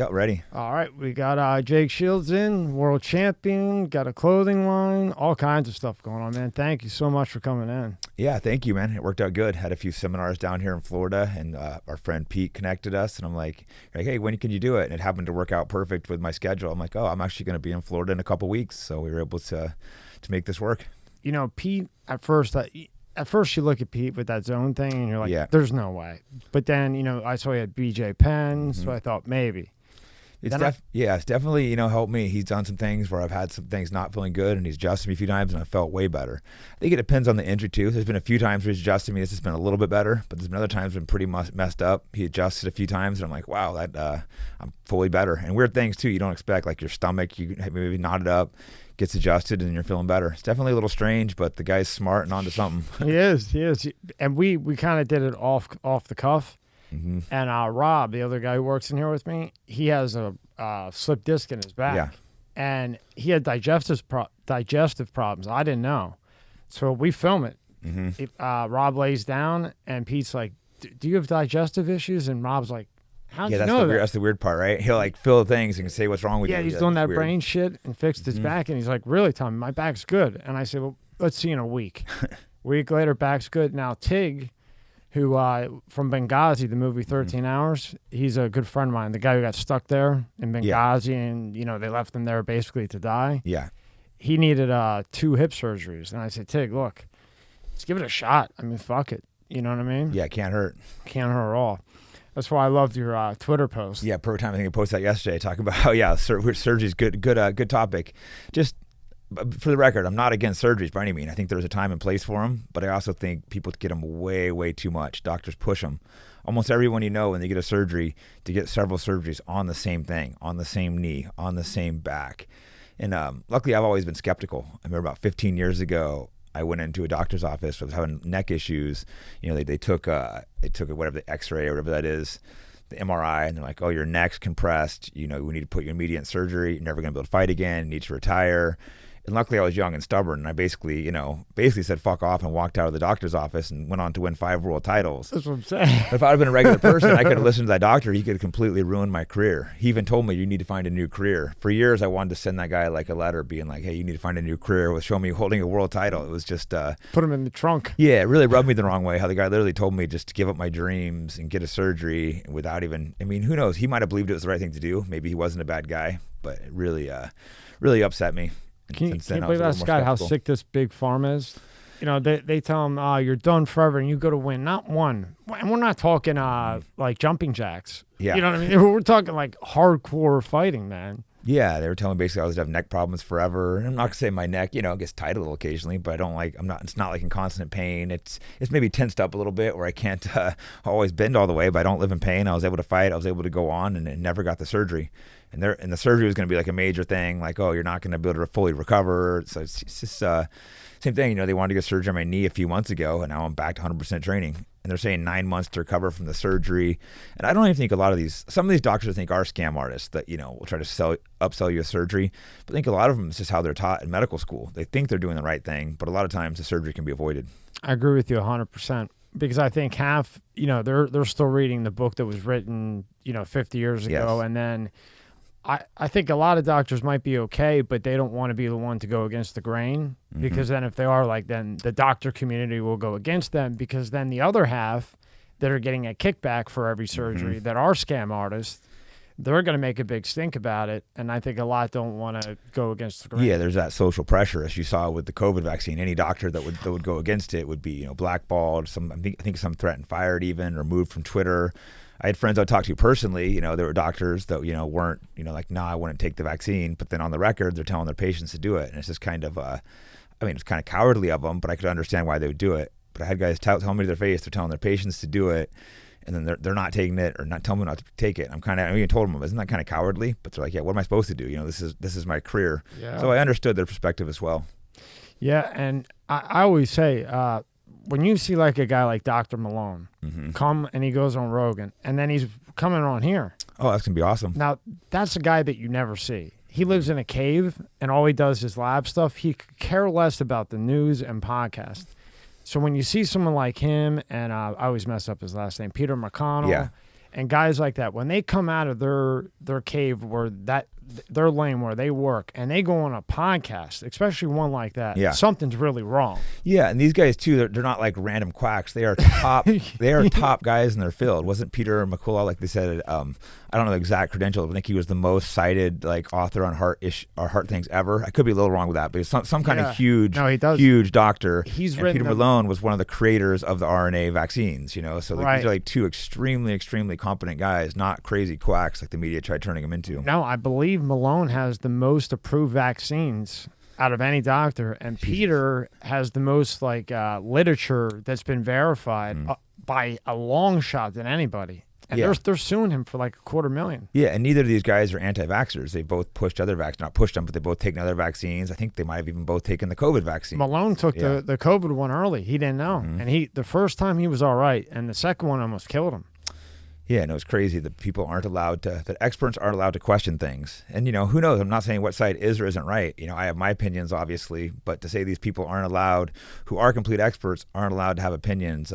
Yep, ready. All right, we got Jake Shields in, world champion, got a clothing line, all kinds of stuff going on, man. Thank you so much for coming in. Yeah, thank you, man. It worked out good. Had a few seminars down here in Florida, and our friend Pete connected us, and I'm like, hey, when can you do it? And it happened to work out perfect with my schedule. I'm like, oh, I'm actually going to be in Florida in a couple weeks, so we were able to make this work. You know, Pete, at first you look at Pete with that zone thing, and you're like, Yeah. There's no way. But then, I saw he had BJ Penn, so I thought maybe. It's definitely, helped me. He's done some things where I've had some things not feeling good, and he's adjusted me a few times, and I felt way better. I think it depends on the injury, too. There's been a few times where he's adjusted me. This has been a little bit better, but there's been other times been pretty messed up. He adjusted a few times, and I'm like, wow, I'm fully better. And weird things, too, you don't expect, like your stomach, you maybe knot it up, gets adjusted, and you're feeling better. It's definitely a little strange, but the guy's smart and onto something. He is. And we kind of did it off the cuff. Mm-hmm. And Rob, the other guy who works in here with me, he has a slip disc in his back. Yeah. And he had digestive problems. I didn't know. So we film it. Mm-hmm. Rob lays down, and Pete's like, do you have digestive issues? And Rob's like, how'd you know that? That's the weird part, right? He'll like fill things and say what's wrong with you. Yeah, he's doing that brain shit and fixed his back. And he's like, really, Tommy, my back's good. And I said, well, let's see in a week. Week later, back's good. Now, Tig, who from Benghazi, the movie 13 Hours, he's a good friend of mine. The guy who got stuck there in Benghazi, and they left him there basically to die. Yeah. He needed 2 hip surgeries, and I said, Tig, look, let's give it a shot. I mean, fuck it. You know what I mean? Yeah, it can't hurt. Can't hurt at all. That's why I loved your Twitter post. Yeah, per time I think I posted that yesterday, talking about how surgery's good topic. Just for the record, I'm not against surgeries by any means. I think there's a time and place for them, but I also think people get them way, way too much. Doctors push them. Almost everyone when they get a surgery, to get several surgeries on the same thing, on the same knee, on the same back. And luckily, I've always been skeptical. I remember about 15 years ago, I went into a doctor's office. I was having neck issues. They took whatever the X-ray or whatever that is, the MRI, and they're like, oh, your neck's compressed. We need to put you in immediate surgery. You're never going to be able to fight again. You need to retire. And luckily, I was young and stubborn, and I basically said fuck off and walked out of the doctor's office and went on to win 5 world titles. That's what I'm saying. If I had been a regular person, I could have listened to that doctor. He could have completely ruined my career. He even told me, you need to find a new career. For years, I wanted to send that guy like a letter being like, hey, you need to find a new career, with showing me holding a world title. It was just... put him in the trunk. Yeah, it really rubbed me the wrong way, how the guy literally told me just to give up my dreams and get a surgery without even... I mean, who knows? He might have believed it was the right thing to do. Maybe he wasn't a bad guy, but it really upset me. Can you believe that, Scott, how sick this big pharma is? They tell him, you're done forever and you go to win. Not one. And we're not talking like jumping jacks. Yeah. You know what I mean? We're talking like hardcore fighting, man. Yeah, they were telling me basically I was going to have neck problems forever. And I'm not going to say my neck, gets tight a little occasionally, but it's not like in constant pain. It's maybe tensed up a little bit where I can't always bend all the way, but I don't live in pain. I was able to fight. I was able to go on and never got the surgery. And the surgery was going to be like a major thing, like, oh, you're not going to be able to fully recover. So it's just same thing. They wanted to get surgery on my knee a few months ago, and now I'm back to 100% training. And they're saying 9 months to recover from the surgery. And I don't even think some of these doctors I think are scam artists that, will try to upsell you a surgery. But I think a lot of them, it's just how they're taught in medical school. They think they're doing the right thing, but a lot of times the surgery can be avoided. I agree with you 100%. Because I think half, they're still reading the book that was written, 50 years ago. Yes. And then I think a lot of doctors might be okay, but they don't want to be the one to go against the grain, because then if they are then the doctor community will go against them, because then the other half that are getting a kickback for every surgery that are scam artists, they're going to make a big stink about it. And I think a lot don't want to go against the grain. Yeah, there's that social pressure, as you saw with the COVID vaccine. Any doctor that would go against it would be blackballed. I think some threatened, fired, even removed from Twitter. I had friends I talked to personally, there were doctors that, weren't, like, nah, I wouldn't take the vaccine. But then on the record, they're telling their patients to do it. And it's just kind of, it's kind of cowardly of them, but I could understand why they would do it. But I had guys tell me to their face, they're telling their patients to do it, and then they're not taking it or not telling me not to take it. I even told them, isn't that kind of cowardly? But they're like, yeah, what am I supposed to do? This is my career. Yeah. So I understood their perspective as well. Yeah, and I always say, when you see like a guy like Dr. Malone come and he goes on Rogan, and then he's coming on here. Oh, that's going to be awesome. Now, that's a guy that you never see. He lives in a cave, and all he does is lab stuff. He could care less about the news and podcast. So when you see someone like him, and I always mess up his last name, Peter McConnell, And guys like that, when they come out of their cave where their lane where they work and they go on a podcast, especially one like that, something's really wrong. Yeah, and these guys too, they're not like random quacks. They are top they are top guys in their field. Wasn't Peter McCullough, like they said, I don't know the exact credentials, but I think he was the most cited like author on heart things ever. I could be a little wrong with that, but it's some kind of huge doctor. Peter Malone was one of the creators of the RNA vaccines, you know. So these are like two extremely competent guys, not crazy quacks like the media tried turning them into. No, I believe Malone has the most approved vaccines out of any doctor, and Peter has the most like literature that's been verified by a long shot than anybody. And they're suing him for like $250,000. Yeah, and neither of these guys are anti-vaxxers. They both pushed other vaccines, not pushed them, but they both taken other vaccines. I think they might have even both taken the COVID vaccine. Malone took the COVID one early. He didn't know. And the first time he was all right, and the second one almost killed him. Yeah, and it was crazy that people aren't allowed to, that experts aren't allowed to question things. And, you know, who knows? I'm not saying what side is or isn't right. You know, I have my opinions, obviously, but to say these people aren't allowed, who are complete experts, aren't allowed to have opinions,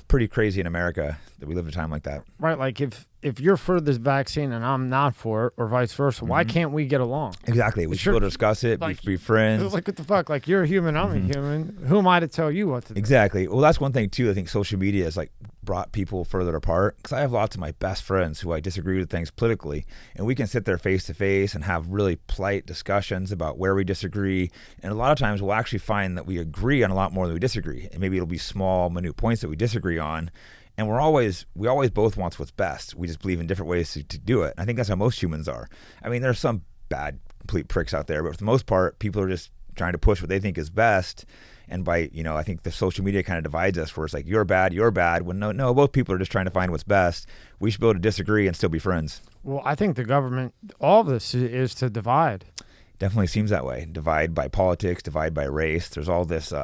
pretty crazy in America that we live in a time like that. Right, like if you're for this vaccine and I'm not for it, or vice versa, why can't we get along? Exactly. We should discuss it, like, be friends. Like, what the fuck? Like, you're a human, I'm a human. Who am I to tell you what to do? Exactly. Well, that's one thing, too. I think social media has, like, brought people further apart. Because I have lots of my best friends who I disagree with things politically, and we can sit there face to face and have really polite discussions about where we disagree. And a lot of times we'll actually find that we agree on a lot more than we disagree. And maybe it'll be small, minute points that we disagree on. And we always both want what's best. We just believe in different ways to do it. And I think that's how most humans are. I mean, there's some bad, complete pricks out there, but for the most part, people are just trying to push what they think is best. And by, you know, I think the social media kind of divides us, where it's like, you're bad. When no, both people are just trying to find what's best. We should be able to disagree and still be friends. Well, I think the government, all of this is to divide. Definitely seems that way. Divide by politics, divide by race. There's all this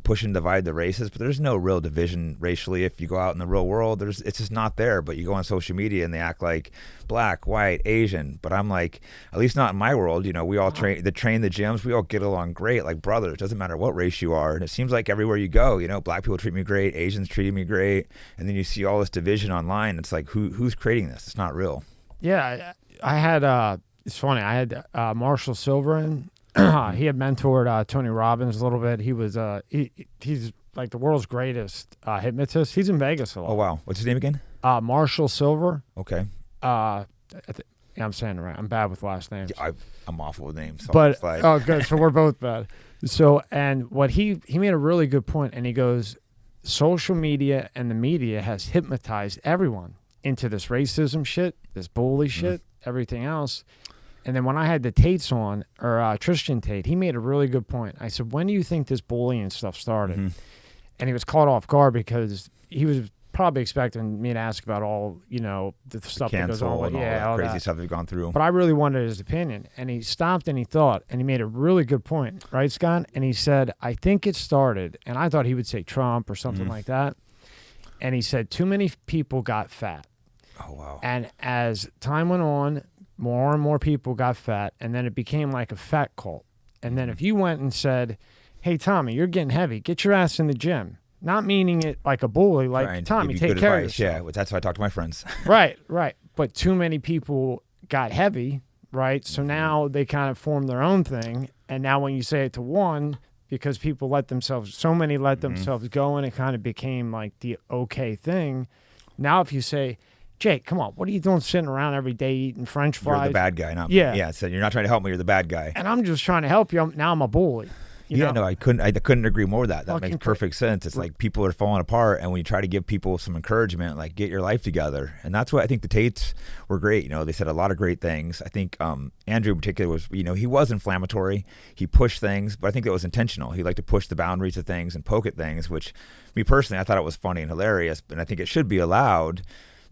push and divide the races, but there's no real division racially. If you go out in the real world, it's just not there. But you go on social media and they act like black, white, Asian. But I'm like, at least not in my world. You know, we all train the gyms. We all get along great, like brothers. It doesn't matter what race you are. And it seems like everywhere you go, you know, black people treat me great, Asians treat me great, and then you see all this division online. It's like, who's creating this? It's not real. Yeah, I had. It's funny. I had Marshall Silver in. He had mentored Tony Robbins a little bit. He was he's like the world's greatest hypnotist. He's in Vegas a lot. Oh wow, what's his name again? Marshall Silver. Okay. Yeah, I'm saying it right. I'm bad with last names. Yeah, I'm awful with names. So but like... oh, good. So we're both bad. So and what he made a really good point, and he goes, social media and the media has hypnotized everyone into this racism shit, this bully shit, everything else. And then when I had the Tates on, or Tristan Tate, he made a really good point. I said, when do you think this bullying stuff started? And he was caught off guard because he was probably expecting me to ask about all, you know, the stuff that goes on. All that crazy stuff they've gone through. But I really wanted his opinion. And he stopped and he thought, and he made a really good point. Right, Scott? And he said, I think it started, and I thought he would say Trump or something like that. And he said, too many people got fat. Oh, wow. And as time went on, more and more people got fat, and then it became like a fat cult. And then if you went and said, hey, Tommy, you're getting heavy, get your ass in the gym. Not meaning it like a bully, like, Tommy, take care of yourself. Yeah, that's how I talk to my friends. Right. But too many people got heavy, right? So now they kind of formed their own thing. And now when you say it to one, because people so many let themselves go, and it kind of became like the okay thing. Now if you say, Jake, come on, what are you doing sitting around every day eating French fries? You're the bad guy, not me. Yeah, so you're not trying to help me, you're the bad guy. And I'm just trying to help you. Now I'm a bully. You know? No, I couldn't agree more with that. That makes perfect sense. It's like people are falling apart, and when you try to give people some encouragement, like, get your life together. And that's what I think the Tates were great. You know, they said a lot of great things. I think Andrew in particular was, you know, he was inflammatory. He pushed things, but I think that was intentional. He liked to push the boundaries of things and poke at things, which, me personally, I thought it was funny and hilarious, and I think it should be allowed.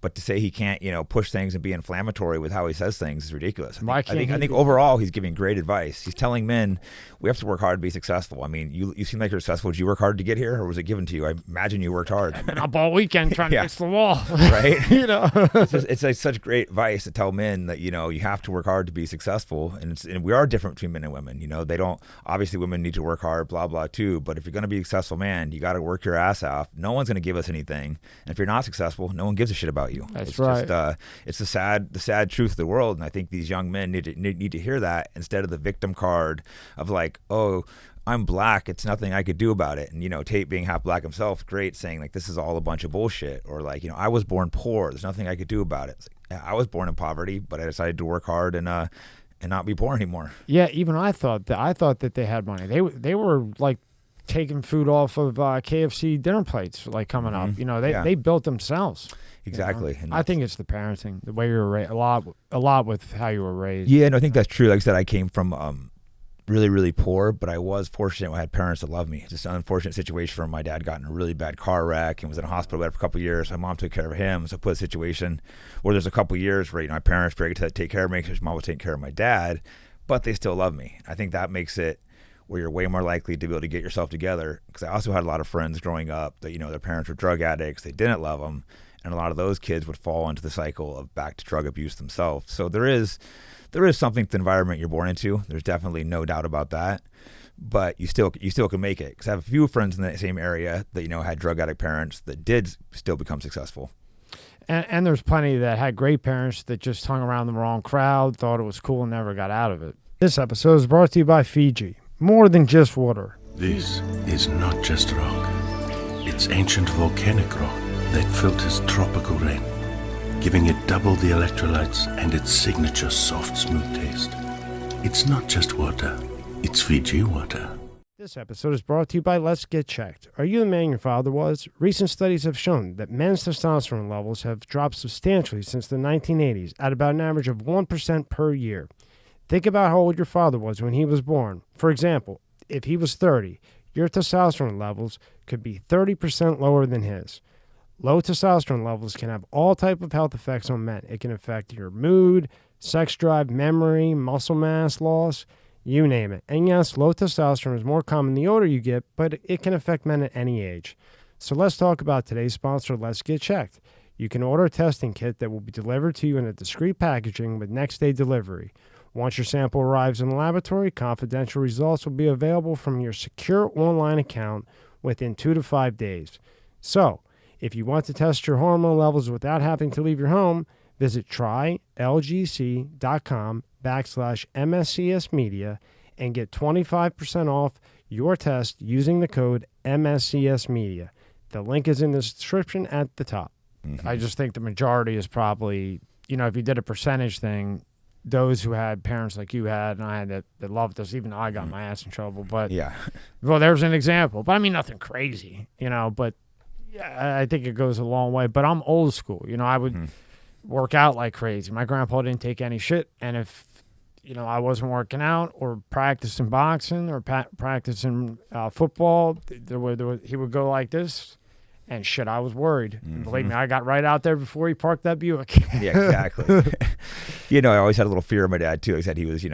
But to say he can't, you know, push things and be inflammatory with how he says things is ridiculous. I think overall he's giving great advice. He's telling men we have to work hard to be successful. I mean, you seem like you're successful. Did you work hard to get here, or was it given to you? I imagine you worked hard. I've been up all weekend trying to fix the wall. Right? You know, it's like such great advice to tell men that, you know, you have to work hard to be successful, and we are different between men and women. You know, they don't, obviously women need to work hard, blah blah too. But if you're going to be a successful man, you got to work your ass off. No one's going to give us anything, and if you're not successful, no one gives a shit about you. about you. That's it's right. Just, it's the sad truth of the world, and I think these young men need to hear that instead of the victim card of like, oh, I'm black, it's nothing I could do about it. And, Tate being half black himself, great, saying like, this is all a bunch of bullshit. Or like, I was born poor, there's nothing I could do about it. It's like, yeah, I was born in poverty, but I decided to work hard and not be poor anymore. Yeah, even I thought that they had money. They were like taking food off of KFC dinner plates, like coming up. They built themselves. Exactly. And I think it's the parenting, the way you were raised, a lot with how you were raised. Yeah, and I think that's true. Like I said, I came from really, really poor, but I was fortunate. I had parents that loved me. Just an unfortunate situation where my dad got in a really bad car wreck and was in a hospital bed for a couple of years. My mom took care of him. So I put a situation where there's a couple of years where my parents were able to take care of me because my mom was taking care of my dad, but they still love me. I think that makes it where you're way more likely to be able to get yourself together, because I also had a lot of friends growing up that, their parents were drug addicts. They didn't love them. And a lot of those kids would fall into the cycle of back to drug abuse themselves. So there is something to the environment you're born into. There's definitely no doubt about that. But you still can make it. Because I have a few friends in the same area that, had drug addict parents that did still become successful. And there's plenty that had great parents that just hung around the wrong crowd, thought it was cool, and never got out of it. This episode is brought to you by Fiji. More than just water. This is not just rock. It's ancient volcanic rock that filters tropical rain, giving it double the electrolytes and its signature soft, smooth taste. It's not just water, it's Fiji water. This episode is brought to you by Let's Get Checked. Are you the man your father was? Recent studies have shown that men's testosterone levels have dropped substantially since the 1980s at about an average of 1% per year. Think about how old your father was when he was born. For example, if he was 30, your testosterone levels could be 30% lower than his. Low testosterone levels can have all types of health effects on men. It can affect your mood, sex drive, memory, muscle mass loss, you name it. And yes, low testosterone is more common the older you get, but it can affect men at any age. So let's talk about today's sponsor, Let's Get Checked. You can order a testing kit that will be delivered to you in a discreet packaging with next-day delivery. Once your sample arrives in the laboratory, confidential results will be available from your secure online account within 2 to 5 days. So, if you want to test your hormone levels without having to leave your home, visit trylgc.com/MSCS Media and get 25% off your test using the code MSCS Media. The link is in the description at the top. Mm-hmm. I just think the majority is probably, if you did a percentage thing, those who had parents like you had and I had that loved us. Even I got my ass in trouble. But yeah, well, there's an example. But I mean, nothing crazy, But yeah, I think it goes a long way. But I'm old school. I would work out like crazy. My grandpa didn't take any shit. And if, I wasn't working out or practicing boxing or practicing football, he would go like this. And shit, I was worried. And believe me, I got right out there before he parked that Buick. Yeah, exactly. I always had a little fear of my dad, too. He said he was,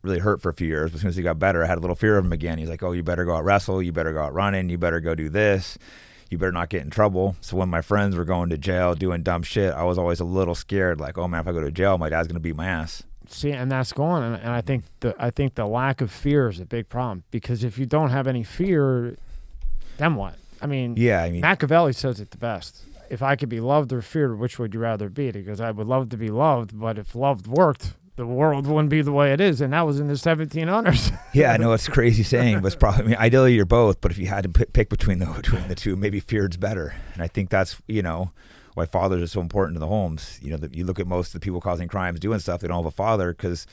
really hurt for a few years. But as soon as he got better, I had a little fear of him again. He's like, oh, you better go out wrestle. You better go out running. You better go do this. You better not get in trouble. So when my friends were going to jail doing dumb shit, I was always a little scared. Like, oh, man, if I go to jail, my dad's going to beat my ass. See, and that's gone. And I think the lack of fear is a big problem. Because if you don't have any fear, then what? I mean, Machiavelli says it the best. If I could be loved or feared, which would you rather be? Because I would love to be loved, but if loved worked, the world wouldn't be the way it is. And that was in the 1700s. Yeah, I know it's a crazy saying, but it's probably, ideally you're both. But if you had to pick between the two, maybe feared's better. And I think that's, why fathers are so important in the homes. That you look at most of the people causing crimes doing stuff, they don't have a father because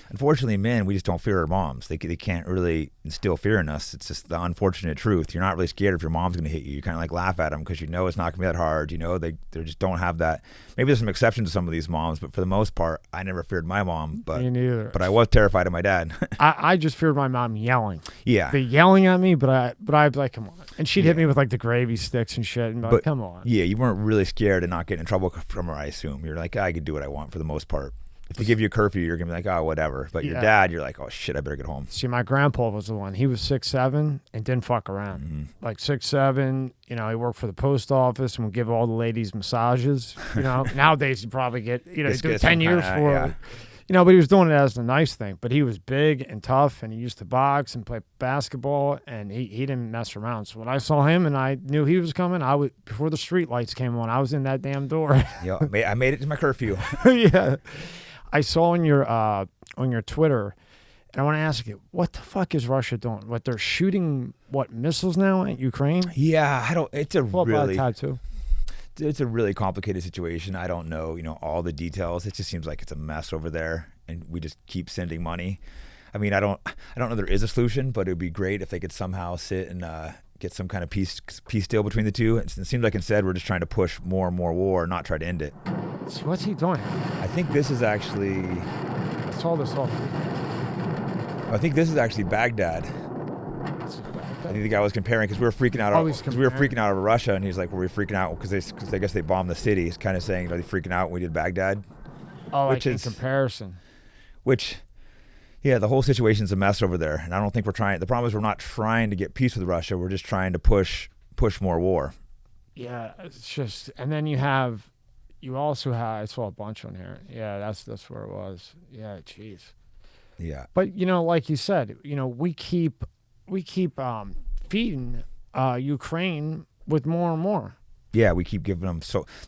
unfortunately, men, we just don't fear our moms. They can't really instill fear in us. It's just the unfortunate truth. You're not really scared if your mom's going to hit you. You kind of like laugh at them because it's not going to be that hard. They just don't have that. Maybe there's some exceptions to some of these moms, but for the most part, I never feared my mom. But me neither. But I was terrified of my dad. I just feared my mom yelling. Yeah. They yelling at me, but I'd be like, come on. And she'd hit me with like the gravy sticks and shit and be like, come on. Yeah, you weren't really scared of not getting in trouble from her, I assume. You're like, I could do what I want for the most part. If they give you a curfew, you're going to be like, oh, whatever. But your dad, you're like, oh, shit, I better get home. See, my grandpa was the one. He was 6'7" and didn't fuck around. Mm-hmm. Like 6'7", he worked for the post office and would give all the ladies massages. Nowadays you probably get, do 10 years for But he was doing it as a nice thing. But he was big and tough, and he used to box and play basketball, and he didn't mess around. So when I saw him and I knew he was coming, before the street lights came on, I was in that damn door. Yeah, I made it to my curfew. Yeah. I saw on your Twitter, and I want to ask you, what the fuck is Russia doing? What, they're shooting, missiles now at Ukraine? Yeah, it's a really... too. It's a really complicated situation. I don't know, all the details. It just seems like it's a mess over there, and we just keep sending money. I mean, I don't know there is a solution, but it would be great if they could somehow sit and get some kind of peace deal between the two. It seems like instead we're just trying to push more and more war, not try to end it. So what's he doing? I think this is actually... Let's all this off. I think this is actually Baghdad. I think the guy was comparing because we were freaking out. We were freaking out over Russia, and he's like, "Were we freaking out because I guess they bombed the city?" He's kind of saying, "Are they freaking out when we did Baghdad?" Oh, which is in comparison. Which, yeah, the whole situation's a mess over there, and I don't think we're trying. The problem is we're not trying to get peace with Russia. We're just trying to push more war. Yeah, it's just, and then you also have. I saw a bunch on here. Yeah, that's where it was. Yeah, jeez. Yeah. But like you said, we keep feeding Ukraine with more and more. Yeah, we keep giving them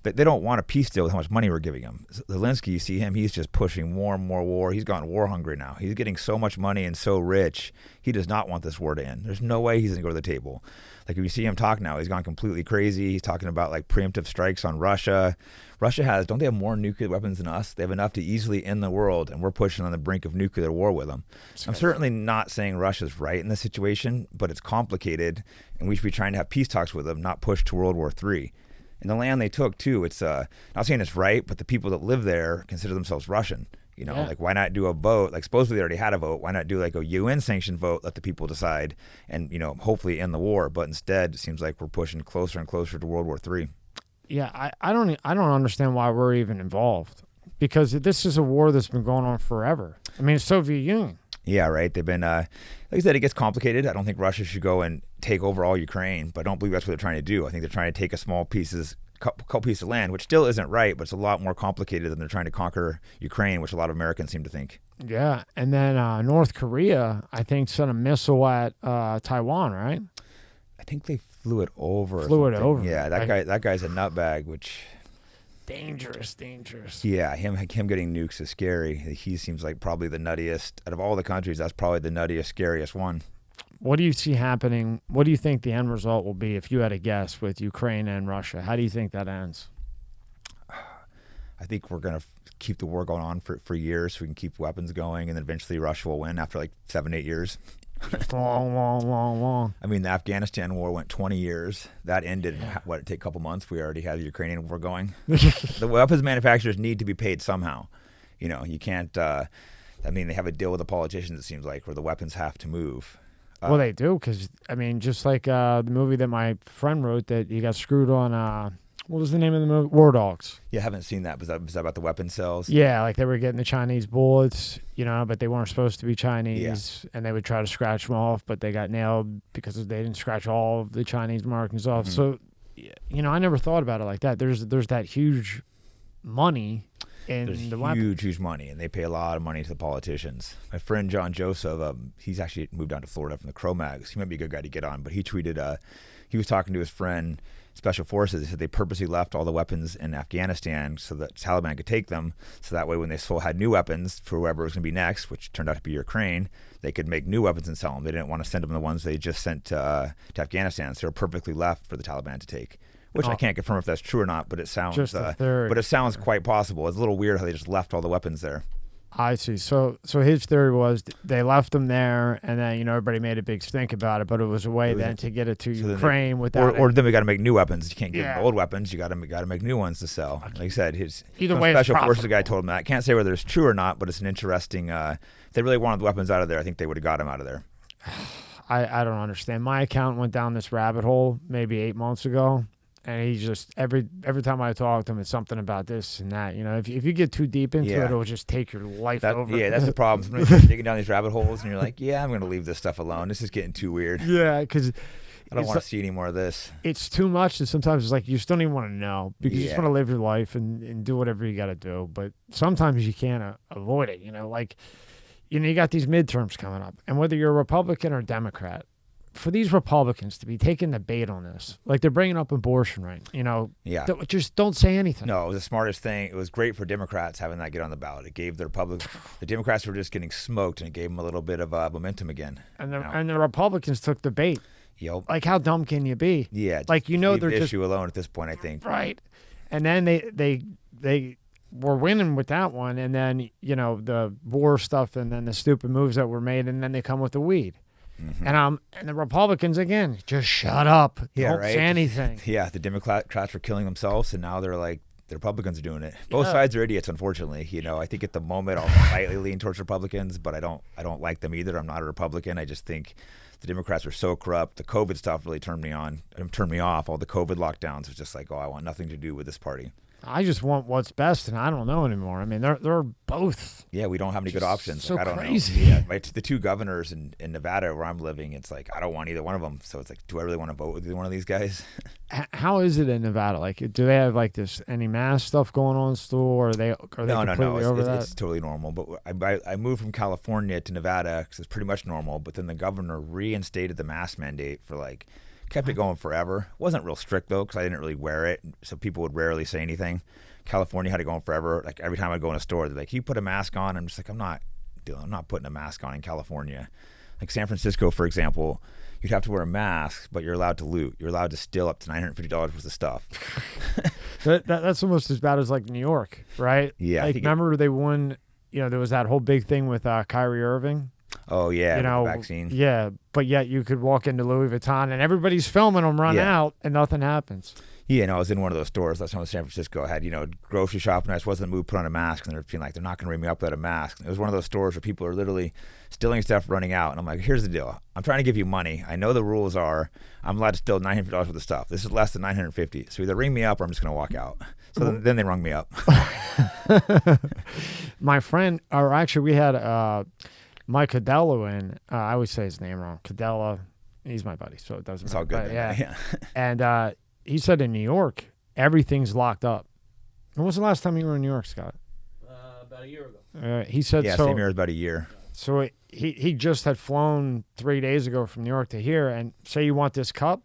they don't want a peace deal with how much money we're giving them. Zelensky, you see him, he's just pushing more and more war. He's gone war hungry now. He's getting so much money and so rich. He does not want this war to end. There's no way he's going to go to the table. Like if you see him talk now, he's gone completely crazy. He's talking about like preemptive strikes on Russia. Don't they have more nuclear weapons than us? They have enough to easily end the world, and we're pushing on the brink of nuclear war with them. I'm certainly not saying Russia's right in this situation, but it's complicated, and we should be trying to have peace talks with them, not push to World War III. And the land they took, too, it's not saying it's right, but the people that live there consider themselves Russian. Like why not do a vote? Like supposedly they already had a vote. Why not do like a UN sanctioned vote, let the people decide, and hopefully end the war? But instead, it seems like we're pushing closer and closer to World War III. Yeah, I don't understand why we're even involved, because this is a war that's been going on forever. I mean, Soviet Union. Yeah, right. They've been, like I said, it gets complicated. I don't think Russia should go and take over all Ukraine, but I don't believe that's what they're trying to do. I think they're trying to take a couple pieces of land, which still isn't right, but it's a lot more complicated than they're trying to conquer Ukraine, which a lot of Americans seem to think. Yeah, and then North Korea, I think, sent a missile at Taiwan, right? I think they flew it over. Yeah, that guy's a nutbag, which... Dangerous. Yeah, him getting nukes is scary. He seems like probably the nuttiest. Out of all the countries, that's probably the nuttiest, scariest one. What do you see happening? What do you think the end result will be if you had a guess with Ukraine and Russia? How do you think that ends? I think we're going to keep the war going on for years so we can keep weapons going, and then eventually Russia will win after like 7-8 years. Long. I mean, the Afghanistan war went 20 years. That ended, it take a couple months? We already had the Ukrainian war going. The weapons manufacturers need to be paid somehow. You can't, they have a deal with the politicians, it seems like, where the weapons have to move. Well, they do, because, just like the movie that my friend wrote that he got screwed on, what was the name of the movie? War Dogs. Yeah, I haven't seen that. Was that about the weapon sales? Yeah, like they were getting the Chinese bullets, but they weren't supposed to be Chinese, and they would try to scratch them off, but they got nailed because they didn't scratch all of the Chinese markings off. So, I never thought about it like that. There's that huge money in the weapons. Huge money, and they pay a lot of money to the politicians. My friend John Joseph, he's actually moved down to Florida from the Cro-Mags. He might be a good guy to get on, but he tweeted, he was talking to his friend, Special Forces. He said they purposely left all the weapons in Afghanistan so that Taliban could take them, so that way when they still had new weapons for whoever was going to be next, which turned out to be Ukraine, they could make new weapons and sell them. They didn't want to send them the ones they just sent to Afghanistan, so they were perfectly left for the Taliban to take. Which I can't confirm if that's true or not, but it sounds quite possible. It's a little weird how they just left all the weapons there. I see. So his theory was they left them there, and then everybody made a big stink about it, but it was a way to get it to Ukraine without. Or then we got to make new weapons. You can't give them old weapons. You got to make new ones to sell. Like I said, Special Forces guy told him that. I can't say whether it's true or not, but it's an interesting. If they really wanted the weapons out of there, I think they would have got them out of there. I don't understand. My account went down this rabbit hole maybe 8 months ago. And he just every time I talk to him, it's something about this and that. If you get too deep into it, it'll just take your life over. Yeah, that's the problem. Sometimes you're digging down these rabbit holes, and you're like, I'm going to leave this stuff alone. This is getting too weird. Yeah, because I don't want to see any more of this. It's too much, and sometimes it's like you just don't even want to know because you just want to live your life and do whatever you got to do. But sometimes you can't avoid it. You got these midterms coming up, and whether you're a Republican or Democrat, for these Republicans to be taking the bait on this, like they're bringing up abortion right, just don't say anything. No, it was the smartest thing. It was great for Democrats having that get on the ballot. It gave the Democrats were just getting smoked, and it gave them a little bit of momentum again. And the Republicans took the bait. Yep. Like, how dumb can you be? Yeah. Like, they're the just issue alone at this point, I think. Right. And then they were winning with that one, and then the war stuff, and then the stupid moves that were made, and then they come with the weed. Mm-hmm. And the Republicans again, just shut up. Don't say anything. Yeah, the Democrats were killing themselves, and now they're like the Republicans are doing it. Both sides are idiots, unfortunately. I think at the moment I'll slightly lean towards Republicans, but I don't like them either. I'm not a Republican. I just think the Democrats are so corrupt. The COVID stuff really turned me off. All the COVID lockdowns was just like, I want nothing to do with this party. I just want what's best, and I don't know anymore. I mean, they're both. Yeah, we don't have any good options. So I don't crazy. know. Yeah, the two governors in Nevada where I'm living, it's like I don't want either one of them. So it's like, do I really want to vote with one of these guys? How is it in Nevada? Like, do they have like this any mass stuff going on still, or are they completely over that? It's totally normal. But I moved from California to Nevada because it's pretty much normal. But then the governor reinstated the mask mandate for kept it going forever. It wasn't real strict though, because I didn't really wear it, so people would rarely say anything. California had it going forever. Like every time I'd go in a store, they're like, "You put a mask on." I'm just like, I'm not putting a mask on in California. Like San Francisco, for example, you'd have to wear a mask, but you're allowed to loot. You're allowed to steal up to $950 worth of stuff. That's almost as bad as like New York, right? Yeah. Like remember they won. There was that whole big thing with Kyrie Irving. Oh yeah, the vaccine. Yeah, but yet you could walk into Louis Vuitton and everybody's filming them run out and nothing happens. Yeah, I was in one of those stores. That's when I was in San Francisco. I had, grocery shopping. I just wasn't in the mood to put on a mask, and they're feeling like they're not going to ring me up without a mask. And it was one of those stores where people are literally stealing stuff, running out. And I'm like, here's the deal. I'm trying to give you money. I know the rules are I'm allowed to steal $900 worth of stuff. This is less than $950. So either ring me up or I'm just going to walk out. So then they rung me up. My friend, or actually we had Mike Cadella in. I always say his name wrong. Cadella. He's my buddy, so it doesn't matter. It's all good. Yeah. And he said in New York, everything's locked up. When was the last time you were in New York, Scott? About a year ago. He said so. Same here as about a year. So he just had flown 3 days ago from New York to here, and say you want this cup,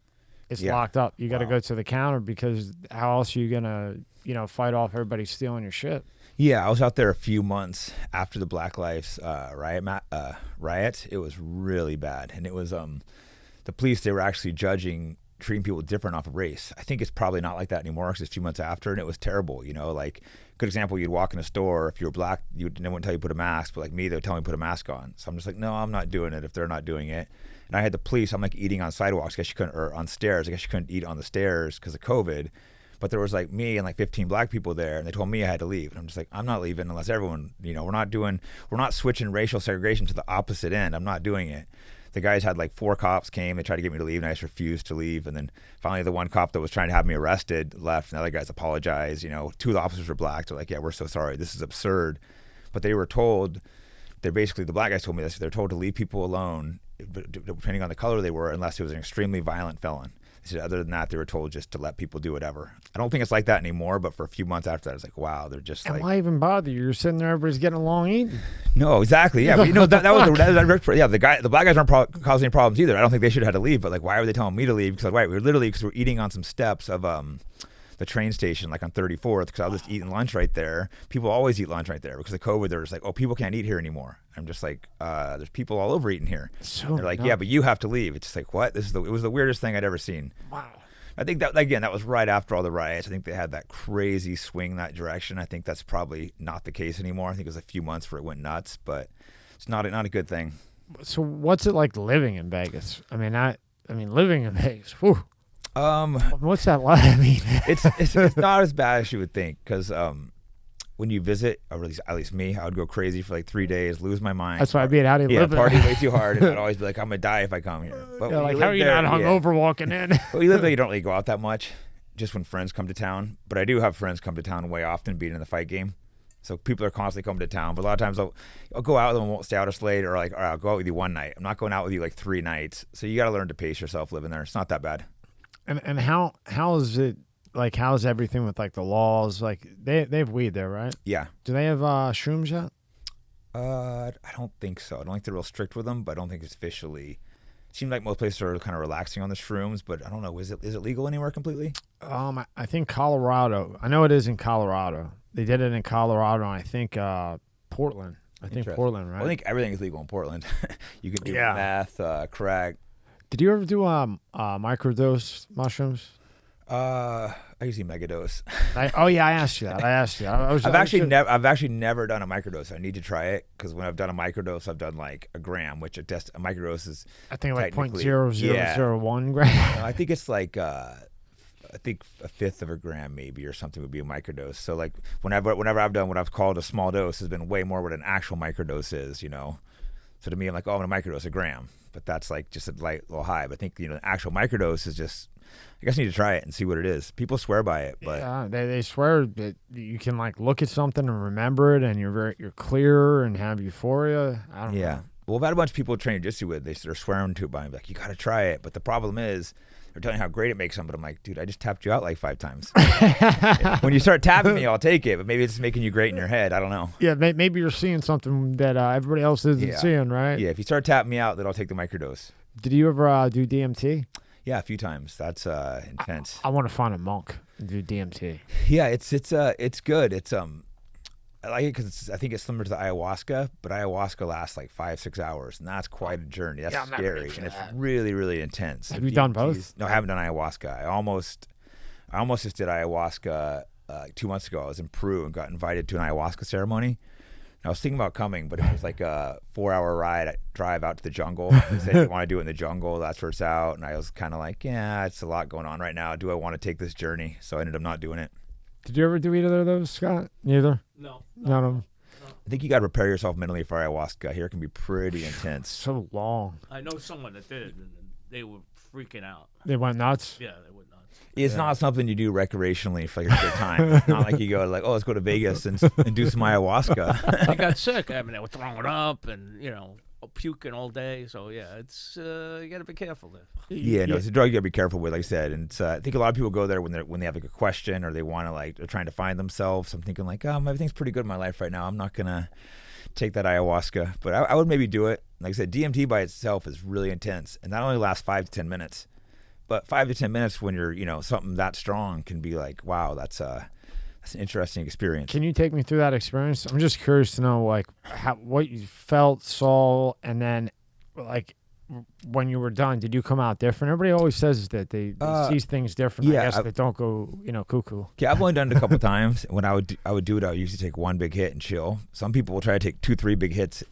it's locked up. You got to go to the counter because how else are you gonna fight off everybody stealing your shit? Yeah, I was out there a few months after the Black Lives riot. It was really bad, and it was the police. They were actually treating people different off of race. I think it's probably not like that anymore because it's a few months after, and it was terrible. Like good example, you'd walk in a store, if you were black, no one would tell you to put a mask, but like me, they would tell me to put a mask on. So I'm just like, no, I'm not doing it if they're not doing it. And I had the police. I'm like eating on sidewalks. I guess you couldn't, or on stairs. I guess you couldn't eat on the stairs because of COVID. But there was like me and like 15 black people there, and they told me I had to leave. And I'm just like, I'm not leaving unless everyone, we're not switching racial segregation to the opposite end. I'm not doing it. The guys had like 4 cops came. They tried to get me to leave, and I just refused to leave. And then finally, the one cop that was trying to have me arrested left, and the other guys apologized. 2 of the officers were black. They're like, yeah, we're so sorry. This is absurd. But they were told, the black guys told me this, they're told to leave people alone, depending on the color they were, unless it was an extremely violent felon. They said other than that, they were told just to let people do whatever. I don't think it's like that anymore, but for a few months after that, I was like, wow, they're just and like... why even bother? You're sitting there, everybody's getting along eating. No, exactly, yeah. But, the black guys aren't causing any problems either. I don't think they should have had to leave, but like, why were they telling me to leave? Because we're eating on some steps of the train station, like on 34th, because I was just eating lunch right there. People always eat lunch right there because of COVID. They're just like, oh, people can't eat here anymore. I'm just like, there's people all over eating here. So they're like, yeah, but you have to leave. It's just like, what? It was the weirdest thing I'd ever seen. Wow. I think that, again, that was right after all the riots. I think they had that crazy swing that direction. I think that's probably not the case anymore. I think it was a few months where it went nuts, but it's not a good thing. So what's it like living in Vegas? I mean, living in Vegas, whew. What's that like? I mean, it's not as bad as you would think, because when you visit, or at least me, I would go crazy for like 3 days, lose my mind. That's why I'd be at how do you live? Party way too hard, and I'd always be like, I'm gonna die if I come here. But like, how are you not hungover walking in? Well, you live there, you don't really go out that much, just when friends come to town. But I do have friends come to town way often, being in the fight game. So people are constantly coming to town, but a lot of times I'll go out with them, won't stay out as late, or like, all right, I'll go out with you one night. I'm not going out with you like 3 nights. So you got to learn to pace yourself living there. It's not that bad. And how is it, like, how's everything with like the laws? Like they have weed there, right? Yeah. Do they have shrooms yet? I don't think so. I don't think they're real strict with them, but I don't think it's officially. It seems like most places are kind of relaxing on the shrooms, but I don't know. Is it legal anywhere completely? I think Colorado. I know it is in Colorado. They did it in Colorado, and I think Portland. I think Portland, right? Well, I think everything is legal in Portland. You can do meth, crack. Did you ever do microdose mushrooms? I usually megadose. I asked you that. I've actually never done a microdose. I need to try it because when I've done a microdose, I've done like a gram, which a microdose is. I think like 0.0001 gram. I think it's like I think a fifth of a gram maybe or something would be a microdose. So like whenever I've done what I've called a small dose has been way more what an actual microdose is, you know. So to me, I'm like, oh, I'm gonna microdose a gram, but that's like just a little high. But I think the actual microdose is just. I guess I need to try it and see what it is. People swear by it, but yeah, they swear that you can like look at something and remember it, and you're clear and have euphoria. I don't know. Well, I've had a bunch of people train jiu-jitsu with. They're swearing to it by me, like, you got to try it. But the problem is, they're telling you how great it makes them. But I'm like, dude, I just tapped you out like 5 times. When you start tapping me, I'll take it. But maybe it's making you great in your head. I don't know. Yeah, maybe you're seeing something that everybody else isn't seeing, right? Yeah, if you start tapping me out, then I'll take the microdose. Did you ever do DMT? Yeah, a few times. That's intense. I want to find a monk and do DMT. Yeah, it's good. It's I like it because I think it's similar to the ayahuasca, but ayahuasca lasts like 5-6 hours, and that's quite a journey. That's scary, and it's really, really intense. Have you done both? No, I haven't done ayahuasca. I almost just did ayahuasca 2 months ago. I was in Peru and got invited to an ayahuasca ceremony. I was thinking about coming, but it was like a 4-hour drive out to the jungle. They said, you want to do it in the jungle, that's where it's out. And I was kind of like, yeah, it's a lot going on right now. Do I want to take this journey? So I ended up not doing it. Did you ever do either of those, Scott? Neither? No. None of them? I think you got to prepare yourself mentally for ayahuasca. Here it can be pretty intense. So long. I know someone that did, and they were freaking out. They went nuts? Yeah, they went nuts. It's not something you do recreationally for like a good time. It's not like you go like, oh, let's go to Vegas and do some ayahuasca. They got sick. I mean, they were throwing up and, puking all day. So, yeah, it's you got to be careful there. Yeah, no, it's a drug you got to be careful with, like I said. And it's, I think a lot of people go there when they have like a question or they want to like, they're trying to find themselves. I'm thinking like, everything's pretty good in my life right now. I'm not going to take that ayahuasca. But I would maybe do it. Like I said, DMT by itself is really intense. And that only lasts 5 to 10 minutes. But 5 to 10 minutes when you're, something that strong can be like, wow, that's an interesting experience. Can you take me through that experience? I'm just curious to know, like, what you felt, saw, and then, like, when you were done, did you come out different? Everybody always says that they see things different. Yeah, I guess they don't go, cuckoo. Yeah, I've only done it a couple of times. When I would do it, I would usually take one big hit and chill. Some people will try to take 2-3 big hits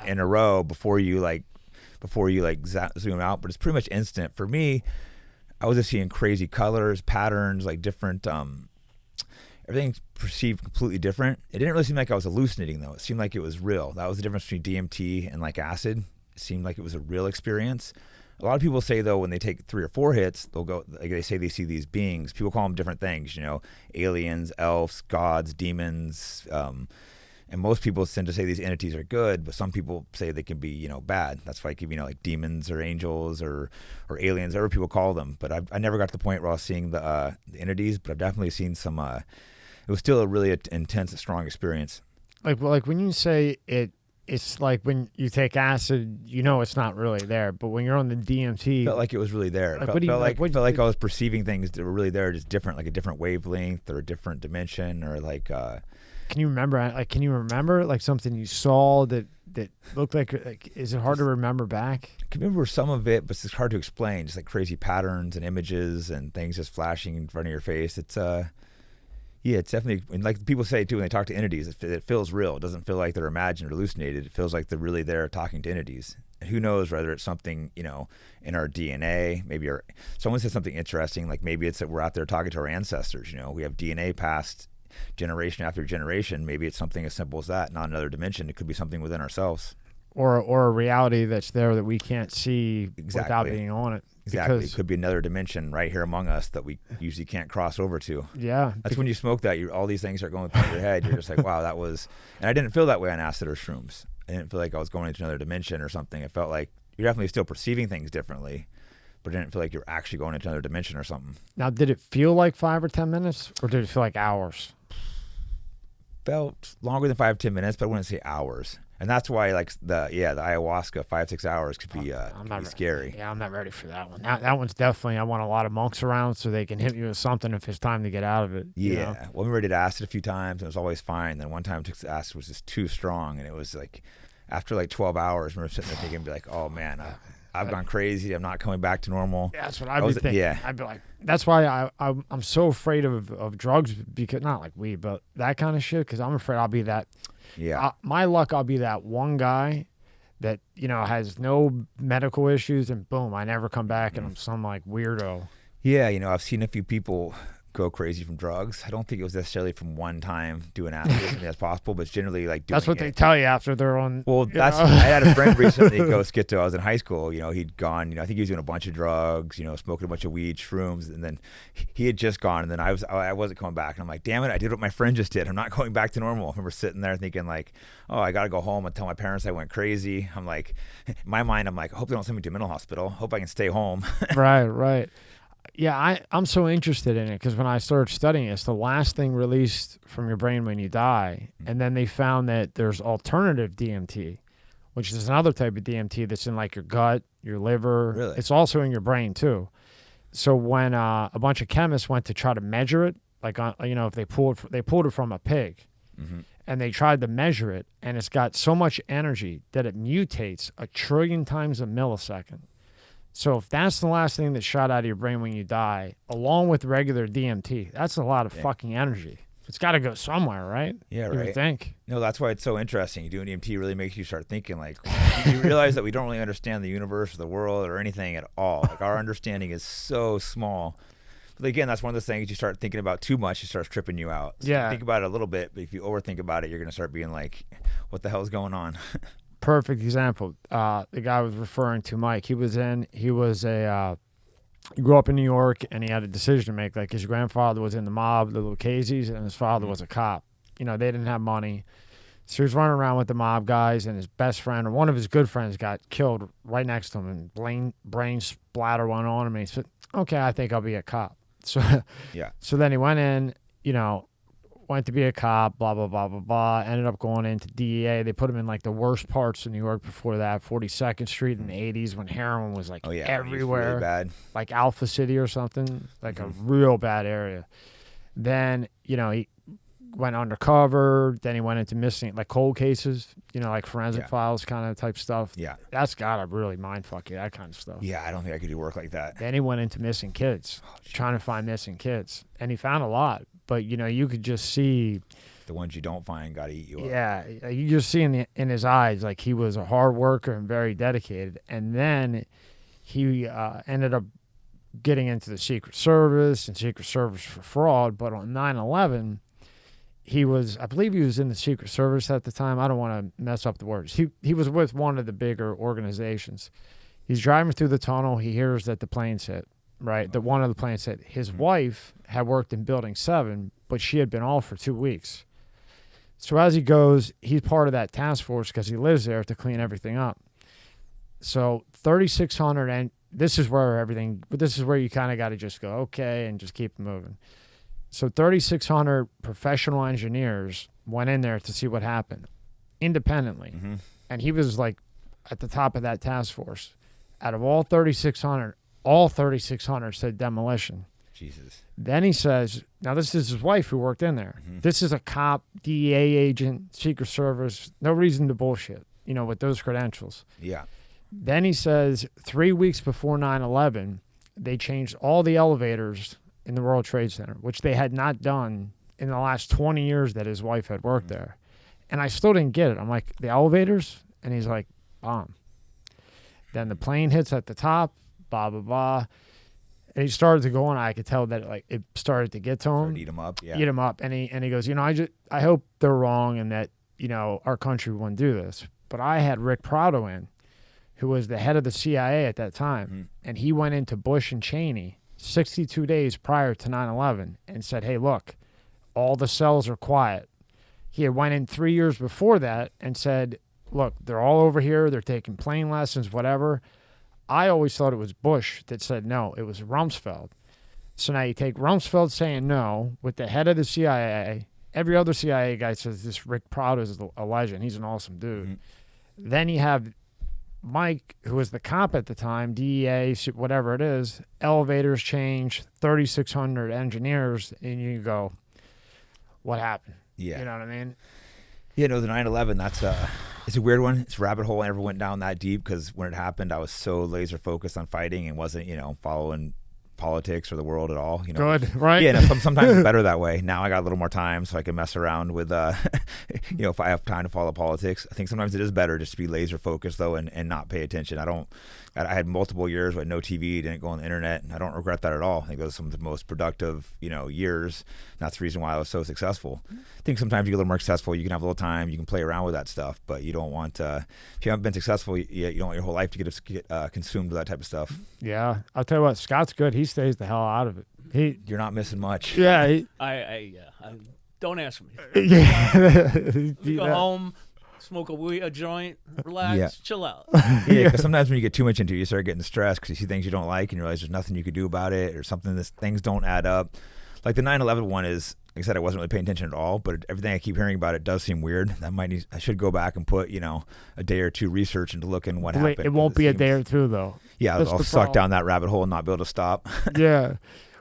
in a row before you zoom out. But it's pretty much instant. For me, I was just seeing crazy colors, patterns, like different. Everything's perceived completely different. It didn't really seem like I was hallucinating though. It seemed like it was real. That was the difference between DMT and like acid. It seemed like it was a real experience. A lot of people say though, when they take 3 or 4 hits, they'll go. Like they say they see these beings. People call them different things. Aliens, elves, gods, demons. And most people tend to say these entities are good, but some people say they can be, bad. That's why I give, like demons or angels or aliens, whatever people call them. But I never got to the point where I was seeing the entities, but I've definitely seen some. It was still a really intense, strong experience. Like when you say it's like when you take acid, it's not really there. But when you're on the DMT, felt like it was really there. Felt like I was perceiving things that were really there, just different, like a different wavelength or a different dimension, or like. Can you remember like something you saw that looked like is it hard to remember back? I can remember some of it, but it's hard to explain. Just like crazy patterns and images and things just flashing in front of your face. It's it's definitely, and like people say too when they talk to entities, it feels real. It doesn't feel like they're imagined or hallucinated. It feels like they're really there talking to entities. And who knows whether it's something, in our DNA, maybe someone said something interesting, like maybe it's that we're out there talking to our ancestors, we have DNA passed generation after generation. Maybe it's something as simple as that, not another dimension. It could be something within ourselves. or a reality that's there that we can't see without Exactly. being on it. Exactly. Because, It could be another dimension right here among us that we usually can't cross over to. yeah. That's when you smoke that, all these things are going through your head. You're just like, wow, that was... And I didn't feel that way on acid or shrooms. I didn't feel like I was going into another dimension or something. It felt like you're definitely still perceiving things differently, but I didn't feel like you're actually going into another dimension or something. Now, did it feel like 5 or 10 minutes, or did it feel like hours? Felt longer than 5 to 10 minutes, but I wouldn't say hours. And that's why, like, the ayahuasca, 5-6 hours could be scary. Yeah, I'm not ready for that one. That one's definitely, I want a lot of monks around so they can hit you with something if it's time to get out of it. Yeah. You know? Well, we already did acid a few times, and it was always fine. Then one time I took acid was just too strong, and it was like, after like 12 hours, we were sitting there thinking, be like, oh man, I've gone crazy. I'm not coming back to normal. Yeah, that's what I'd be thinking. Yeah. I'd be like, that's why I'm so afraid of drugs, because not like weed, but that kind of shit, because I'm afraid I'll be that. Yeah. My luck, I'll be that one guy that, you know, has no medical issues, and boom, I never come back, and I'm some like weirdo. Yeah, you know, I've seen a few people go crazy from drugs. I don't think it was necessarily from one time doing acid. I think that's possible, but it's generally like doing That's what it. they tell you after they're on. Well, that's I had a friend recently go schizo. I was in high school. You know, he'd gone. You know, I think he was doing a bunch of drugs. You know, smoking a bunch of weed, shrooms, and then he had just gone. And then I wasn't coming back. And I'm like, damn it, I did what my friend just did. I'm not going back to normal. I remember sitting there thinking like, oh, I got to go home and tell my parents I went crazy. I'm like, in my mind, I'm like, I hope they don't send me to a mental hospital. Hope I can stay home. Right. Yeah, I'm so interested in it because when I started studying it, it's the last thing released from your brain when you die. And then they found that there's alternative DMT, which is another type of DMT that's in like your gut, your liver. Really? It's also in your brain too. So when a bunch of chemists went to try to measure it, like if they pulled it from a pig, and they tried to measure it, and it's got so much energy that it mutates 1 trillion times a millisecond. So if that's the last thing that's shot out of your brain when you die, along with regular DMT, that's a lot of fucking energy. It's got to go somewhere, right? Yeah, You right. would think. No, that's why it's so interesting. Doing DMT really makes you start thinking like, you realize that we don't really understand the universe or the world or anything at all. Like our understanding is so small. But again, that's one of those things you start thinking about too much, it starts tripping you out. So Yeah. you think about it a little bit, but if you overthink about it, you're going to start being like, what the hell's going on? Perfect example. The guy was referring to Mike. He grew up in New York, and he had a decision to make. Like his grandfather was in the mob, the Lucchese's, and his father was a cop. You know, they didn't have money. So he was running around with the mob guys, and his best friend, or one of his good friends, got killed right next to him, and brain splatter went on him, and he said, okay, I think I'll be a cop. So, Yeah. So then he went in, went to be a cop, blah, blah, blah, blah, blah, ended up going into DEA. They put him in like the worst parts of New York before that, 42nd Street in the 80s when heroin was like everywhere. Really bad. Like Alpha City or something, like a real bad area. Then, he went undercover. Then he went into missing, like cold cases, like forensic files kind of type stuff. Yeah. That's got to really mindfuck you, that kind of stuff. Yeah, I don't think I could do work like that. Then he went into missing kids, trying to find missing kids. And he found a lot. But, you could just see. The ones you don't find got to eat you up. Yeah. You just see in his eyes, like he was a hard worker and very dedicated. And then he ended up getting into the Secret Service and Secret Service for fraud. But on 9/11, I believe he was in the Secret Service at the time. I don't want to mess up the words. He was with one of the bigger organizations. He's driving through the tunnel. He hears that the planes hit. Right, that one of the planes hit. His wife had worked in Building 7, but she had been off for 2 weeks. So as he goes, he's part of that task force because he lives there to clean everything up. So 3,600, and this is where you kind of got to just go, okay, and just keep moving. So 3,600 professional engineers went in there to see what happened independently. And he was like at the top of that task force. Out of all 3,600, all 3,600 said demolition. Jesus. Then he says, now this is his wife who worked in there. This is a cop, DEA agent, Secret Service, no reason to bullshit, with those credentials. Yeah. Then he says 3 weeks before 9/11, they changed all the elevators in the World Trade Center, which they had not done in the last 20 years that his wife had worked there. And I still didn't get it. I'm like, the elevators? And he's like, bomb. Then the plane hits at the top. Blah, blah, blah. And he started to go on. I could tell that it started to get to him. Eat him up. Yeah. Eat him up. And he goes, I hope they're wrong and that, our country wouldn't do this. but I had Rick Prado in, who was the head of the CIA at that time, and he went into Bush and Cheney 62 days prior to 9/11 and said, hey, look, all the cells are quiet. He had went in 3 years before that and said, look, they're all over here. They're taking plane lessons, whatever. I always thought it was Bush that said no. It was Rumsfeld. So now you take Rumsfeld saying no with the head of the CIA. Every other CIA guy says this Rick Prado is a legend. He's an awesome dude. Then you have Mike, who was the cop at the time, DEA, whatever it is, elevators change, 3,600 engineers, and you go, what happened? Yeah. You know what I mean? Yeah, no, the 9/11, it's a weird one. It's a rabbit hole. I never went down that deep because when it happened, I was so laser focused on fighting and wasn't, following politics or the world at all. Good, right? Yeah, no, sometimes it's better that way. Now I got a little more time so I can mess around with, if I have time to follow politics. I think sometimes it is better just to be laser focused though and not pay attention. I had multiple years with no TV, didn't go on the internet, and I don't regret that at all. I think those are some of the most productive, years. And that's the reason why I was so successful. I think sometimes you get a little more successful, you can have a little time, you can play around with that stuff, but you don't want, if you haven't been successful, you don't want your whole life to get consumed with that type of stuff. Yeah. I'll tell you what, Scott's good. He stays the hell out of it. You're not missing much. Yeah. I don't ask me. Yeah. Go home, smoke a joint, relax, chill out. Yeah, because sometimes when you get too much into it, you start getting stressed because you see things you don't like and you realize there's nothing you could do about it or something. Things don't add up. Like the 9/11 one is, like I said, I wasn't really paying attention at all, but everything I keep hearing about it does seem weird. I should go back and put, a day or two research into looking what happened. It won't be a day or two, though. Yeah, I'll suck down that rabbit hole and not be able to stop. Yeah.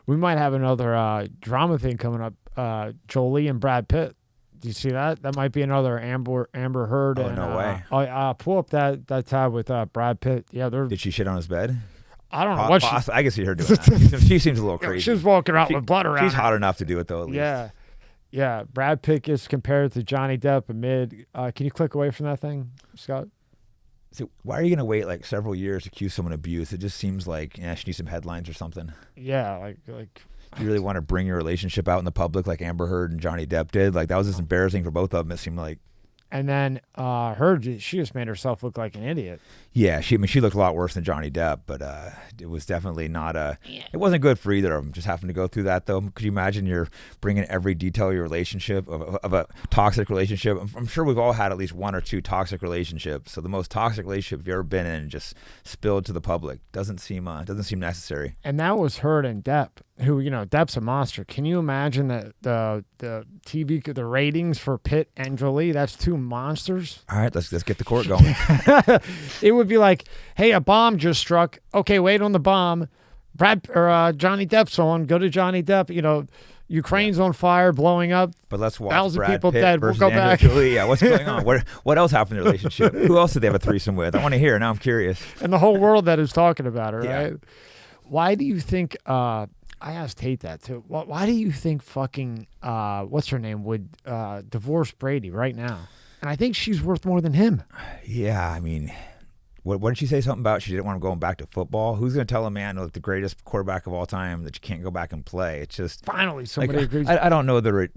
We might have another drama thing coming up. Jolie and Brad Pitt. Do you see that? That might be another Amber Heard. Oh, no way. Pull up that tab with Brad Pitt. Yeah, Did she shit on his bed? I don't know what she... I can see her doing that. She seems a little crazy. She was walking around with blood around. She's hot enough to do it, though, at least. Yeah. Yeah. Brad Pitt gets compared to Johnny Depp amid... can you click away from that thing, Scott? So why are you going to wait like several years to accuse someone of abuse? It just seems like she needs some headlines or something. Yeah, like you really want to bring your relationship out in the public like Amber Heard and Johnny Depp did? Like that was just embarrassing for both of them, it seemed like. And then Heard, she just made herself look like an idiot. Yeah, she looked a lot worse than Johnny Depp, but it was definitely not it wasn't good for either of them, just having to go through that, though. Could you imagine you're bringing every detail of your relationship, of a toxic relationship? I'm sure we've all had at least one or two toxic relationships, so the most toxic relationship you've ever been in just spilled to the public. Doesn't seem necessary. And that was Heard and Depp, who, Depp's a monster. Can you imagine the TV, the ratings for Pitt and Jolie? That's two monsters. All right, let's get the court going. It would be like, hey, a bomb just struck. Okay, wait on the bomb. Johnny Depp's on. Go to Johnny Depp. Ukraine's on fire, blowing up. But let's watch 1,000 Brad people Pitt dead. We'll versus go back. Jolie. Yeah, what's going on? What else happened in the relationship? Who else did they have a threesome with? I want to hear. Now I'm curious. And the whole world that is talking about her, right? Yeah. Why do you think? I asked Tate that too. Why do you think fucking what's her name would divorce Brady right now? And I think she's worth more than him. Yeah, I mean, what did she say something about? She didn't want him going back to football. Who's going to tell a man, like the greatest quarterback of all time, that you can't go back and play? It's just finally somebody agrees. I don't know the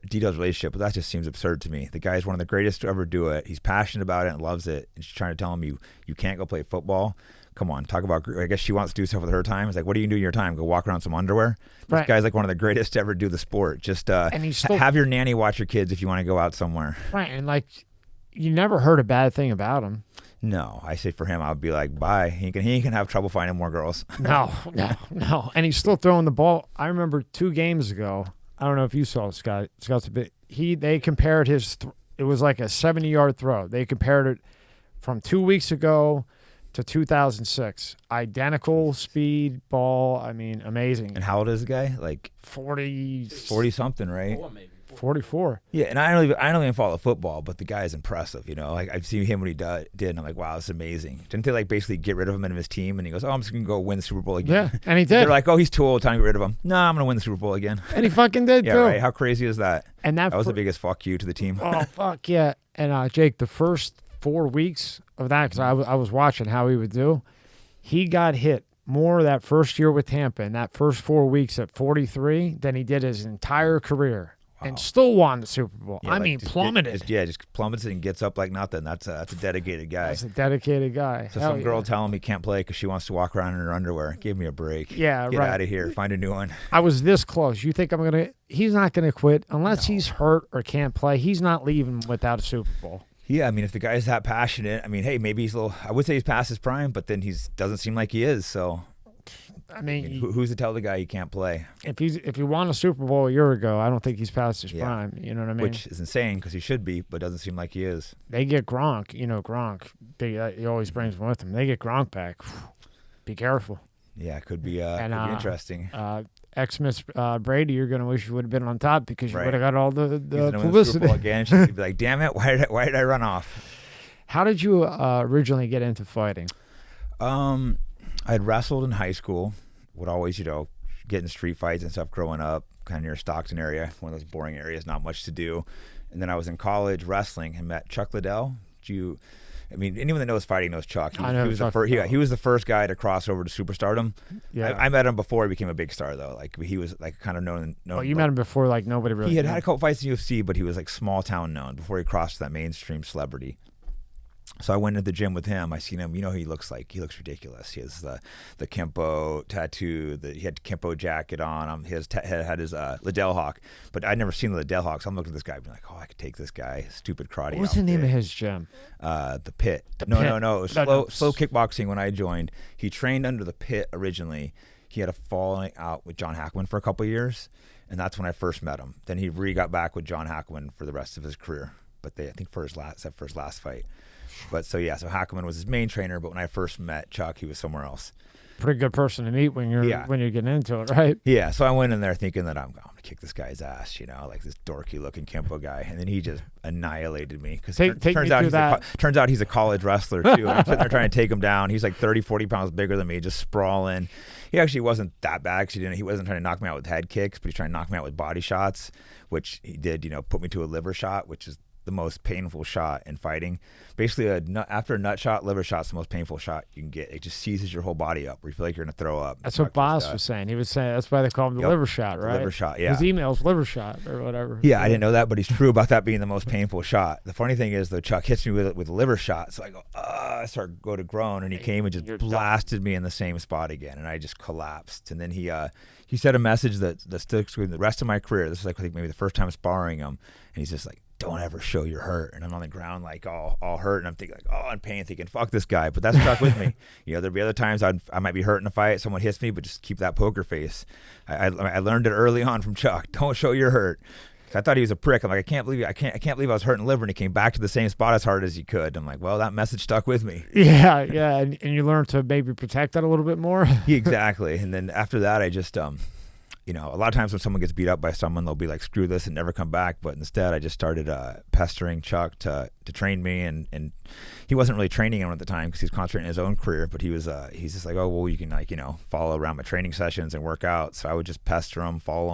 details of the relationship, but that just seems absurd to me. The guy is one of the greatest to ever do it. He's passionate about it and loves it. And she's trying to tell him you can't go play football. Come on, talk about. I guess she wants to do stuff with her time. It's like, what do you do in your time? Go walk around some underwear. This guy's like one of the greatest to ever do the sport. Just and he's still, have your nanny watch your kids if you want to go out somewhere. Right, and like you never heard a bad thing about him. No, I say for him, I'd be like, bye. He can have trouble finding more girls. No. And he's still throwing the ball. I remember 2 games ago. I don't know if you saw Scott. Scott's a bit. They compared his. It was like a 70-yard throw. They compared it from 2 weeks ago to 2006. Identical speed, ball. I mean, amazing. And how old is the guy? Like 40 something, right? 44. Yeah, and I don't even follow football, but the guy is impressive. Like I've seen him when he did, and I'm like, wow, that's amazing. Didn't they like basically get rid of him and his team? And he goes, oh, I'm just gonna go win the Super Bowl again. Yeah, and he did. They're like, oh, he's too old, time to get rid of him. No, I'm gonna win the Super Bowl again. And he fucking did yeah, too. Right. How crazy is that? And that was the biggest fuck you to the team. Oh fuck yeah! And Jake, the first 4 weeks of that, because I was watching how he would do. He got hit more that first year with Tampa in that first 4 weeks at 43 than he did his entire career. and still won the Super Bowl. Yeah, I like, mean, plummeted. Just plummets it and gets up like nothing. That's a dedicated guy. That's a dedicated guy. So Hell some girl yeah. tell him he can't play because she wants to walk around in her underwear. Give me a break. Yeah, Get right. out of here. Find a new one. I was this close. You think I'm going to... He's not going to quit unless he's hurt or can't play. He's not leaving without a Super Bowl. Yeah, I mean, if the guy's that passionate, I mean, hey, maybe he's a little... I would say he's past his prime, but then doesn't seem like he is, so... I mean, who's to tell the guy he can't play? if he won a Super Bowl a year ago, I don't think he's past his Yeah. prime. You know what I mean? Which is insane because he should be, but doesn't seem like he is. They get Gronk. You know, Gronk. He always brings one with him. They get Gronk back. Be careful. Yeah, it could be, could be interesting. Xmas Brady, you're gonna wish you would have been on top because you Right. would have got all the He's gonna win the Super publicity. Bowl again. She'd be like, damn it, why did I run off? How did you originally get into fighting? I had wrestled in high school. Would always, get in street fights and stuff growing up, kind of near Stockton area, one of those boring areas, not much to do. And then I was in college wrestling and met Chuck Liddell. Anyone that knows fighting knows Chuck. I know he was Chuck the first. Liddell. He was the first guy to cross over to superstardom. Yeah. I met him before he became a big star, though. Like he was like kind of known. Oh, you met him before, like nobody really. He had knew. had a couple fights in UFC, but he was like small town known before he crossed that mainstream celebrity. So I went into the gym with him. I seen him. He looks ridiculous. He has the Kempo tattoo. He had Kempo jacket on. He had his Liddell Hawk. But I'd never seen the Liddell Hawk. So I'm looking at this guy, being like, oh, I could take this guy. Stupid karate. What's the name of his gym? The Pit. The No. Pit. It was No. slow kickboxing when I joined. He trained under the Pit originally. He had a falling out with John Hackman for a couple of years, and that's when I first met him. Then he got back with John Hackman for the rest of his career. But I think for his last fight. But so Hackman was his main trainer. But when I first met Chuck, he was somewhere else. Pretty good person to meet when you're getting into it, right? Yeah. So I went in there thinking that I'm gonna kick this guy's ass, like this dorky looking Kempo guy, and then he just annihilated me because turns out he's a college wrestler too. I'm sitting there trying to take him down. He's like 30, 40 pounds bigger than me, just sprawling. He actually wasn't that bad. He wasn't trying to knock me out with head kicks, but he's trying to knock me out with body shots, which he did. Put me to a liver shot, which is the most painful shot in fighting. Basically, after a nut shot, liver shot's the most painful shot you can get. It just seizes your whole body up, where you feel like you're gonna throw up. That's what Boss was saying. He was saying that's why they call him the liver shot, right? Liver shot, yeah. His email's liver shot or whatever. Yeah, I didn't know that, but he's true about that being the most painful shot. The funny thing is, though, Chuck hits me with a liver shot, so I go, I start to go to groan, and he came and just blasted me in the same spot again, and I just collapsed. And then he said a message that sticks with the rest of my career. This is like I think maybe the first time sparring him, and he's just like, don't ever show you're hurt. And I'm on the ground like all hurt, and I'm thinking like, oh, in pain, thinking fuck this guy. But that stuck with me. There'll be other times I might be hurt in a fight, someone hits me, but just keep that poker face. I learned it early on from Chuck. Don't show you're hurt. I thought he was a prick. I'm like, I can't believe I can't believe I was hurting liver, and he came back to the same spot as hard as he could. I'm like, well, that message stuck with me. Yeah, and you learn to maybe protect that a little bit more. Exactly. And then after that, I just a lot of times when someone gets beat up by someone, they'll be like, screw this and never come back. But instead, I just started pestering Chuck to train me. And he wasn't really training him at the time because he was concentrating on his own career. But he's just like, oh, well, you can follow around my training sessions and work out. So I would just pester him, follow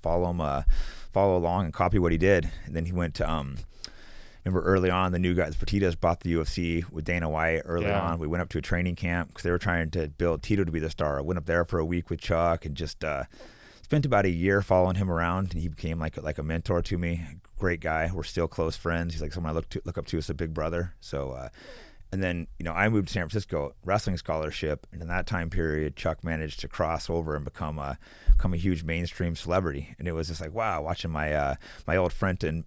along and copy what he did. And then he went to, remember early on, the new guys, Fertitas bought the UFC with Dana White early on. We went up to a training camp because they were trying to build Tito to be the star. I went up there for a week with Chuck and just spent about a year following him around, and he became like a mentor to me. Great guy. We're still close friends. He's like someone I look up to as a big brother. So, and then I moved to San Francisco, wrestling scholarship, and in that time period, Chuck managed to cross over and become a huge mainstream celebrity. And it was just like, wow, watching my my old friend and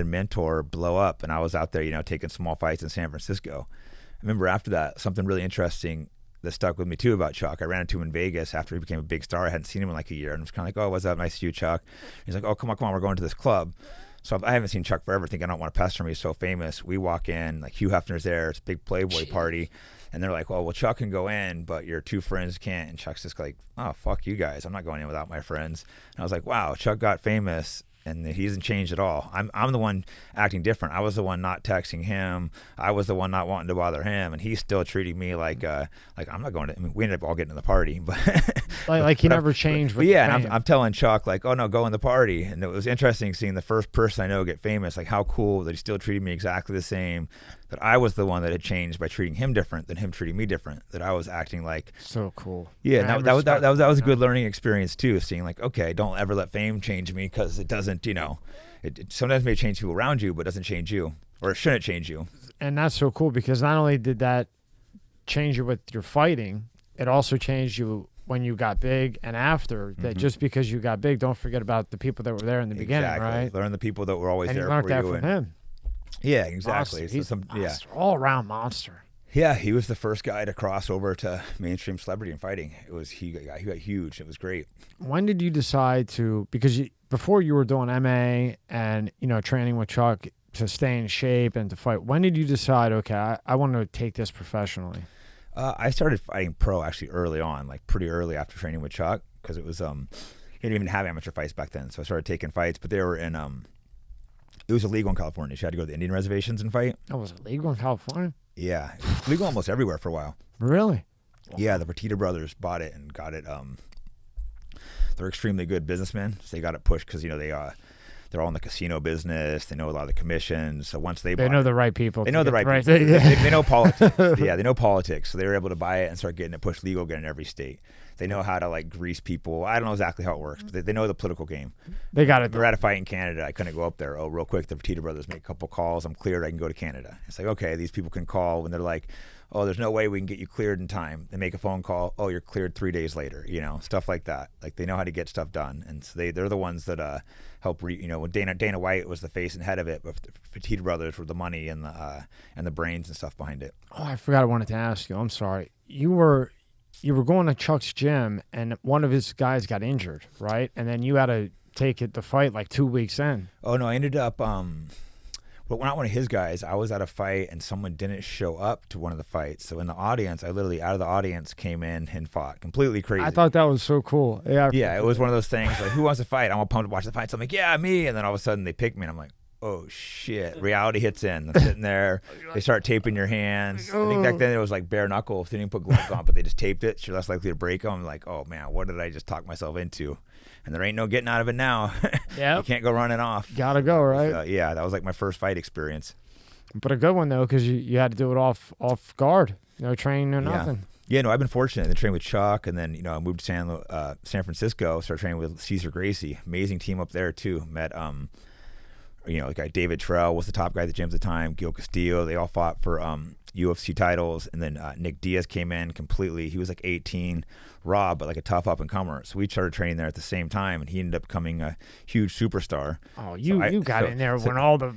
mentor blow up, and I was out there, taking small fights in San Francisco. I remember after that, something really interesting that stuck with me too about Chuck. I ran into him in Vegas after he became a big star. I hadn't seen him in like a year, and I was kind of like, oh, what's up? Nice to see you, Chuck. He's like, oh, come on, we're going to this club. So I haven't seen Chuck forever. Thinking I don't want to pester him. He's so famous. We walk in, like Hugh Hefner's there. It's a big Playboy party. And they're like, well, Chuck can go in, but your two friends can't. And Chuck's just like, oh, fuck you guys. I'm not going in without my friends. And I was like, wow, Chuck got famous, and he hasn't changed at all. I'm the one acting different. I was the one not texting him. I was the one not wanting to bother him, and he's still treating me like I'm not going to. I mean, we ended up all getting to the party, but like he never changed. But yeah, and I'm telling Chuck like, oh no, go in the party. And it was interesting seeing the first person I know get famous. Like how cool that he still treated me exactly the same. that I was the one that had changed by treating him different than him treating me different. That I was acting like, So cool. yeah, And I that was a respect good learning experience too. Seeing like, okay, don't ever let fame change me, because it doesn't, it sometimes may change people around you, but it doesn't change you, or it shouldn't change you. And that's so cool, because not only did that change you with your fighting, it also changed you when you got big and after. That just because you got big, don't forget about the people that were there in the beginning, right? Learn the people that were always And there you learned for that you. from him. Yeah, exactly. Monster. So He's a yeah. monster. All around monster. Yeah, he was the first guy to cross over to mainstream celebrity and fighting. He got huge. It was great. When did you decide to, because before you were doing MA and, training with Chuck to stay in shape and to fight, when did you decide, okay, I want to take this professionally? I started fighting pro actually early on, like pretty early after training with Chuck, because it was he didn't even have amateur fights back then. So I started taking fights, but they were in it was illegal in California. So you had to go to the Indian reservations and fight. Oh, was it legal in California? Yeah, it was legal almost everywhere for a while. Really? Yeah, the Fertitta brothers bought it and got it. They're extremely good businessmen, so they got it pushed because they're all in the casino business. They know a lot of the commissions. So once they know the right people. They know the right people. They know politics. Yeah, they know politics. So they were able to buy it and start getting it pushed legal again in every state. They know how to like grease people. I don't know exactly how it works, but they know the political game. They got it. We're at a fight in Canada. I couldn't go up there. Oh, real quick, the Fertitta brothers make a couple calls. I'm cleared. I can go to Canada. It's like, okay, these people can call when they're like, oh, there's no way we can get you cleared in time. They make a phone call. Oh, you're cleared 3 days later. Stuff like that. Like they know how to get stuff done, and so they're the ones that help. When Dana White was the face and head of it, but the Fertitta brothers were the money and the brains and stuff behind it. Oh, I forgot I wanted to ask you. I'm sorry. You were going to Chuck's gym, and one of his guys got injured, right? And then you had to take it to fight like 2 weeks in. Oh no, I ended up. But not one of his guys. I was at a fight and someone didn't show up to one of the fights. So in the audience, I literally out of the audience came in and fought. Completely crazy. I thought that was so cool. Yeah. Yeah, it was one of those things like, who wants to fight? I'm all pumped to watch the fight. So I'm like, yeah, me. And then all of a sudden they pick me and I'm like, oh shit. Reality hits in. I'm sitting there. They start taping your hands. I think back then it was like bare knuckle. They didn't put gloves on, but they just taped it. So you're less likely to break them. I'm like, oh man, what did I just talk myself into? And there ain't no getting out of it now. Yeah. You can't go running off. Gotta go, right? So, yeah, that was like my first fight experience. But a good one though, because you had to do it off guard, training or nothing. Yeah, no, I've been fortunate. I trained with Chuck, and then I moved to San Francisco, started training with Cesar Gracie. Amazing team up there too. Met the guy David Terrell was the top guy at the gym at the time. Gil Castillo, they all fought for UFC titles, and then Nick Diaz came in completely. He was like 18, raw, but like a tough up and comer. So we started training there at the same time, and he ended up becoming a huge superstar. Oh, you got in there when all the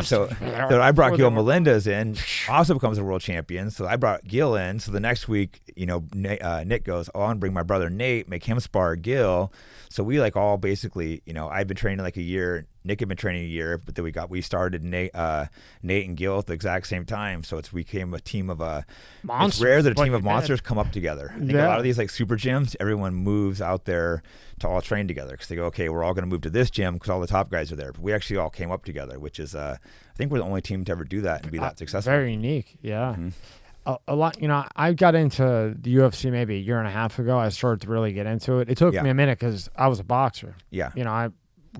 so I brought Gil Melendez in, also becomes a world champion. So I brought Gil in. So the next week, Nick goes, oh, I want to bring my brother Nate, make him spar Gil. So we like all basically, I'd been training like a year. Nick had been training a year, but then we started Nate and Gil at the exact same time. So we became a team of monsters. It's rare that a team of monsters come up together. I think a lot of these like super gyms, everyone moves out there to all train together because they go, okay, we're all going to move to this gym because all the top guys are there. But we actually all came up together, which is I think we're the only team to ever do that and be that successful. Very unique, yeah. Mm-hmm. A lot, I got into the UFC maybe a year and a half ago. I started to really get into it. It took me a minute because I was a boxer. Yeah.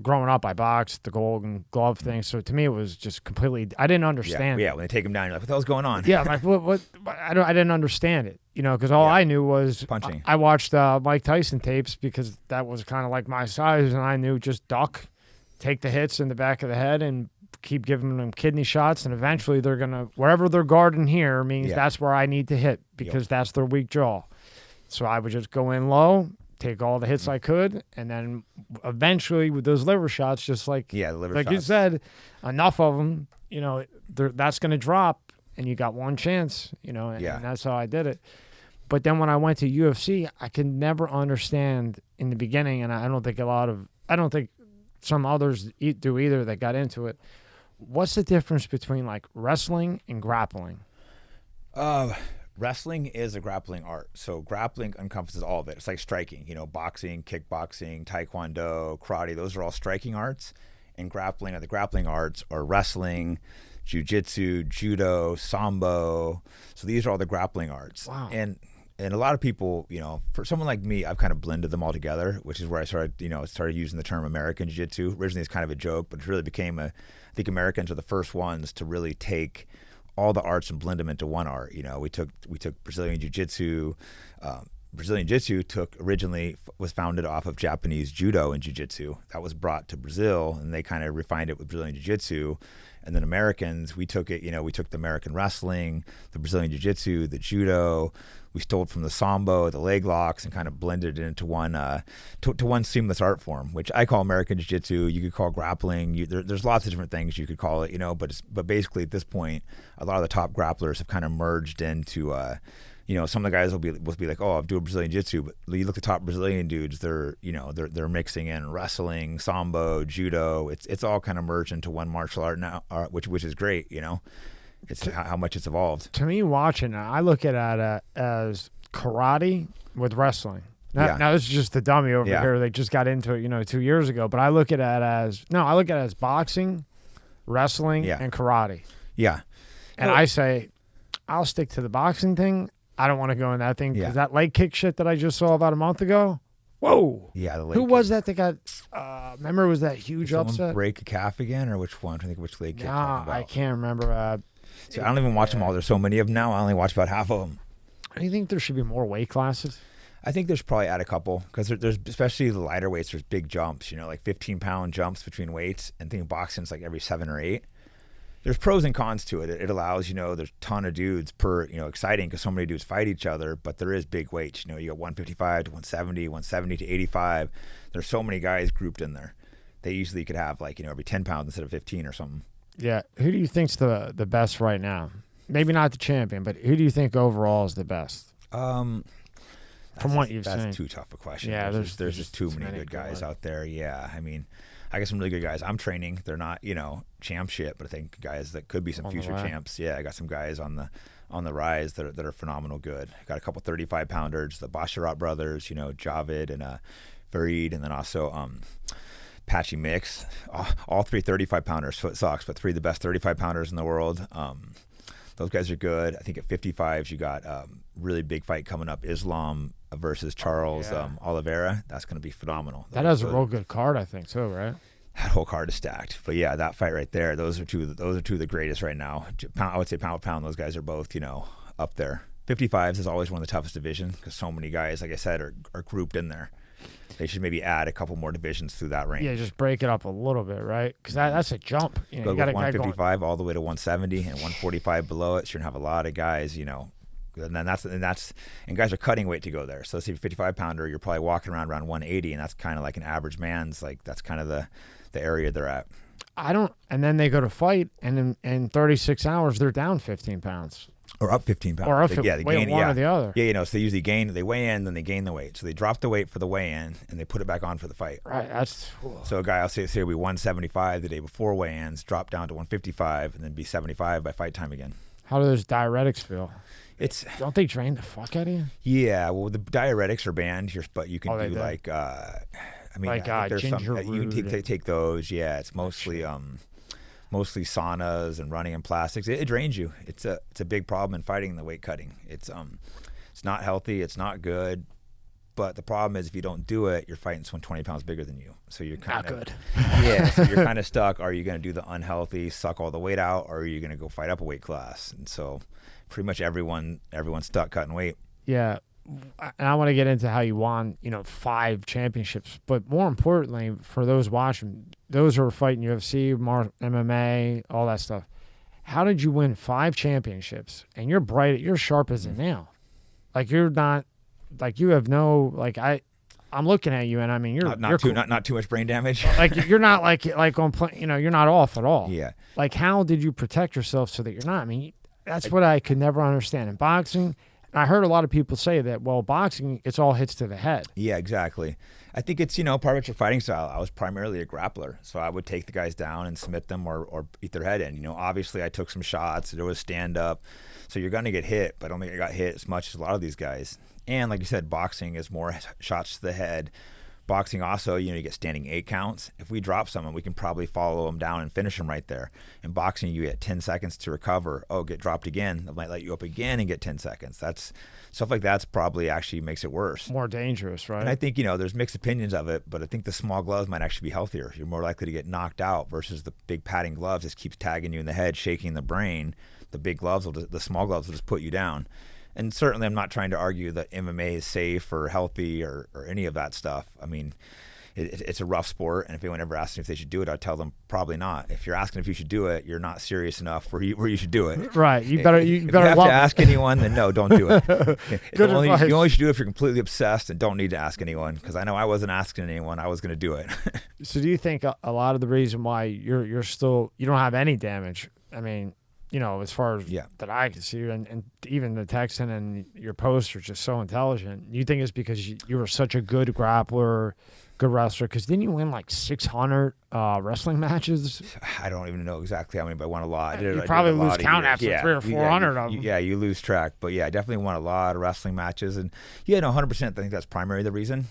Growing up, I boxed the Golden Glove thing. So to me, it was just completely. I didn't understand. Yeah. When they take him down, you're like, "What the hell's going on?" Yeah, like what? I didn't understand it. Because all I knew was punching. I watched Mike Tyson tapes because that was kind of like my size, and I knew just duck, take the hits in the back of the head, and keep giving them kidney shots, and eventually they're gonna wherever they're guarding here means that's where I need to hit because that's their weak jaw. So I would just go in low, take all the hits I could, and then eventually with those liver shots, just like the liver like shots. You said, enough of them, that's going to drop, and you got one chance, and that's how I did it. But then when I went to UFC, I could never understand in the beginning, and I don't think some others do either that got into it. What's the difference between like wrestling and grappling? Wrestling is a grappling art. So grappling encompasses all of it. It's like striking, boxing, kickboxing, taekwondo, karate. Those are all striking arts. And grappling are the grappling arts are wrestling, jiu-jitsu, judo, sambo. So these are all the grappling arts. Wow. And a lot of people, for someone like me, I've kind of blended them all together, which is where I started using the term American Jiu-Jitsu. Originally it's kind of a joke, but it really became I think Americans are the first ones to really take all the arts and blend them into one art. We took Brazilian Jiu-Jitsu. Brazilian Jiu-Jitsu originally was founded off of Japanese Judo and Jiu-Jitsu. That was brought to Brazil, and they kind of refined it with Brazilian Jiu-Jitsu. And then Americans, we took it, we took the American wrestling, the Brazilian Jiu-Jitsu, the Judo. We stole from the Sambo, the leg locks, and kind of blended it into one to one seamless art form, which I call American Jiu-Jitsu. You could call grappling. There's lots of different things you could call it, but basically at this point, a lot of the top grapplers have kind of merged into some of the guys will be like, oh, I'm doing Brazilian Jiu-Jitsu, but you look at the top Brazilian dudes, they're mixing in wrestling, Sambo, Judo. It's all kind of merged into one martial art now, which is great, It's how much it's evolved. To me, watching it, I look at it as karate with wrestling. Now this is just the dummy over here. They just got into it, 2 years ago. But I look at it as boxing, wrestling, and karate. Yeah. And I say, I'll stick to the boxing thing. I don't want to go in that thing because that leg kick shit that I just saw about a month ago. Whoa. Yeah. Who was that got? Remember, it was that huge upset? Break a calf again, or which one? I'm trying to think which leg kick. I can't remember. See, I don't even watch them all. There's so many of them now. I only watch about half of them. Do you think there should be more weight classes? I think there's probably add a couple because there's especially the lighter weights. There's big jumps, like 15-pound jumps between weights. And I think boxing's like every 7 or 8. There's pros and cons to it. It allows, there's a ton of dudes per, exciting because so many dudes fight each other, but there is big weights. You got 155 to 170, 170 to 85. There's so many guys grouped in there. They usually could have every 10 pounds instead of 15 or something. Yeah. Who do you think's the best right now? Maybe not the champion, but who do you think overall is the best? From what you've seen. That's too tough a question. Yeah, there's just too many good guys out there. Yeah, I mean, I got some really good guys I'm training. They're not, champ shit, but I think guys that could be some future champs. Yeah, I got some guys on the rise that are phenomenal good. I got a couple 35-pounders, the Basharat brothers, Javid and Farid, and then also Patchy Mix. All 3 35-pounders, so it sucks, but 3 of the best 35-pounders in the world. Those guys are good. I think at 55s, you got really big fight coming up, Islam versus Charles Oliveira. That's going to be phenomenal. That has a real good card, I think, too, right? That whole card is stacked. But yeah, that fight right there, those are two of the greatest right now. I would say pound for pound, those guys are both, up there. 55s is always one of the toughest divisions because so many guys, like I said, are grouped in there. They should maybe add a couple more divisions through that range. Yeah, just break it up a little bit, right? Because that's a jump. You got 155 all the way to 170 and 145 below it. So you're gonna have a lot of guys, and then and guys are cutting weight to go there. So let's say 55-pounder, you're probably walking around 180, and that's kind of like an average man's. Like that's kind of the area they're at. And then they go to fight, and in 36 hours they're down 15 pounds. Or up 15 pounds. Or up, they gain one or the other. Yeah, so they usually they weigh in, then they gain the weight. So they drop the weight for the weigh-in, and they put it back on for the fight. Right, that's... So a guy, I'll say we 175 the day before weigh-ins, drop down to 155, and then be 75 by fight time again. How do those diuretics feel? Don't they drain the fuck out of you? Yeah, well, the diuretics are banned here, but you can do like... there's ginger some, you can take those. Yeah, it's mostly saunas and running in plastics. It drains you. It's a big problem in fighting the weight cutting. It's not healthy. It's not good. But the problem is if you don't do it, you're fighting someone 20 pounds bigger than you. So you're kind of good. Yeah. So you're kind of stuck. Are you going to do the unhealthy, suck all the weight out, or are you going to go fight up a weight class? And so pretty much everyone's stuck cutting weight. Yeah. And I want to get into how you won, 5 championships. But more importantly, for those watching, those who are fighting UFC, MMA, all that stuff, how did you win 5 championships? And you're sharp as a nail. Like you're not, like you have no, like I'm looking at you and I mean you're not too much brain damage. Like you're not like on you're not off at all. Yeah. Like how did you protect yourself so that you're not? I mean, that's what I could never understand in boxing. I heard a lot of people say that, well, boxing, it's all hits to the head. Yeah, exactly. I think it's, part of it's your fighting style. I was primarily a grappler, so I would take the guys down and submit them or beat their head in. Obviously I took some shots. There was stand-up, so you're going to get hit, but I don't think I got hit as much as a lot of these guys. And like you said, boxing is more shots to the head. Boxing also, you get standing 8 counts. If we drop someone, we can probably follow them down and finish them right there. In boxing, you get 10 seconds to recover. Oh, get dropped again. They might let you up again and get 10 seconds. That's stuff like that's probably actually makes it worse. More dangerous, right? And I think, there's mixed opinions of it, but I think the small gloves might actually be healthier. You're more likely to get knocked out versus the big padding gloves. This keeps tagging you in the head, shaking the brain. the big gloves, the small gloves will just put you down. And certainly I'm not trying to argue that MMA is safe or healthy or any of that stuff. I mean, it's a rough sport, and if anyone ever asks me if they should do it, I'd tell them probably not. If you're asking if you should do it, you're not serious enough where you should do it. Right. You If you have to ask anyone, then no, don't do it. Good advice. You only should do it if you're completely obsessed and don't need to ask anyone, because I know I wasn't asking anyone. I was going to do it. So do you think a lot of the reason why you don't have any damage, I mean, you know, as far as that I can see, and even the Texan and your posts are just so intelligent, you think it's because you were such a good grappler, good wrestler? Because didn't you win like 600 wrestling matches? I don't even know exactly how many, but I won a lot. You probably lose count after 300 or 400 of them. Yeah, you lose track. But yeah, I definitely won a lot of wrestling matches. And yeah, no, 100%. I think that's primarily the reason.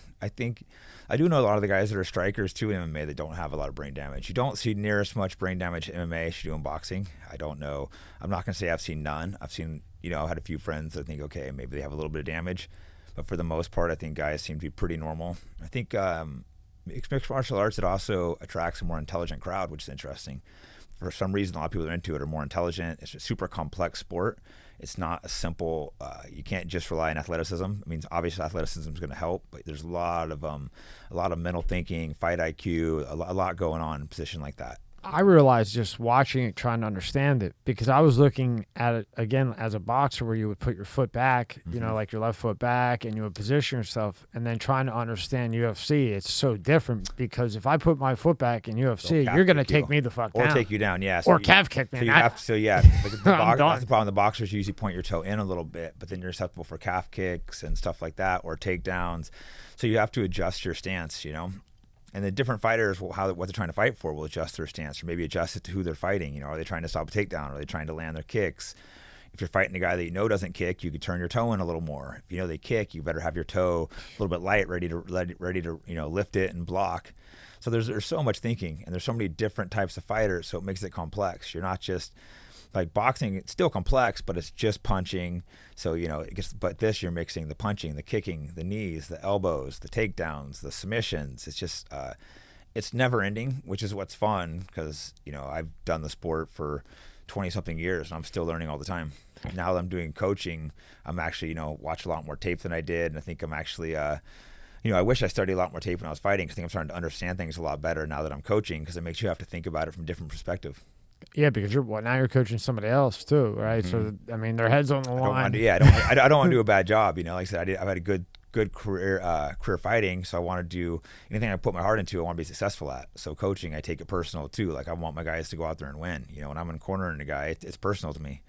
I do know a lot of the guys that are strikers too in MMA that don't have a lot of brain damage. You don't see near as much brain damage in MMA as you do in boxing. I don't know. I'm not going to say I've seen none. I've seen, I've had a few friends that think, okay, maybe they have a little bit of damage. But for the most part, I think guys seem to be pretty normal. I think mixed martial arts, it also attracts a more intelligent crowd, which is interesting. For some reason, a lot of people that are into it are more intelligent. It's a super complex sport. It's not a simple, you can't just rely on athleticism. I mean, obviously athleticism is going to help, but there's a lot of mental thinking, fight IQ, a lot going on in a position like that. I realized just watching it, trying to understand it, because I was looking at it again as a boxer where you would put your foot back, like your left foot back, and you would position yourself, and then trying to understand UFC. It's so different because if I put my foot back in UFC, you're going to take me the fuck down. Or take you down, yeah. Or calf kick me. That's the problem. The boxers usually point your toe in a little bit, but then you're susceptible for calf kicks and stuff like that, or takedowns. So you have to adjust your stance, And the different fighters, what they're trying to fight for, will adjust their stance, or maybe adjust it to who they're fighting. Are they trying to stop a takedown? Are they trying to land their kicks? If you're fighting a guy that you know doesn't kick, you could turn your toe in a little more. If you know they kick, you better have your toe a little bit light, ready to lift it and block. So there's so much thinking, and there's so many different types of fighters, so it makes it complex. You're not just like boxing; it's still complex, but it's just punching. So but this you're mixing the punching, the kicking, the knees, the elbows, the takedowns, the submissions. It's just it's never ending, which is what's fun because I've done the sport for 20-something years, and I'm still learning all the time. Now that I'm doing coaching, I'm actually watch a lot more tape than I did, and I think I'm actually I wish I studied a lot more tape when I was fighting, because I think I'm starting to understand things a lot better now that I'm coaching, because it makes you have to think about it from a different perspective. Yeah, because now you're coaching somebody else too, right? Mm-hmm. So I mean, their head's on the line. I don't want to do a bad job. Like I said, I've had a good career fighting, so I want to do anything I put my heart into. I want to be successful at. So coaching, I take it personal too. Like I want my guys to go out there and win. When I'm in cornering a guy, it's personal to me.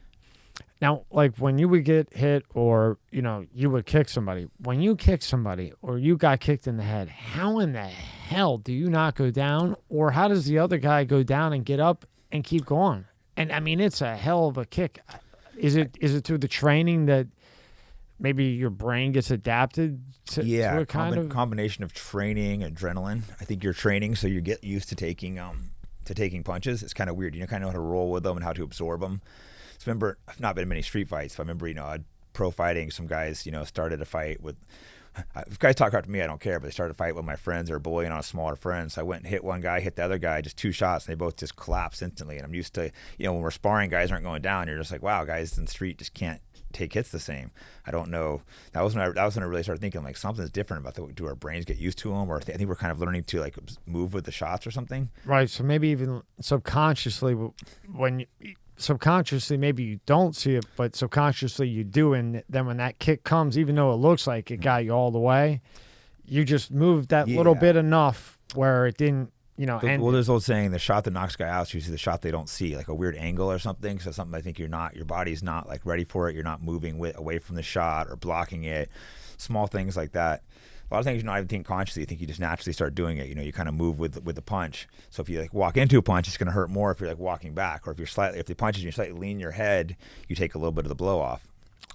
Now, like when you would get hit, or you would kick somebody. When you kick somebody, or you got kicked in the head, how in the hell do you not go down, or how does the other guy go down and get up and keep going? And I mean, it's a hell of a kick. Is it through the training that maybe your brain gets adapted to a combination of training, adrenaline. I think you're training so you get used to taking punches. It's kind of weird. You kind of know how to roll with them and how to absorb them. So remember, I've not been in many street fights, but I remember, I'd pro fighting. Some guys, started a fight with. If guys talk out to me, I don't care, but they started a fight with my friends or bullying on a smaller friend. So I went and hit one guy, hit the other guy, just 2 shots, and they both just collapsed instantly. And I'm used to, when we're sparring, guys aren't going down. You're just like, wow, guys in the street just can't take hits the same. I don't know. That was when I really started thinking, like, something's different about do our brains get used to them, or I think we're kind of learning to like move with the shots or something. Right. So maybe even subconsciously, subconsciously maybe you don't see it, but subconsciously you do, and then when that kick comes, even though it looks like it got you all the way, you just moved that little bit enough where it didn't, well, there's old saying, the shot that knocks a guy out is usually the shot they don't see, like a weird angle or something. So something I think your body's not like ready for it. You're not moving away from the shot or blocking it. Small things like that. A lot of things you're not even thinking consciously. You think you just naturally start doing it. You kind of move with the punch. So if you like walk into a punch, it's going to hurt more if you're like walking back, or if the punches you slightly lean your head, you take a little bit of the blow off.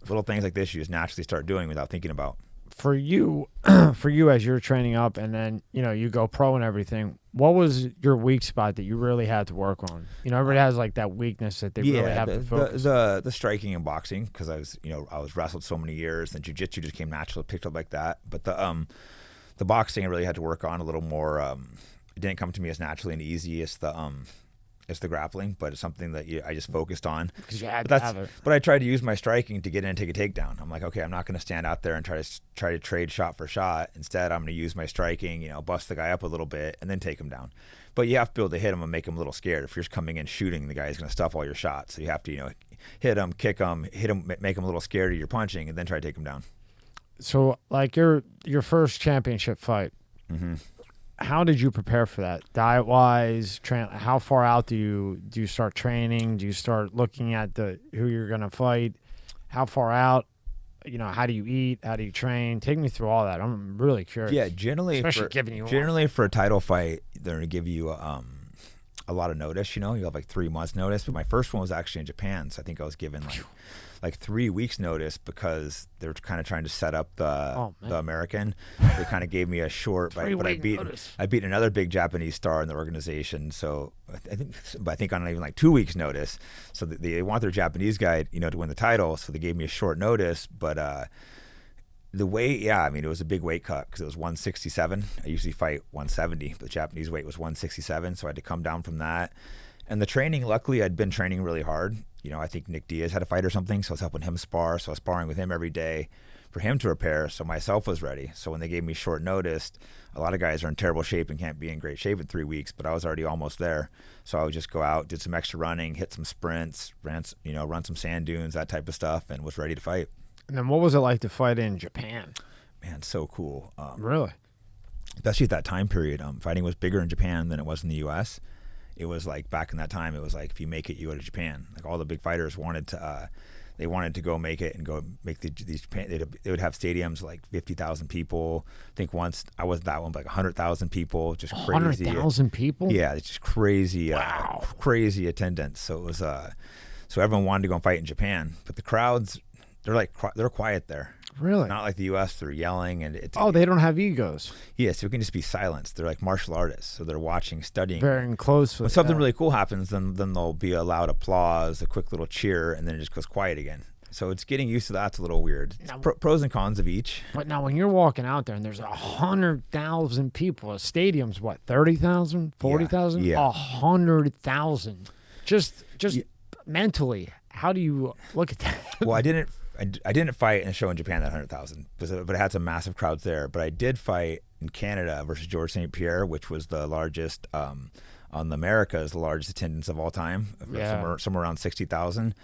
Little things like this you just naturally start doing without thinking about. For you as you're training up, and then you go pro and everything, what was your weak spot that you really had to work on? Everybody has like that weakness that they really have to focus. The striking and boxing, because I was wrestled so many years, and jiu-jitsu just came natural, picked up like that. But the boxing I really had to work on a little more. It didn't come to me as naturally and easy as the It's the grappling, but it's something that I just focused on. Because you had But to have it. But I tried to use my striking to get in and take a takedown. I'm like, okay, I'm not going to stand out there and try to trade shot for shot. Instead, I'm going to use my striking, bust the guy up a little bit and then take him down. But you have to be able to hit him and make him a little scared. If you're just coming in shooting, the guy's going to stuff all your shots. So you have to, hit him, kick him, make him a little scared of your punching, and then try to take him down. So, like your first championship fight, Mm-hmm. how did you prepare for that? Diet wise, how far out do you start training? Do you start looking at who you're gonna fight? How far out? How do you eat? How do you train? Take me through all that. I'm really curious. Yeah, generally for a title fight, they're gonna give you a lot of notice. You have like 3 months notice. But my first one was actually in Japan, so I think I was given like 3 weeks notice because they were kind of trying to set up the American. They kind of gave me a short, but I beat another big Japanese star in the organization. So I think on even like 2 weeks notice. So they want their Japanese guy, to win the title. So they gave me a short notice, but the weight, it was a big weight cut because it was 167. I usually fight 170, but the Japanese weight was 167, so I had to come down from that. And the training, luckily, I'd been training really hard. I think Nick Diaz had a fight or something, so I was helping him spar. So I was sparring with him every day for him to prepare, so myself was ready. So when they gave me short notice, a lot of guys are in terrible shape and can't be in great shape in 3 weeks, but I was already almost there. So I would just go out, did some extra running, hit some sprints, run some sand dunes, that type of stuff, and was ready to fight. And then what was it like to fight in Japan? Man, so cool. Really? Especially at that time period. Fighting was bigger in Japan than it was in the U.S. It was like back in that time, it was like if you make it, you go to Japan. Like all the big fighters wanted to go make it and go make these Japan. They would have stadiums like 50,000 people. I think once I was that one, but like 100,000 people, just crazy. 100,000 people? Yeah, it's just crazy. Wow. Crazy attendance. So it was. So everyone wanted to go and fight in Japan, but the crowds, they're quiet there. Really? Not like the U.S. They're yelling and they don't have egos. Yeah, so it can just be silenced. They're like martial artists, so they're watching, studying. Very close. When something really cool happens, then there'll be a loud applause, a quick little cheer, and then it just goes quiet again. So it's getting used to that's a little weird. Pros and cons of each. But now when you're walking out there and there's 100,000 people, a stadium's what, 30,000, 40,000? Yeah. 100,000. Just mentally, how do you look at that? Well, I didn't fight in a show in Japan that 100,000, but it had some massive crowds there. But I did fight in Canada versus George St. Pierre, which was the largest on the Americas, the largest attendance of all time, somewhere around 60,000,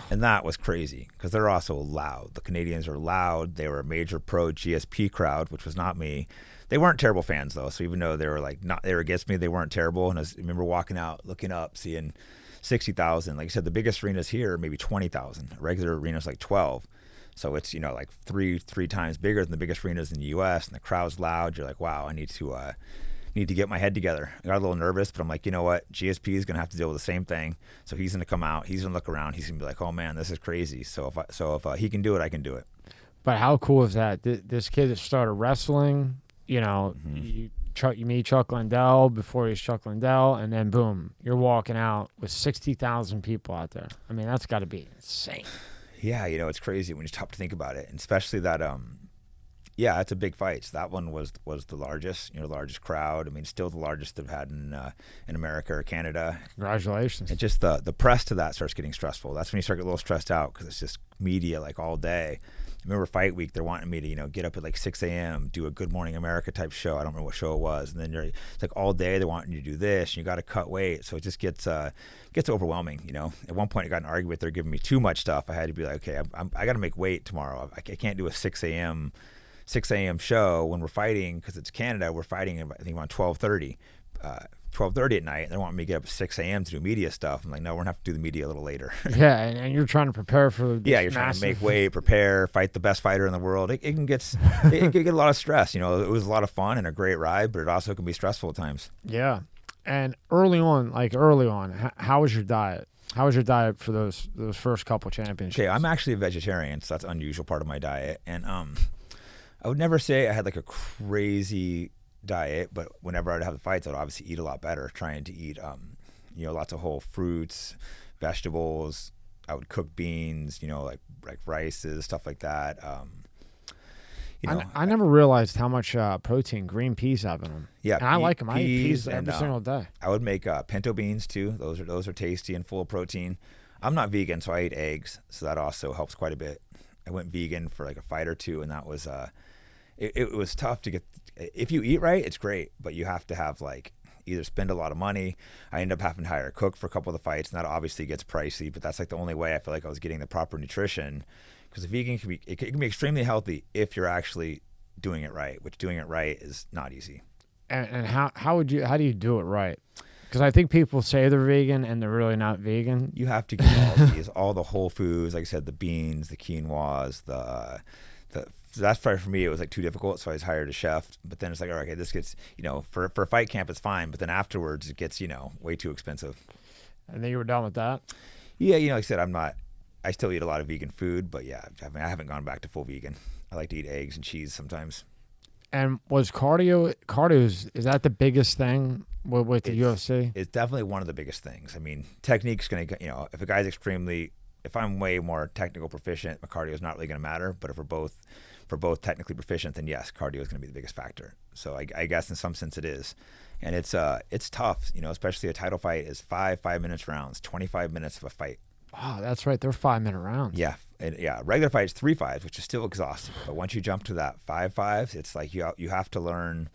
and that was crazy because they're also loud. The Canadians are loud. They were a major pro GSP crowd, which was not me. They weren't terrible fans though, so even though they were against me, they weren't terrible. And I remember walking out, looking up, seeing 60,000. Like I said, the biggest arenas here maybe 20,000. A regular arena's like 12. So it's like three times bigger than the biggest arenas in the U.S. and the crowd's loud. You're like, wow, I need to get my head together. I got a little nervous, but I'm like, you know what? GSP is gonna have to deal with the same thing. So he's gonna come out. He's gonna look around. He's gonna be like, oh man, this is crazy. So if he can do it, I can do it. But how cool is that? This kid that started wrestling, Mm-hmm. you meet Chuck Liddell before he's Chuck Liddell, and then boom, you're walking out with 60,000 people out there. I mean, that's got to be insane. Yeah, it's crazy when you stop to think about it, and especially that. Yeah, it's a big fight. So that one was the largest, the largest crowd. I mean, still the largest they've had in America or Canada. Congratulations. And just the press to that starts getting stressful. That's when you start getting a little stressed out because it's just media like all day. I remember fight week, they're wanting me to, get up at like 6 a.m., do a Good Morning America type show. I don't remember what show it was. And then it's like all day they're wanting you to do this, and you got to cut weight. So it just gets overwhelming, At one point I got in an argument. They're giving me too much stuff. I had to be like, okay, I got to make weight tomorrow. I can't do a 6 a.m. show when we're fighting because it's Canada. We're fighting, I think, around 12:30 at night, and they want me to get up at 6 a.m. to do media stuff. I'm like, no, we're going to have to do the media a little later. Yeah, and you're trying to prepare for this you're trying to make weight, prepare, fight the best fighter in the world. It can get a lot of stress. It was a lot of fun and a great ride, but it also can be stressful at times. Yeah, and early on, how was your diet? How was your diet for those first couple championships? Okay, I'm actually a vegetarian, so that's an unusual part of my diet, and I would never say I had like a crazy diet, but whenever I'd have the fights, I'd obviously eat a lot better, trying to eat, lots of whole fruits, vegetables. I would cook beans, like rices, stuff like that. You know, I never realized how much protein green peas have in them. Yeah, and I like them. I eat peas and, every single day. I would make pinto beans too. Those are tasty and full of protein. I'm not vegan, so I eat eggs, so that also helps quite a bit. I went vegan for like a fight or two, and that was it was tough to get. If you eat right, it's great, but you have to have like either spend a lot of money. I ended up having to hire a cook for a couple of the fights, and that obviously gets pricey, but that's like the only way I feel like I was getting the proper nutrition. Because a vegan can be extremely healthy if you're actually doing it right, which doing it right is not easy. And how do you do it right? Because I think people say they're vegan and they're really not vegan. You have to get all the whole foods, like I said, the beans, the quinoas, so that's probably for me. It was like too difficult, so I hired a chef. But then it's like, all right, okay, this gets, for a fight camp, it's fine. But then afterwards, it gets, way too expensive. And then you were done with that. Yeah, like I said, I still eat a lot of vegan food, but yeah, I haven't gone back to full vegan. I like to eat eggs and cheese sometimes. And was cardio is that the biggest thing with the UFC? It's definitely one of the biggest things. I mean, technique's going to, if a guy's if I'm way more technical proficient, my cardio is not really going to matter. But if we're both technically proficient, then yes, cardio is going to be the biggest factor. So I guess in some sense it is. And it's tough, especially a title fight is 5 minutes rounds, 25 minutes of a fight. Oh, that's right. They're 5-minute rounds. Yeah. And regular fights 3 5s, which is still exhausting. But once you jump to that 5 5s, it's like you have to learn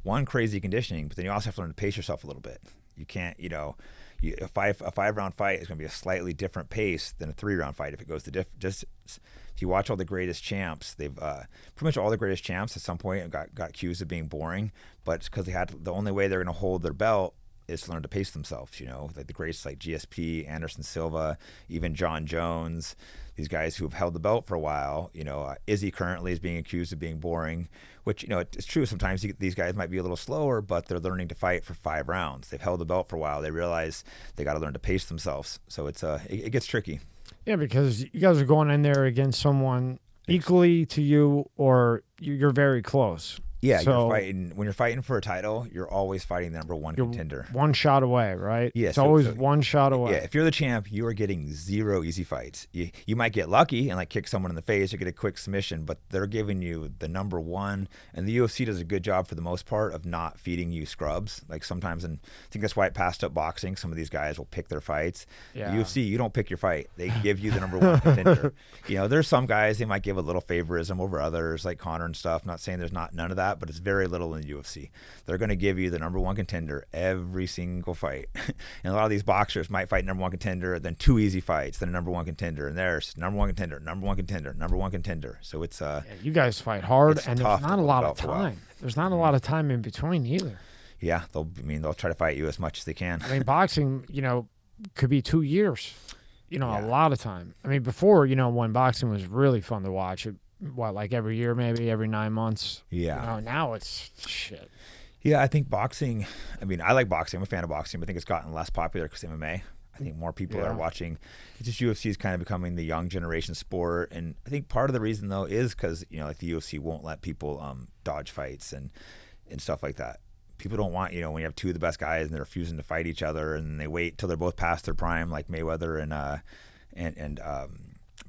one, crazy conditioning, but then you also have to learn to pace yourself a little bit. You can't, a 5-round fight is going to be a slightly different pace than a 3-round fight if it goes to distance. If you watch all the greatest champs, they've pretty much all the greatest champs at some point got accused of being boring, but it's because the only way they're going to hold their belt is to learn to pace themselves, like the greats like GSP, Anderson Silva, even John Jones, these guys who have held the belt for a while. Izzy currently is being accused of being boring, which, it's true. Sometimes these guys might be a little slower, but they're learning to fight for 5 rounds. They've held the belt for a while. They realize they got to learn to pace themselves. So it gets tricky. Yeah, because you guys are going in there against someone equally to you, or you're very close. Yeah, so when you're fighting for a title, you're always fighting the number one contender. One shot away, right? Yeah, it's always one shot away. Yeah, if you're the champ, you are getting 0 easy fights. You might get lucky and like kick someone in the face or get a quick submission, but they're giving you the number one. And the UFC does a good job for the most part of not feeding you scrubs. Like sometimes, and I think that's why it passed up boxing. Some of these guys will pick their fights. Yeah. The UFC, you don't pick your fight. They give you the number one contender. There's some guys they might give a little favoritism over others, like Conor and stuff. I'm not saying there's none of that, but it's very little in the UFC. They're going to give you the number one contender every single fight. And a lot of these boxers might fight number one contender, then 2 easy fights, then a number one contender, and there's number one contender, number one contender, number one contender. So it's you guys fight hard, and there's not a lot of time. There's not a lot of time in between either. Yeah, they'll try to fight you as much as they can. I mean, boxing, could be 2 years. A lot of time. I mean, before, when boxing was really fun to watch, like every year, maybe every 9 months. Yeah. Now it's shit. Yeah, I think boxing. I mean, I like boxing. I'm a fan of boxing, but I think it's gotten less popular because MMA. I think more people are watching. It's just UFC is kind of becoming the young generation sport, and I think part of the reason though is because like the UFC won't let people dodge fights and stuff like that. People don't want when you have 2 of the best guys and they're refusing to fight each other, and they wait till they're both past their prime, like Mayweather and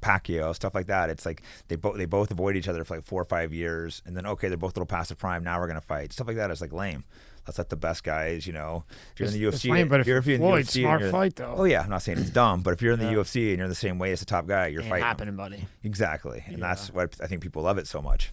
Pacquiao, stuff like that. It's like they both avoid each other for like 4 or 5 years, and then okay, they're both a little past the prime. Now we're gonna fight. Stuff like that is like lame. Let's let the best guys, if you're in the UFC, lame, but if you're in the Floyd, UFC, smart fight though. Oh yeah, I'm not saying it's dumb, but if you're in the UFC and you're the same way as the top guy, you're fighting. Happening, buddy. Exactly, and that's why I think people love it so much.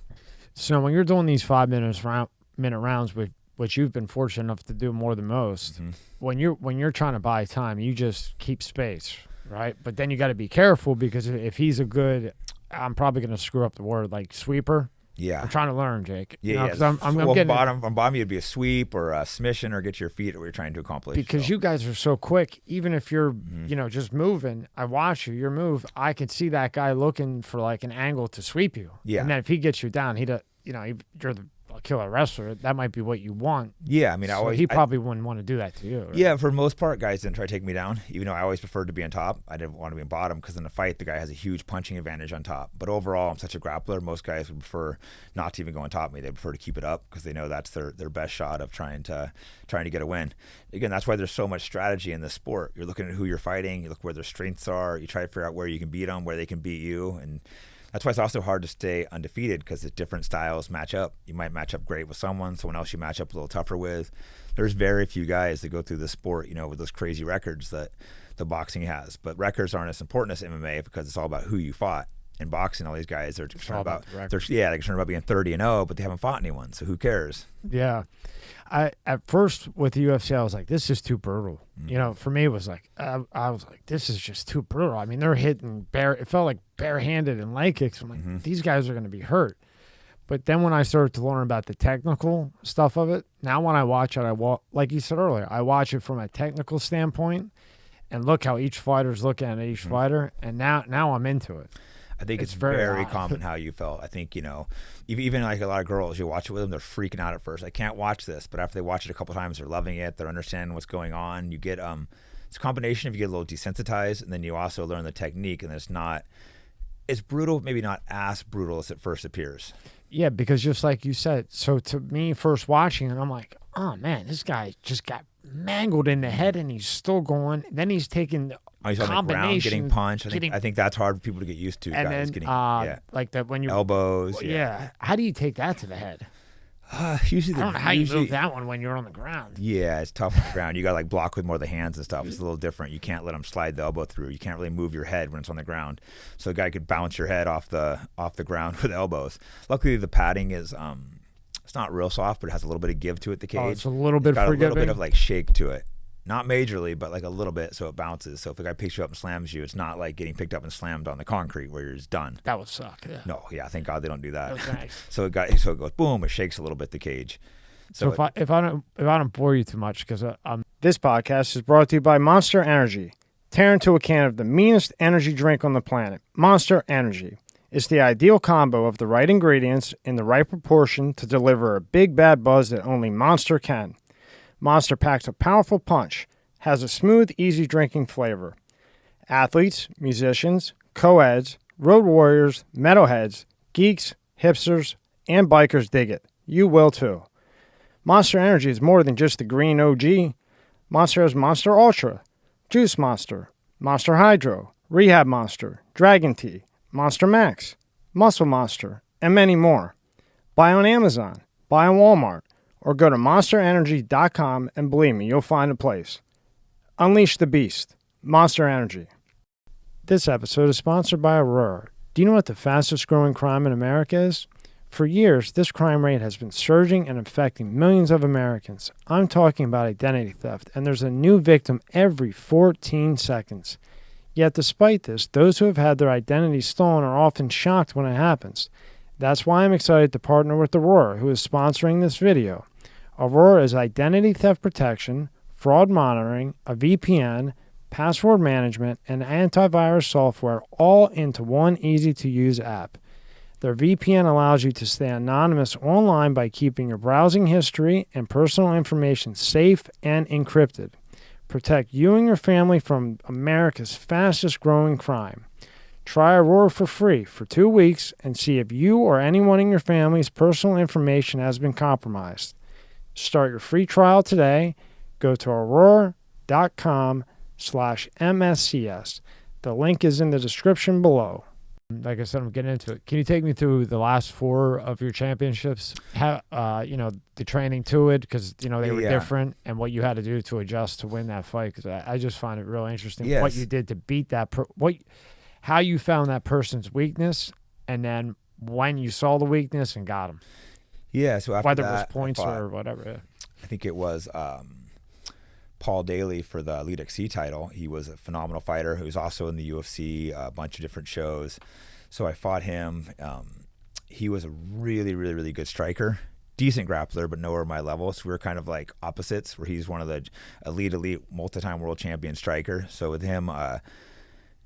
So when you're doing these 5 minute rounds, which you've been fortunate enough to do more than most, when you're trying to buy time, you just keep space. Right, but then you got to be careful because if he's a good, I'm probably going to screw up the word, like sweeper. Yeah, I'm trying to learn, Jake. Yeah, yeah. I'm getting bottom you'd be a sweep or a submission or get your feet at what you're trying to accomplish. Because you guys are so quick. Even if you're, just moving, I watch you move. I can see that guy looking for like an angle to sweep you. Yeah, and then if he gets you down, you're the killer wrestler. That might be what you want. Yeah, I mean, he probably wouldn't want to do that to you. Right? Yeah, for the most part, guys didn't try to take me down. Even though I always preferred to be on top, I didn't want to be on bottom because in a fight, the guy has a huge punching advantage on top. But overall, I'm such a grappler. Most guys would prefer not to even go on top of me. They prefer to keep it up because they know that's their best shot of trying to get a win. Again, that's why there's so much strategy in this sport. You're looking at who you're fighting. You look where their strengths are. You try to figure out where you can beat them, where they can beat you, and That's why it's also hard to stay undefeated, because the different styles match up. You might match up great with someone else you match up a little tougher with. There's very few guys that go through the sport, with those crazy records that the boxing has. But records aren't as important as MMA, because it's all about who you fought. In boxing, all these guys are concerned about they're concerned about being 30-0, but they haven't fought anyone, so who cares? Yeah. At first with the UFC, I was like, this is too brutal. For me, it was like, I was like, this is just too brutal. I mean, they're hitting it felt like barehanded and leg kicks. I'm like, these guys are going to be hurt. But then when I started to learn about the technical stuff of it, now when I watch it, like you said earlier, I watch it from a technical standpoint and look how each fighter's looking at each fighter. And now I'm into it. I think it's very common how you felt. I think, even like a lot of girls, you watch it with them, they're freaking out at first. I can't watch this. But after they watch it a couple times, they're loving it. They're understanding what's going on. You get, it's a combination of you get a little desensitized, and then you also learn the technique, and it's brutal, maybe not as brutal as it first appears. Yeah, because just like you said, so to me, first watching it, I'm like, oh man, this guy just got mangled in the head, and he's still going. Then he's taking he's on the ground getting punched. I think that's hard for people to get used to. And guys then, getting like that when you elbows. Yeah. How do you take that to the head? Usually I don't know how you move that one when you're on the ground. Yeah, it's tough on the ground. You got to block with more of the hands and stuff. It's a little different. You can't let them slide the elbow through. You can't really move your head when it's on the ground. So a guy could bounce your head off the ground with elbows. Luckily, the padding is it's not real soft, but it has a little bit of give to it. The cage. Oh, it's a little bit forgiving. A little bit of like shake to it. Not majorly, but like a little bit, so it bounces. So if a guy picks you up and slams you, it's not like getting picked up and slammed on the concrete where you're just done. That would suck. Yeah. No, yeah, thank God they don't do that. That was nice. So it goes boom, it shakes a little bit the cage. So if I don't bore you too much, because this podcast is brought to you by Monster Energy. Tear into a can of the meanest energy drink on the planet, Monster Energy. It's the ideal combo of the right ingredients in the right proportion to deliver a big bad buzz that only Monster can. Monster packs a powerful punch, has a smooth, easy drinking flavor. Athletes, musicians, co-eds, road warriors, metalheads, geeks, hipsters, and bikers dig it. You will too. Monster Energy is more than just the green OG. Monster has Monster Ultra, Juice Monster, Monster Hydro, Rehab Monster, Dragon Tea, Monster Max, Muscle Monster, and many more. Buy on Amazon, buy on Walmart, or go to monsterenergy.com, and believe me, you'll find a place. Unleash the beast. Monster Energy. This episode is sponsored by Aurora. Do you know what the fastest growing crime in America is? For years, this crime rate has been surging and affecting millions of Americans. I'm talking about identity theft, and there's a new victim every 14 seconds. Yet despite this, those who have had their identity stolen are often shocked when it happens. That's why I'm excited to partner with Aurora, who is sponsoring this video. Aurora is identity theft protection, fraud monitoring, a VPN, password management, and antivirus software all into one easy-to-use app. Their VPN allows you to stay anonymous online by keeping your browsing history and personal information safe and encrypted. Protect you and your family from America's fastest growing crime. Try Aurora for free for 2 weeks and see if you or anyone in your family's personal information has been compromised. Start your free trial today. Go to aurora.com/MSCS. The link is in the description below. Like I said, I'm getting into it. Can you take me through the last 4 of your championships? How, the training to it, because, they were different, and what you had to do to adjust to win that fight? Because I just find it really interesting what you did to beat that, how you found that person's weakness, and then when you saw the weakness and got him. Yeah, so after whether that, it was points or whatever. Yeah. I think it was Paul Daly for the Elite XC title. He was a phenomenal fighter who was also in the UFC, a bunch of different shows. So I fought him. He was a really, really, really good striker. Decent grappler, but nowhere my level. So we were kind of like opposites, where he's one of the elite, multi-time world champion striker. So with him,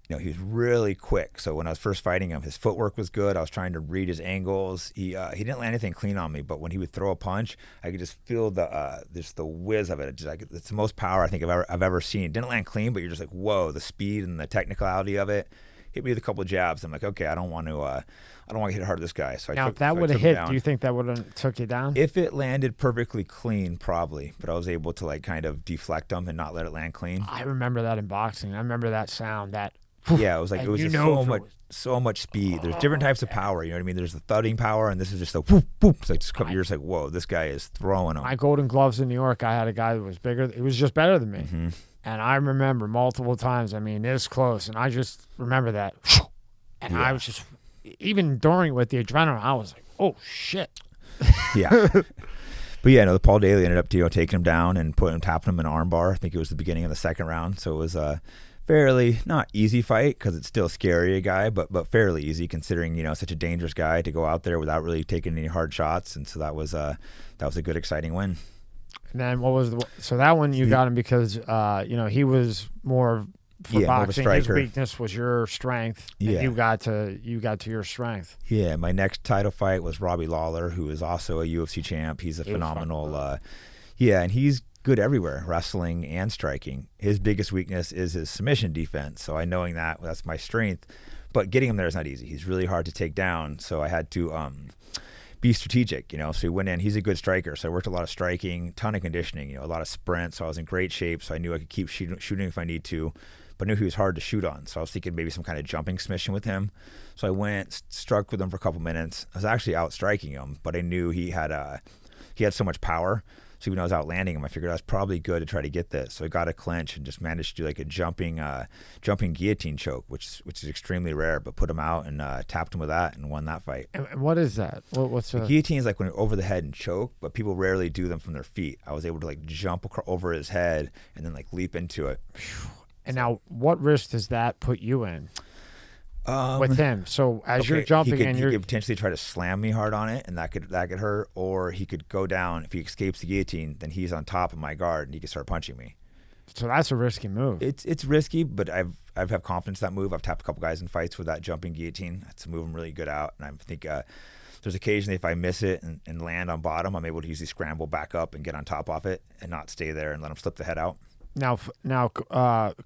he was really quick. So when I was first fighting him, his footwork was good. I was trying to read his angles. He didn't land anything clean on me, but when he would throw a punch, I could just feel the whiz of it. It's the most power I think I've ever seen. Didn't land clean, but you're just like, whoa, the speed and the technicality of it. Hit me with a couple of jabs. I'm like, okay, I don't want to hit hard this guy. So if that would have hit, do you think that would have took you down? If it landed perfectly clean, probably. But I was able to kind of deflect him and not let it land clean. I remember that in boxing. I remember that sound, that Yeah, it was like And it was you just know so if it much was- so much speed. There's different types of power. You know what I mean? There's the thudding power, and this is just a whoop whoop. It's like just you're just like, whoa, this guy is throwing them. My Golden Gloves in New York, I had a guy that was bigger. He was just better than me. Mm-hmm. And I remember multiple times, I mean, this close. And I just remember that. And I was just, even during with the adrenaline, I was like, oh, shit. Yeah. But yeah, no, Paul Daly ended up taking him down and tapping him in an arm bar. I think it was the beginning of the second round. So it was a fairly not easy fight because it's still scary, a guy, but fairly easy considering, such a dangerous guy to go out there without really taking any hard shots. And so that was a good, exciting win. And then what was so that one you got him because, he was more for more of a boxing. His striker. weakness was your strength. And Yeah. you got to your strength. Yeah, my next title fight was Robbie Lawler, who is also a UFC champ. He's a phenomenal, and he's good everywhere, wrestling and striking. His biggest weakness is his submission defense. So knowing that's my strength, but getting him there is not easy. He's really hard to take down. So I had to be strategic, So he went in. He's a good striker, so I worked a lot of striking, ton of conditioning, a lot of sprints. So I was in great shape. So I knew I could keep shooting if I need to. But I knew he was hard to shoot on. So I was thinking maybe some kind of jumping submission with him. So I went, struck with him for a couple minutes. I was actually out striking him, but I knew he had so much power. So even though I was outlanding him, I figured I was probably good to try to get this. So I got a clinch and just managed to do like a jumping guillotine choke, which is extremely rare, but put him out and tapped him with that and won that fight. And what is that? What's the guillotine is like when you're over the head and choke, but people rarely do them from their feet. I was able to like jump over his head and then like leap into it. And now, what risk does that put you in with him? So as you're jumping he and could potentially try to slam me hard on it, and that could hurt. Or he could go down. If he escapes the guillotine, then he's on top of my guard, and he can start punching me. So that's a risky move. It's risky, but I have confidence in that move. I've tapped a couple guys in fights with that jumping guillotine. That's a move I'm really good at, and I think there's occasionally if I miss it and land on bottom, I'm able to usually scramble back up and get on top of it and not stay there and let him slip the head out. Now,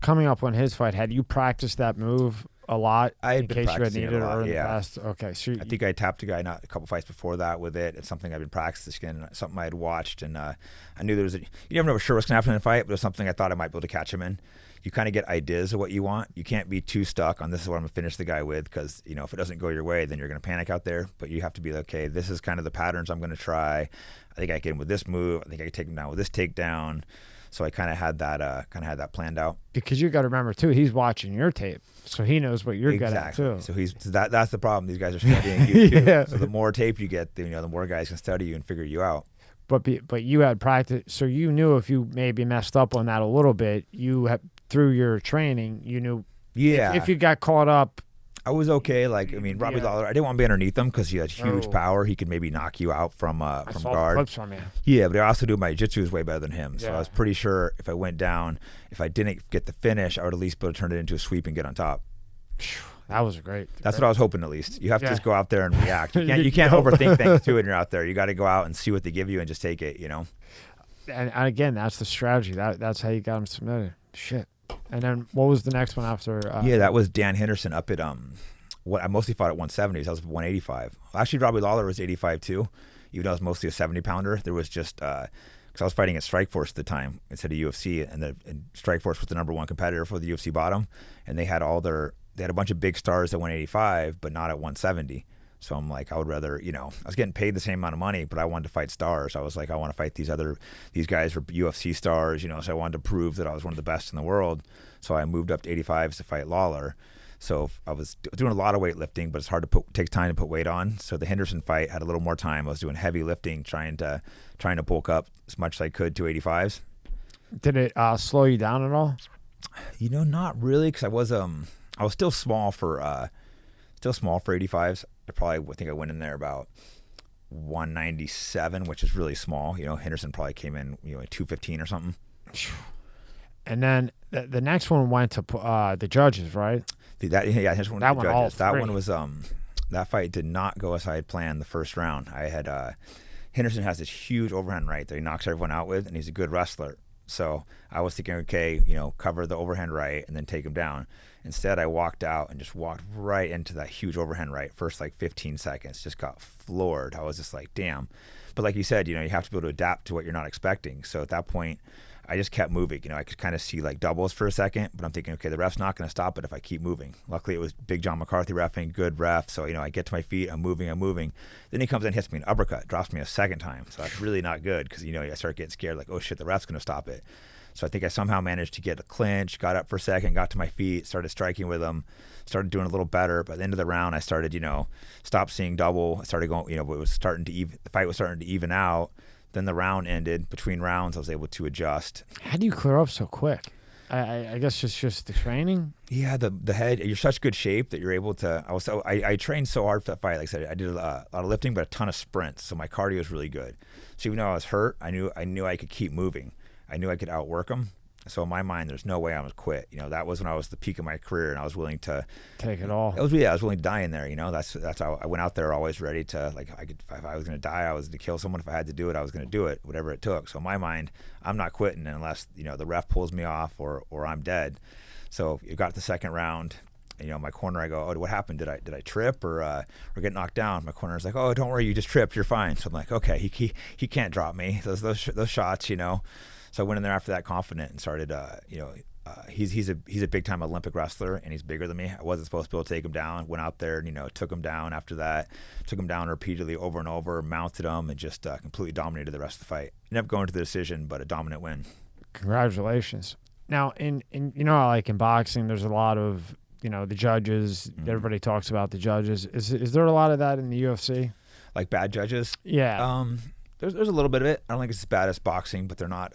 coming up on his fight, had you practiced that move a lot in case you had needed it or in the past? Okay, so I think I tapped a guy not a couple fights before that with it. It's something I've been practicing, something I had watched, and I knew you never know sure what's gonna happen in a fight, but it was something I thought I might be able to catch him in. You kind of get ideas of what you want. You can't be too stuck on this is what I'm gonna finish the guy with, because if it doesn't go your way, then you're gonna panic out there. But you have to be like, okay, this is kind of the patterns I'm gonna try. I think I can get him with this move. I think I can take him down with this takedown. So I kind of had that planned out. Because you got to remember too, he's watching your tape, so he knows what you're good at too. So that's the problem. These guys are studying you too. Yeah. So the more tape you get, the more guys can study you and figure you out. But you had practice, so you knew if you maybe messed up on that a little bit, through your training, you knew. Yeah. If you got caught up. I was okay. Robbie Lawler, I didn't want to be underneath him because he had huge power. He could maybe knock you out from guard. The clips from you. Yeah, but I also knew my jiu-jitsu was way better than him. So Yeah. I was pretty sure if I went down, if I didn't get the finish, I would at least be able to turn it into a sweep and get on top. That was great. That's what I was hoping at least. You have to just go out there and react. You can't overthink things too when you're out there. You got to go out and see what they give you and just take it, And again, that's the strategy. That's how you got him submitted. Shit. And then what was the next one after? That was Dan Henderson up at what I mostly fought at 170s. I was 185. Actually, Robbie Lawler was 85 too, even though I was mostly a 70 pounder. There was just because I was fighting at Strikeforce at the time instead of UFC, and Strikeforce was the number one competitor for the UFC bottom, and they had a bunch of big stars at 185, but not at 170. So I'm like, I would rather, I was getting paid the same amount of money, but I wanted to fight stars. I was like, I want to fight these guys were UFC stars, so I wanted to prove that I was one of the best in the world. So I moved up to 85s to fight Lawler. So I was doing a lot of weightlifting, but it's hard to take time to put weight on. So the Henderson fight had a little more time. I was doing heavy lifting, trying to bulk up as much as I could to 85s. Did it slow you down at all? Not really, because I was still small for 85s. I think I went in there about 197, which is really small. Henderson probably came in at 215 or something. And then the next one went to the judges, right? Henderson went that to one, the judges. all That three. one was that fight did not go as I had planned the first round. I had Henderson has this huge overhand right that he knocks everyone out with, and he's a good wrestler. So I was thinking, okay, cover the overhand right and then take him down. Instead, I walked out and just walked right into that huge overhand right. First 15 seconds, just got floored. I was just like, damn. But like you said, you have to be able to adapt to what you're not expecting. So at that point, I just kept moving. I could kind of see like doubles for a second, but I'm thinking, okay, the ref's not going to stop it if I keep moving. Luckily, it was Big John McCarthy reffing, good ref. So, I get to my feet, I'm moving. Then he comes in, hits me an uppercut, drops me a second time. So that's really not good because, I start getting scared like, oh shit, the ref's going to stop it. So I think I somehow managed to get a clinch, got up for a second, got to my feet, started striking with him, started doing a little better. By the end of the round, I started, stopped seeing double. I started going, it was starting to even, the fight was starting to even out. Then the round ended. Between rounds, I was able to adjust. How do you clear up so quick? I guess it's just the training. Yeah, the head. You're such good shape that you're able to. I trained so hard for that fight. Like I said, I did a lot of lifting, but a ton of sprints. So my cardio was really good. So even though I was hurt, I knew I could keep moving. I knew I could outwork them. So in my mind, there's no way I would quit. That was when I was the peak of my career, and I was willing to take it all. I was willing to die in there. That's how I went out there, always ready to if I was going to die, I was going to kill someone. If I had to do it, I was going to do it, whatever it took. So in my mind, I'm not quitting unless the ref pulls me off or I'm dead. So you got the second round. My corner, I go, oh, what happened? Did I trip or get knocked down? My corner's like, oh, don't worry, you just tripped, you're fine. So I'm like, okay, he can't drop me. Those shots, So I went in there after that confident and started, he's a big time Olympic wrestler and he's bigger than me. I wasn't supposed to be able to take him down. Went out there and, took him down after that. Took him down repeatedly over and over, mounted him, and just completely dominated the rest of the fight. Ended up going to the decision, but a dominant win. Congratulations. Now, in like in boxing, there's a lot of, the judges. Mm-hmm. Everybody talks about the judges. Is there a lot of that in the UFC? Like bad judges? Yeah. There's a little bit of it. I don't think it's as bad as boxing, but they're not.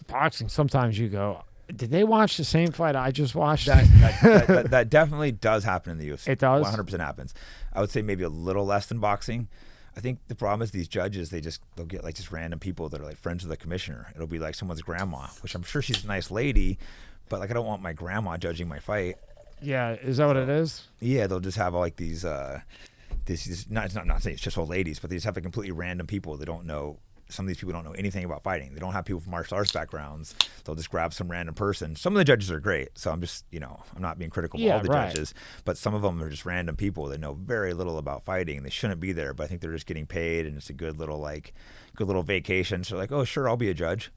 Boxing, sometimes you go, did they watch the same fight I just watched? That definitely does happen in the UFC. It does? 100% happens. I would say maybe a little less than boxing. I think the problem is these judges, they'll get like just random people that are like friends of the commissioner. It'll be like someone's grandma, which I'm sure she's a nice lady, but like I don't want my grandma judging my fight. Yeah, is that what it is? Yeah, they'll just have like these not saying it's just old ladies, but they just have like completely random people that don't know. Some of these people don't know anything about fighting. They don't have people from martial arts backgrounds. They'll just grab some random person. Some of the judges are great, so I'm just, I'm not being critical of all the judges, but some of them are just random people that know very little about fighting. They shouldn't be there, but I think they're just getting paid, and it's a good little vacation. So like, oh, sure, I'll be a judge.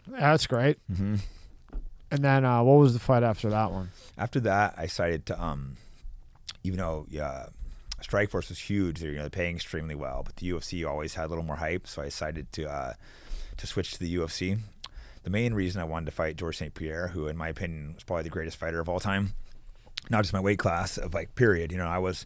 That's great. Mm-hmm. And then what was the fight after that one? After that, I decided to, even though, Strikeforce was huge. They're paying extremely well, but the UFC always had a little more hype, so I decided to switch to the UFC. The main reason I wanted to fight Georges St-Pierre, who in my opinion was probably the greatest fighter of all time, not just my weight class, of like period. I was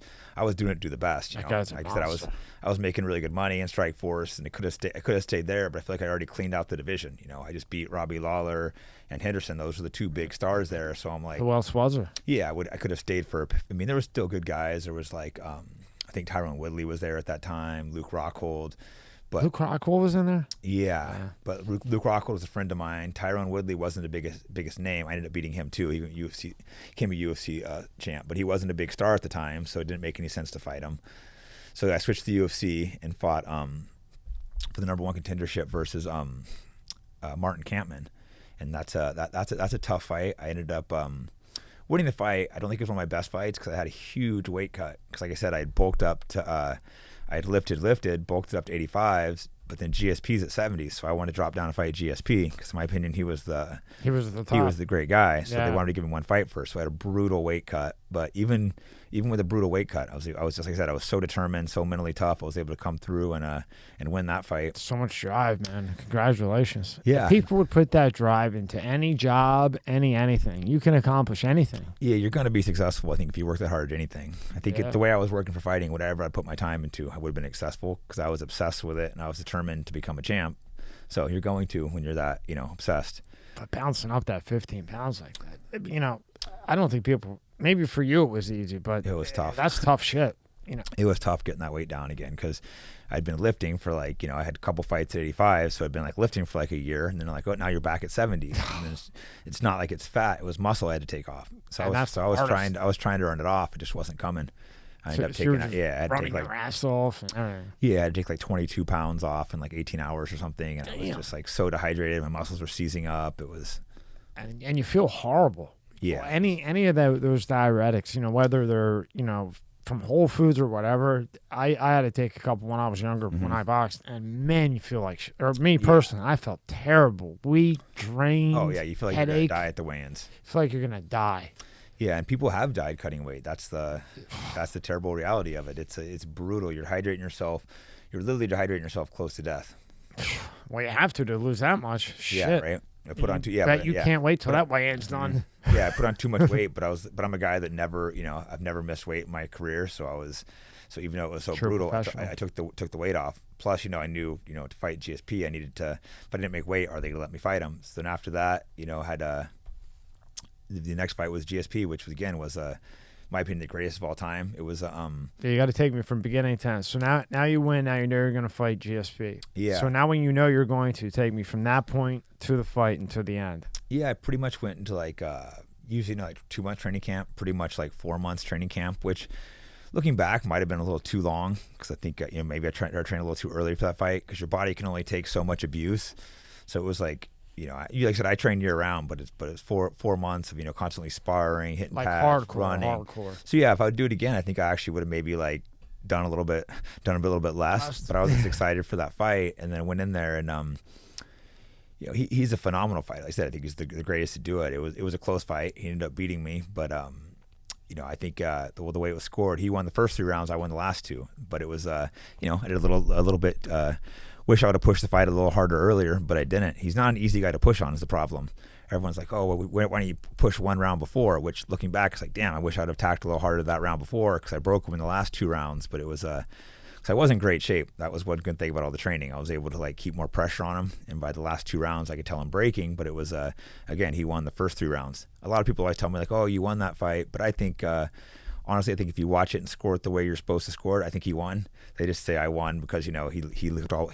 doing it to do the best. Like I said, I was making really good money in Strikeforce, and I could have stayed there, but I feel like I already cleaned out the division. I just beat Robbie Lawler and Henderson. Those were the two big stars there. So I'm like, who else was there? Yeah, I could have stayed for. I mean, there was still good guys. There was like, I think Tyrone Woodley was there at that time. Luke Rockhold. But Luke Rockhold was in there? Yeah. But Luke Rockhold was a friend of mine. Tyrone Woodley wasn't the biggest name. I ended up beating him too. He became a UFC champ, but he wasn't a big star at the time, so it didn't make any sense to fight him. So I switched to the UFC and fought for the number one contendership versus Martin Kampmann, and that's a tough fight. I ended up winning the fight. I don't think it was one of my best fights because I had a huge weight cut. Because like I said, I had bulked up to I had lifted, bulked it up to 85s, but then GSP's at 70s. So I wanted to drop down and fight GSP because, in my opinion, he was the top. He was the great guy. So they wanted to give him one fight first. So I had a brutal weight cut. But even with a brutal weight cut, I was just like I said, I was so determined, so mentally tough. I was able to come through and win that fight. So much drive, man! Congratulations. Yeah, if people would put that drive into any job, anything. You can accomplish anything. Yeah, you're gonna be successful. I think if you work that hard at anything. I think the way I was working for fighting, whatever I put my time into, I would have been successful because I was obsessed with it and I was determined to become a champ. So you're going to when you're that obsessed. But bouncing up that 15 pounds like that, I don't think people. Maybe for you it was easy, but it was tough. That's tough shit. It was tough getting that weight down again because I'd been lifting for I had a couple fights at 85, so I'd been lifting for a year, and then oh, now you're back at 70. And it's not like it's fat; it was muscle I had to take off. So I was trying to run it off. It just wasn't coming. I ended up taking I had to take your ass off. I had to take 22 pounds off in 18 hours or something, and I was just so dehydrated. My muscles were seizing up. It was, and you feel horrible. Yeah. Any of those diuretics, whether they're from Whole Foods or whatever. I had to take a couple when I was younger when I boxed, and man, you feel like or me personally, I felt terrible, weak, drained. Oh yeah, you feel like headache. you're gonna die at the weigh-ins. Feel like you're gonna die. Yeah, and people have died cutting weight. That's the terrible reality of it. It's brutal. You're dehydrating yourself. You're literally dehydrating yourself close to death. Well, you have to lose that much. Shit. Yeah, right. I put on too. Yeah, Bet you can't wait till that weigh-in's done. Yeah, I put on too much weight, but I'm a guy that never, I've never missed weight in my career. So even though it was so brutal, I took the weight off. Plus, I knew, to fight GSP, I needed to. If I didn't make weight, are they gonna let me fight him? So then after that, had the next fight was GSP, which was my opinion, the greatest of all time. It was you got to take me from beginning to end. So now you win. Now you know you're going to fight GSP. Yeah. So now when you know you're going to, take me from that point to the fight and to the end. Yeah, I pretty much went into usually like 2 months training camp, pretty much like 4 months training camp, which looking back might have been a little too long because I think maybe I trained a little too early for that fight because your body can only take so much abuse. So it was like. Like I said, I train year round, but it's 4 months of constantly sparring, hitting like pads, hardcore, running. Hardcore. So yeah, if I would do it again, I think I actually would have maybe done a little bit less. But I was just excited for that fight, and then went in there and he's a phenomenal fighter. Like I said, I think he's the greatest to do it. It was a close fight. He ended up beating me, but I think the way it was scored, he won the first 3 rounds, I won the last 2. But it was I did a little bit. Wish I would have pushed the fight a little harder earlier, but I didn't. He's not an easy guy to push on is the problem. Everyone's like, oh, well, why don't you push 1 round before? Which, looking back, it's like, damn, I wish I would have tacked a little harder that round before because I broke him in the last 2 rounds. But it was because I was in great shape. That was one good thing about all the training. I was able to keep more pressure on him, and by the last 2 rounds, I could tell him breaking. But it was again, he won the first 3 rounds. A lot of people always tell me oh, you won that fight, but I think. Honestly, I think if you watch it and score it the way you're supposed to score it, I think he won. They just say I won because he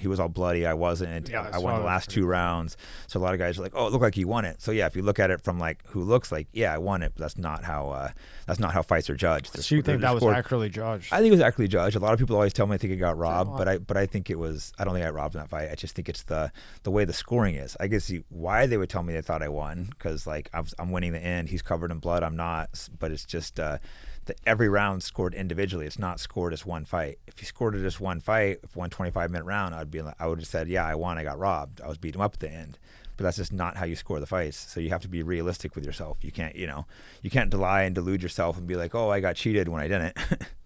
was all bloody. I wasn't. Yeah, I won the last 2 rounds. So a lot of guys are like, oh, it looked like he won it. So yeah, if you look at it from who looks like, yeah, I won it, but that's not how fights are judged. So you think that was accurately judged? I think it was accurately judged. A lot of people always tell me I think it got robbed, but I think it was. I don't think I got robbed in that fight. I just think it's the way the scoring is. I guess why they would tell me they thought I won because I'm winning the end. He's covered in blood. I'm not. But it's just. Every round scored individually. It's not scored as one fight. If you scored it as one fight, if 125-minute round, I would have said, yeah, I won. I got robbed. I was beating him up at the end. But that's just not how you score the fights. So you have to be realistic with yourself. You can't, you can't lie and delude yourself and be like, oh, I got cheated when I didn't.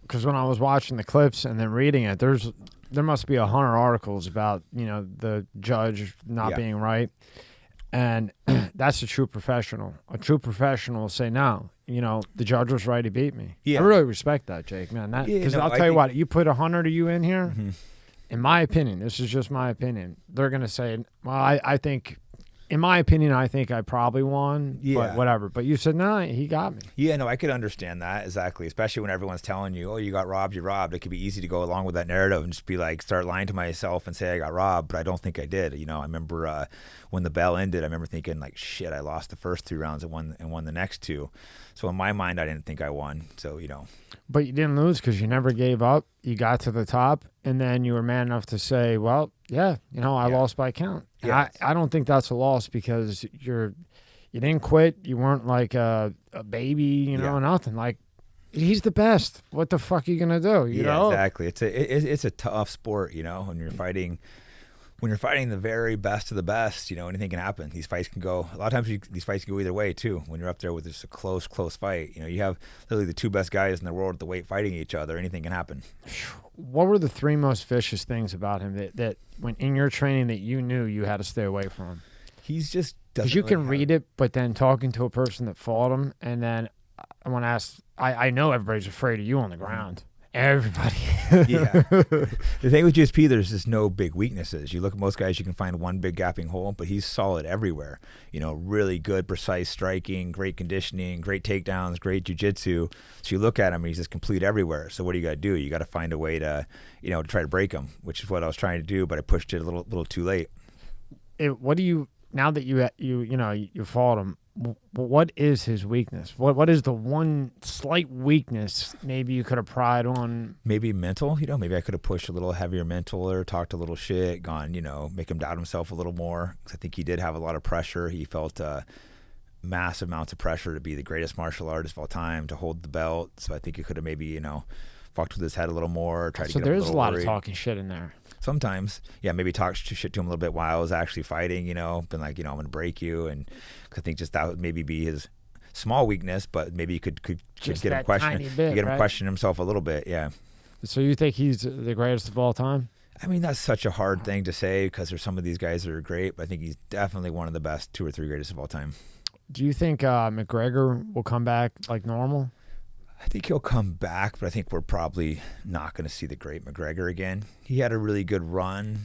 Because when I was watching the clips and then reading it, there must be 100 articles about the judge not being right. And that's a true professional. A true professional will say, no, the judge was right. He beat me. Yeah. I really respect that, Jake, man. Because I'll tell you what, you put 100 of you in here, in my opinion, this is just my opinion, they're going to say, well, I think, in my opinion, I think I probably won, but whatever. But you said, no, he got me. Yeah, no, I could understand that, exactly, especially when everyone's telling you, oh, you got robbed, you're robbed. It could be easy to go along with that narrative and just be start lying to myself and say I got robbed, but I don't think I did. I remember when the bell ended, I remember thinking, shit, I lost the first 3 rounds and won the next 2. So in my mind, I didn't think I won. So, But you didn't lose because you never gave up. You got to the top, and then you were man enough to say, well, I lost by count. Yeah. I don't think that's a loss because you didn't quit. You weren't like a baby, nothing. He's the best. What the fuck are you gonna do? You know? Exactly. It's a tough sport, when you're fighting. When you're fighting the very best of the best, anything can happen. These fights can go. A lot of times, these fights can go either way too. When you're up there with just a close fight, you have literally the 2 best guys in the world at the weight fighting each other. Anything can happen. What were the 3 most vicious things about him that when in your training that you knew you had to stay away from? He's just because you can read it, but then talking to a person that fought him, and then I want to ask. I know everybody's afraid of you on the ground. Everybody. Yeah. The thing with GSP, there's just no big weaknesses. You look at most guys, you can find one big gapping hole, but he's solid everywhere. Really good, precise striking, great conditioning, great takedowns, great jiu-jitsu. So you look at him, and he's just complete everywhere. So what do? You got to find a way to, to try to break him, which is what I was trying to do, but I pushed it a little too late. What do you, now that you fought him, what is his weakness? What is the one slight weakness maybe you could have pried on? Maybe mental, maybe I could have pushed a little heavier mental or talked a little shit, gone, make him doubt himself a little more. Because I think he did have a lot of pressure. He felt massive amounts of pressure to be the greatest martial artist of all time, to hold the belt. So I think it could have maybe, fucked with his head a little more, tried to So get him there's a lot worried. of talking shit in there. Sometimes, yeah, maybe talk shit to him a little bit while I was actually fighting, been like, I'm going to break you. And I think just that would maybe be his small weakness, but maybe you could Just get him that question, tiny bit, get him right? question himself a little bit. Yeah. So you think he's the greatest of all time? I mean, that's such a hard thing to say because there's some of these guys that are great, but I think he's definitely one of the best 2 or 3 greatest of all time. Do you think McGregor will come back like normal? I think he'll come back, but I think we're probably not going to see the great McGregor again. He had a really good run,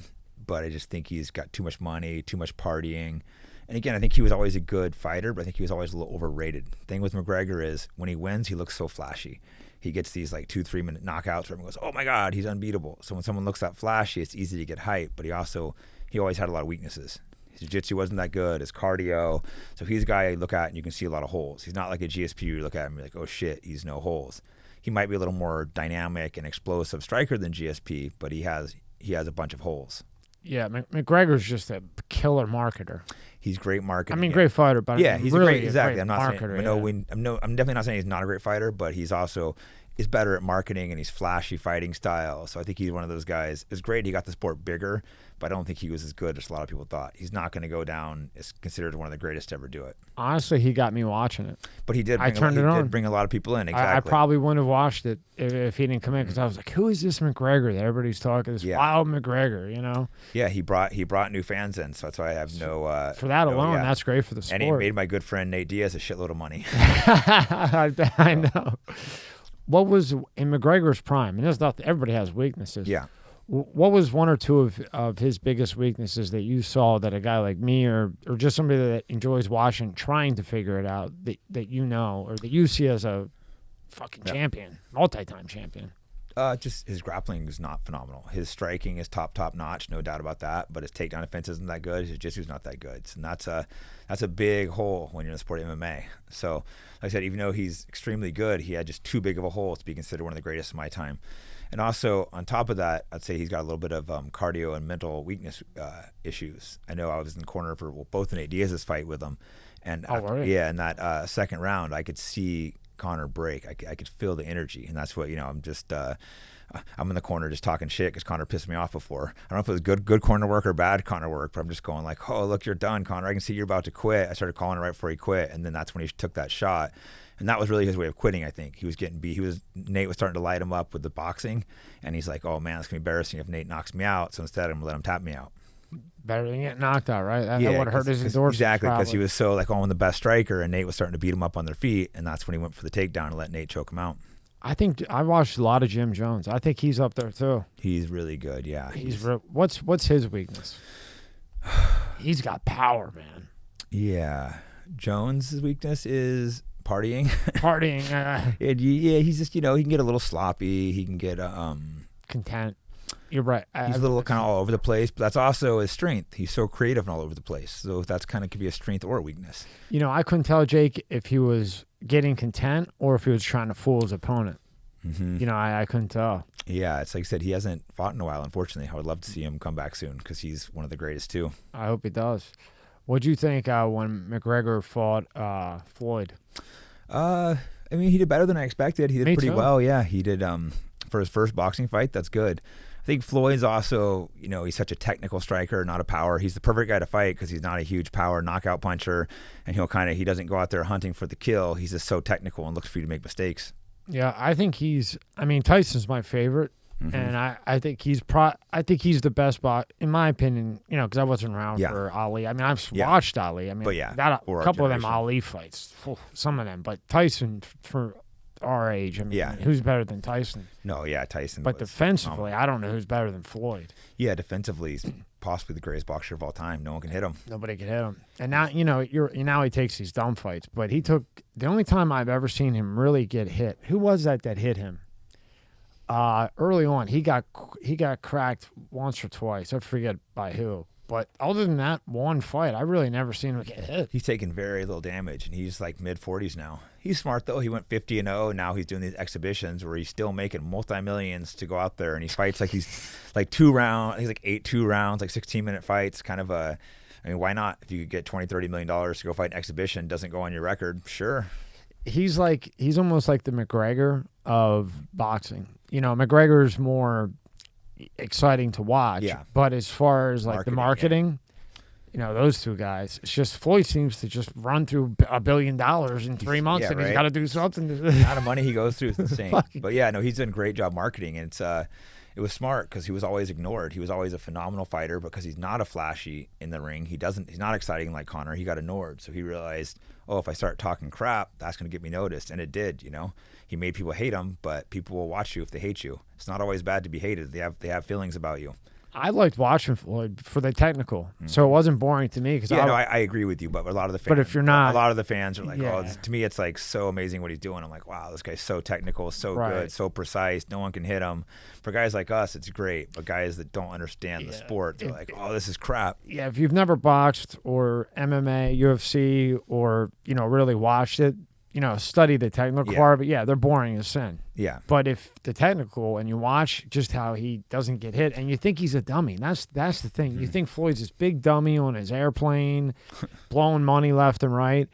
but I just think he's got too much money, too much partying. And again, I think he was always a good fighter, but I think he was always a little overrated. The thing with McGregor is when he wins, he looks so flashy. He gets these like 2-3 minute knockouts where everyone goes, oh my God, he's unbeatable. So when someone looks that flashy, it's easy to get hype, but he always had a lot of weaknesses. His jiu-jitsu wasn't that good, his cardio. So he's a guy you look at and you can see a lot of holes. He's not like a GSP you look at him and be like, oh shit, he's no holes. He might be a little more dynamic and explosive striker than GSP, but he has a bunch of holes. Yeah, McGregor's just a killer marketer. He's great marketing. I mean, great fighter, but yeah, he's really a great, exactly. great I'm not marketer. saying, I'm definitely not saying he's not a great fighter, but he's also is better at marketing and he's flashy fighting style. So I think he's one of those guys. It's great he got the sport bigger, but I don't think he was as good as a lot of people thought. He's not going to go down as considered one of the greatest to ever do it. Honestly, he got me watching it. But he did. I turned it on. Did bring a lot of people in. Exactly. I probably wouldn't have watched it if he didn't come in because I was like, "Who is this McGregor that everybody's talking? This wild McGregor, Yeah, he brought new fans in, so that's why I have no. For that alone, that's great for the sport. And he made my good friend Nate Diaz a shitload of money. I know. What was in McGregor's prime? And there's nothing. Everybody has weaknesses. Yeah. What was 1 or 2 of his biggest weaknesses that you saw that a guy like me or just somebody that enjoys watching, trying to figure it out that or that you see as a fucking champion, multi-time champion? Just his grappling is not phenomenal. His striking is top notch, no doubt about that. But his takedown defense isn't that good. His jiu-jitsu is not that good, and that's a big hole when you're in the sport of MMA. So, like I said, even though he's extremely good, he had just too big of a hole to be considered one of the greatest of my time. And also, on top of that, I'd say he's got a little bit of cardio and mental weakness issues. I know I was in the corner for both Nate Diaz's fight with him, and in that second round, I could see Conor break. I could feel the energy, and that's what I'm just. I'm in the corner just talking shit because Conor pissed me off before. I don't know if it was good corner work or bad corner work, but I'm just going like, oh look, you're done, Conor. I can see you're about to quit. I started calling it right before he quit, and then that's when he took that shot. And that was really his way of quitting, I think. He was getting beat. Nate was starting to light him up with the boxing, and he's like, oh, man, it's going to be embarrassing if Nate knocks me out. So instead, I'm going to let him tap me out. Better than getting knocked out, right? That would hurt his endorsements. Exactly, because he was so I'm the best striker, and Nate was starting to beat him up on their feet, and that's when he went for the takedown and let Nate choke him out. I think I watched a lot of Jim Jones. I think he's up there, too. He's really good, yeah. What's his weakness? He's got power, man. Yeah. Jones' weakness is partying. He's just he can get a little sloppy. He can get content. You're right. He's a little kind of all over the place, but that's also his strength. He's so creative and all over the place. So that's kind of could be a strength or a weakness. I couldn't tell Jake if he was getting content or if he was trying to fool his opponent. Mm-hmm. I couldn't tell. Yeah, it's like I said, he hasn't fought in a while, unfortunately. I would love to see him come back soon because he's one of the greatest too. I hope he does. What'd you think when McGregor fought Floyd? I mean, he did better than I expected. He did pretty well. Yeah, he did for his first boxing fight. That's good. I think Floyd's also, he's such a technical striker, not a power. He's the perfect guy to fight because he's not a huge power knockout puncher, and he doesn't go out there hunting for the kill. He's just so technical and looks for you to make mistakes. Yeah, I think Tyson's my favorite, and I think he's the best in my opinion. Because I wasn't around for Ali. I mean, I've watched Ali. I mean, a couple of them Ali fights, some of them, but Tyson for our age. I mean, who's better than Tyson? No, Tyson. But defensively, I don't know who's better than Floyd. Yeah, defensively, he's possibly the greatest boxer of all time. No one can hit him. Nobody can hit him. And now, now he takes these dumb fights. But he took the only time I've ever seen him really get hit. Who was that hit him? Early on, he got cracked once or twice. I forget by who. But other than that one fight, I really never seen him get hit. He's taken very little damage, and he's like mid-40s now. He's smart, though. He went 50-0, and now he's doing these exhibitions where he's still making multi-millions to go out there, and he fights like he's like 2 rounds. He's like 2 rounds, like 16-minute fights, kind of why not? If you could get $20-30 million to go fight an exhibition, doesn't go on your record, sure. he's almost like the McGregor of boxing. You know, McGregor's more exciting to watch. Yeah. But as far as like the marketing, you know, those two guys, it's just Floyd seems to just run through $1 billion in 3 months, and he's got to do something. The amount of money he goes through is insane. But yeah, no, he's done a great job marketing, and it was smart because he was always ignored. He was always a phenomenal fighter because he's not a flashy in the ring. He's not exciting like Conor. He got ignored, so he realized, oh, if I start talking crap, that's going to get me noticed, and it did. You know, he made people hate him, but people will watch you if they hate you. It's not always bad to be hated. They have feelings about you. I liked watching Floyd for the technical, so it wasn't boring to me. Cause I agree with you, but a lot of the fans. But if you're not, a lot of the fans are like, oh, to me, it's like so amazing what he's doing. I'm like, wow, this guy's so technical, so good, so precise. No one can hit him. For guys like us, it's great, but guys that don't understand the sport, they're like, oh, this is crap. Yeah, if you've never boxed or MMA, UFC, or really watched it, study the technical part, but they're boring as sin. Yeah. But if the technical and you watch just how he doesn't get hit, and you think he's a dummy, that's the thing. You think Floyd's this big dummy on his airplane, blowing money left and right.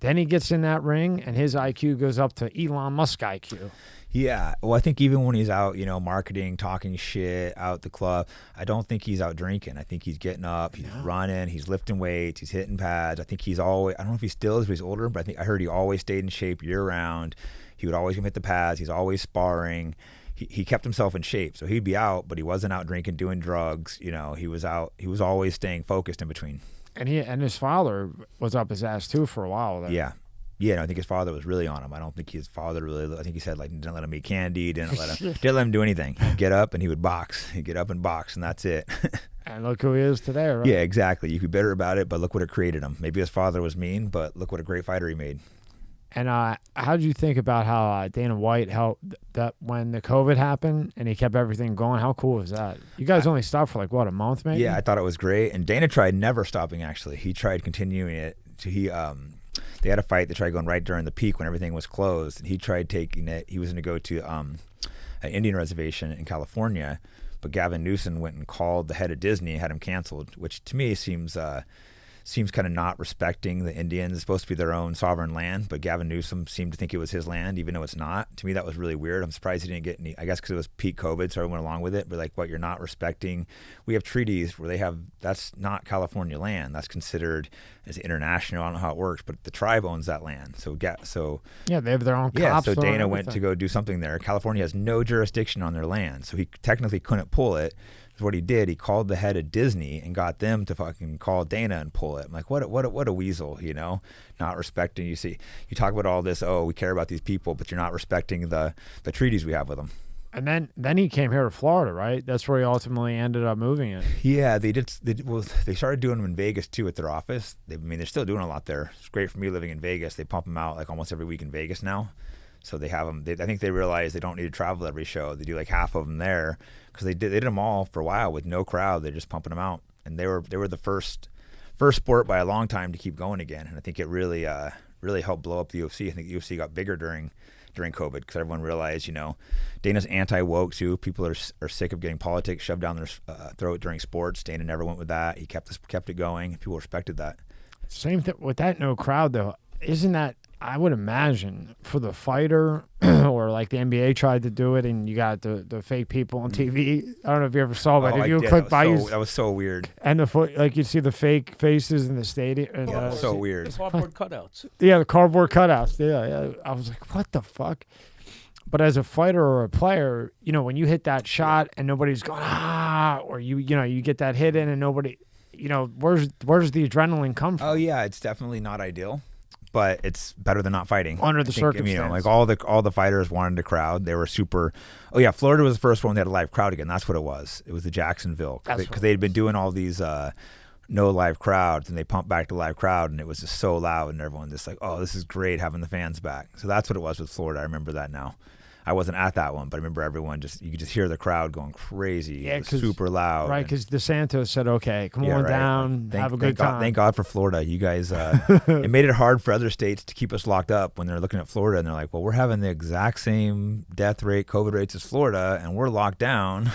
Then he gets in that ring, and his IQ goes up to Elon Musk IQ. Yeah. Well, I think even when he's out, marketing, talking shit out the club, I don't think he's out drinking. I think he's getting up, he's running, he's lifting weights, he's hitting pads. I think he's always, I don't know if he still is, but he's older, but I heard he always stayed in shape year round. He would always hit the pads. He's always sparring. He kept himself in shape. So he'd be out, but he wasn't out drinking, doing drugs. He was out. He was always staying focused in between. And his father was up his ass too for a while there. Yeah. Yeah, no, I think his father was really on him. I don't think his father really. I think he said didn't let him eat candy, didn't let him do anything. He'd get up and he would box. He'd get up and box, and that's it. And look who he is today, right? Yeah, exactly. You could be bitter about it, but look what it created him. Maybe his father was mean, but look what a great fighter he made. And how did you think about how Dana White helped that when the COVID happened and he kept everything going? How cool was that? You guys only stopped for a month, maybe? Yeah, I thought it was great. And Dana tried never stopping. Actually, he tried continuing it. So they had a fight. They tried going right during the peak when everything was closed. And he tried taking it. He was going to go to an Indian reservation in California, but Gavin Newsom went and called the head of Disney and had him canceled, which to me seems kind of not respecting the Indians. It's supposed to be their own sovereign land, but Gavin Newsom seemed to think it was his land, even though it's not. To me, that was really weird. I'm surprised he didn't get any, I guess because it was peak COVID, so everyone went along with it. But what, you're not respecting, we have treaties where that's not California land. That's considered as international. I don't know how it works, but the tribe owns that land. So yeah, they have their own cops. Yeah, so Dana went to go do something there. California has no jurisdiction on their land, so he technically couldn't pull it. What he did, he called the head of Disney and got them to fucking call Dana and pull it. I'm like, what a weasel, not respecting. You see, you talk about all this, we care about these people, but you're not respecting the treaties we have with them. And then he came here to Florida, right? That's where he ultimately ended up moving it. Yeah, they did. They started doing them in Vegas too at their office. They're still doing a lot there. It's great for me living in Vegas. They pump them out almost every week in Vegas now. So they have them. I think they realize they don't need to travel every show. They do half of them there because they did them all for a while with no crowd. They're just pumping them out, and they were the first sport by a long time to keep going again. And I think it really helped blow up the UFC. I think the UFC got bigger during COVID because everyone realized, Dana's anti-woke too. People are sick of getting politics shoved down their throat during sports. Dana never went with that. He kept it going, and people respected that. Same thing with that no crowd though. Isn't that? I would imagine for the fighter or the NBA tried to do it and you got the fake people on TV. I don't know if you ever saw that. If you click by that was so weird. And you see the fake faces in the stadium. So weird. The cardboard cutouts. Yeah, the cardboard cutouts. Yeah. I was like, what the fuck? But as a fighter or a player, when you hit that shot and nobody's going, or you get that hit in and nobody, where's the adrenaline come from? Oh yeah, it's definitely not ideal. But it's better than not fighting. Under the circumstances. All the fighters wanted a crowd. They were super. Oh yeah, Florida was the first one that had a live crowd again. That's what it was. It was the Jacksonville because they'd been doing all these no live crowds, and they pumped back the live crowd, and it was just so loud, and everyone just oh, this is great having the fans back. So that's what it was with Florida. I remember that now. I wasn't at that one, but I remember everyone you could just hear the crowd going crazy. Yeah, it was super loud. Right, because DeSantis said, "Okay, come on down, have a good time." Thank God for Florida. You guys, it made it hard for other states to keep us locked up when they're looking at Florida and they're like, "Well, we're having the exact same death rate, COVID rates as Florida, and we're locked down."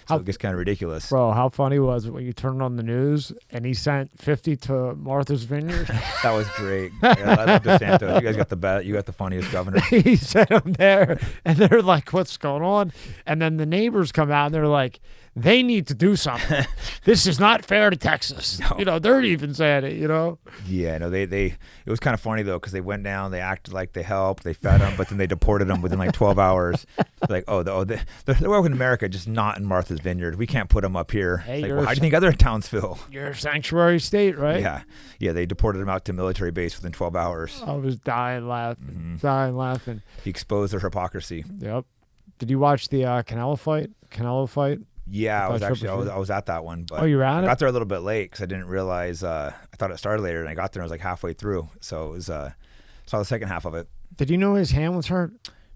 So it gets kind of ridiculous. Bro, how funny was it when you turned on the news and he sent 50 to Martha's Vineyard? That was great. Yeah, I love DeSantis. You guys got the best. You got the funniest governor. He sent them there, and they're like, "What's going on?" And then the neighbors come out and they're like, "They need to do something. This is not fair to Texas." No. You know, they're even saying it. You know. Yeah, no, it was kind of funny though because they went down, they acted like they helped, they fed them, but then they deported them within like 12 hours. Like, they're welcome in America, just not in Martha's Vineyard. We can't put them up here. Hey, like, how do you think other towns feel? You're a sanctuary state, right? Yeah. They deported them out to a military base within 12 hours. I was dying laughing. He exposed their hypocrisy. Yep. Did you watch the Canelo fight? Yeah, I was at that one. But oh, you were at I it? got there a little bit late because I didn't realize. I thought it started later, and I got there and I was like halfway through. So it was saw the second half of it. Did you know his hand was hurt?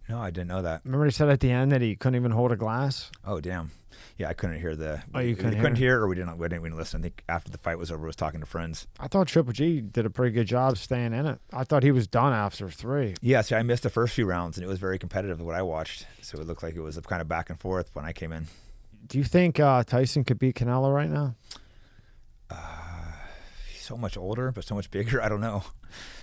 No, I didn't know that. Remember he said at the end that he couldn't even hold a glass? Oh, damn. Yeah, I couldn't hear the. Oh, you couldn't hear, or we didn't even listen. I think after the fight was over, I was talking to friends. I thought Triple G did a pretty good job staying in it. I thought he was done after 3. Yeah, see, I missed the first few rounds, and it was very competitive what I watched. So it looked like it was kind of back and forth when I came in. Do you think Tyson could beat Canelo right now? He's so much older, but so much bigger. I don't know.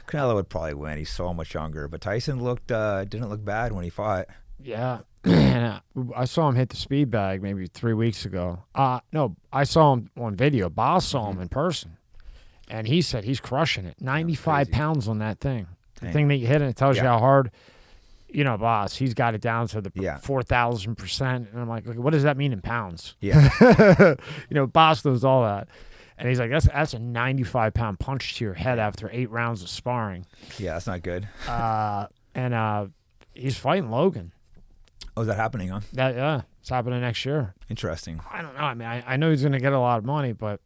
Canelo would probably win. He's so much younger, but Tyson didn't look bad when he fought. Yeah. I saw him hit the speed bag maybe 3 weeks ago. No, I saw him on video. Boss saw him in person, and he said he's crushing it. 95 pounds on that thing. The thing that you hit, and it tells you how hard. You know, Boss, he's got it down to the 4,000%. And I'm like, what does that mean in pounds? Yeah. You know, Boss knows all that. And he's like, that's a 95-pound punch to your head after 8 rounds of sparring. Yeah, that's not good. And he's fighting Logan. Oh, is that happening, huh? It's happening next year. Interesting. I don't know. I mean, I know he's going to get a lot of money, but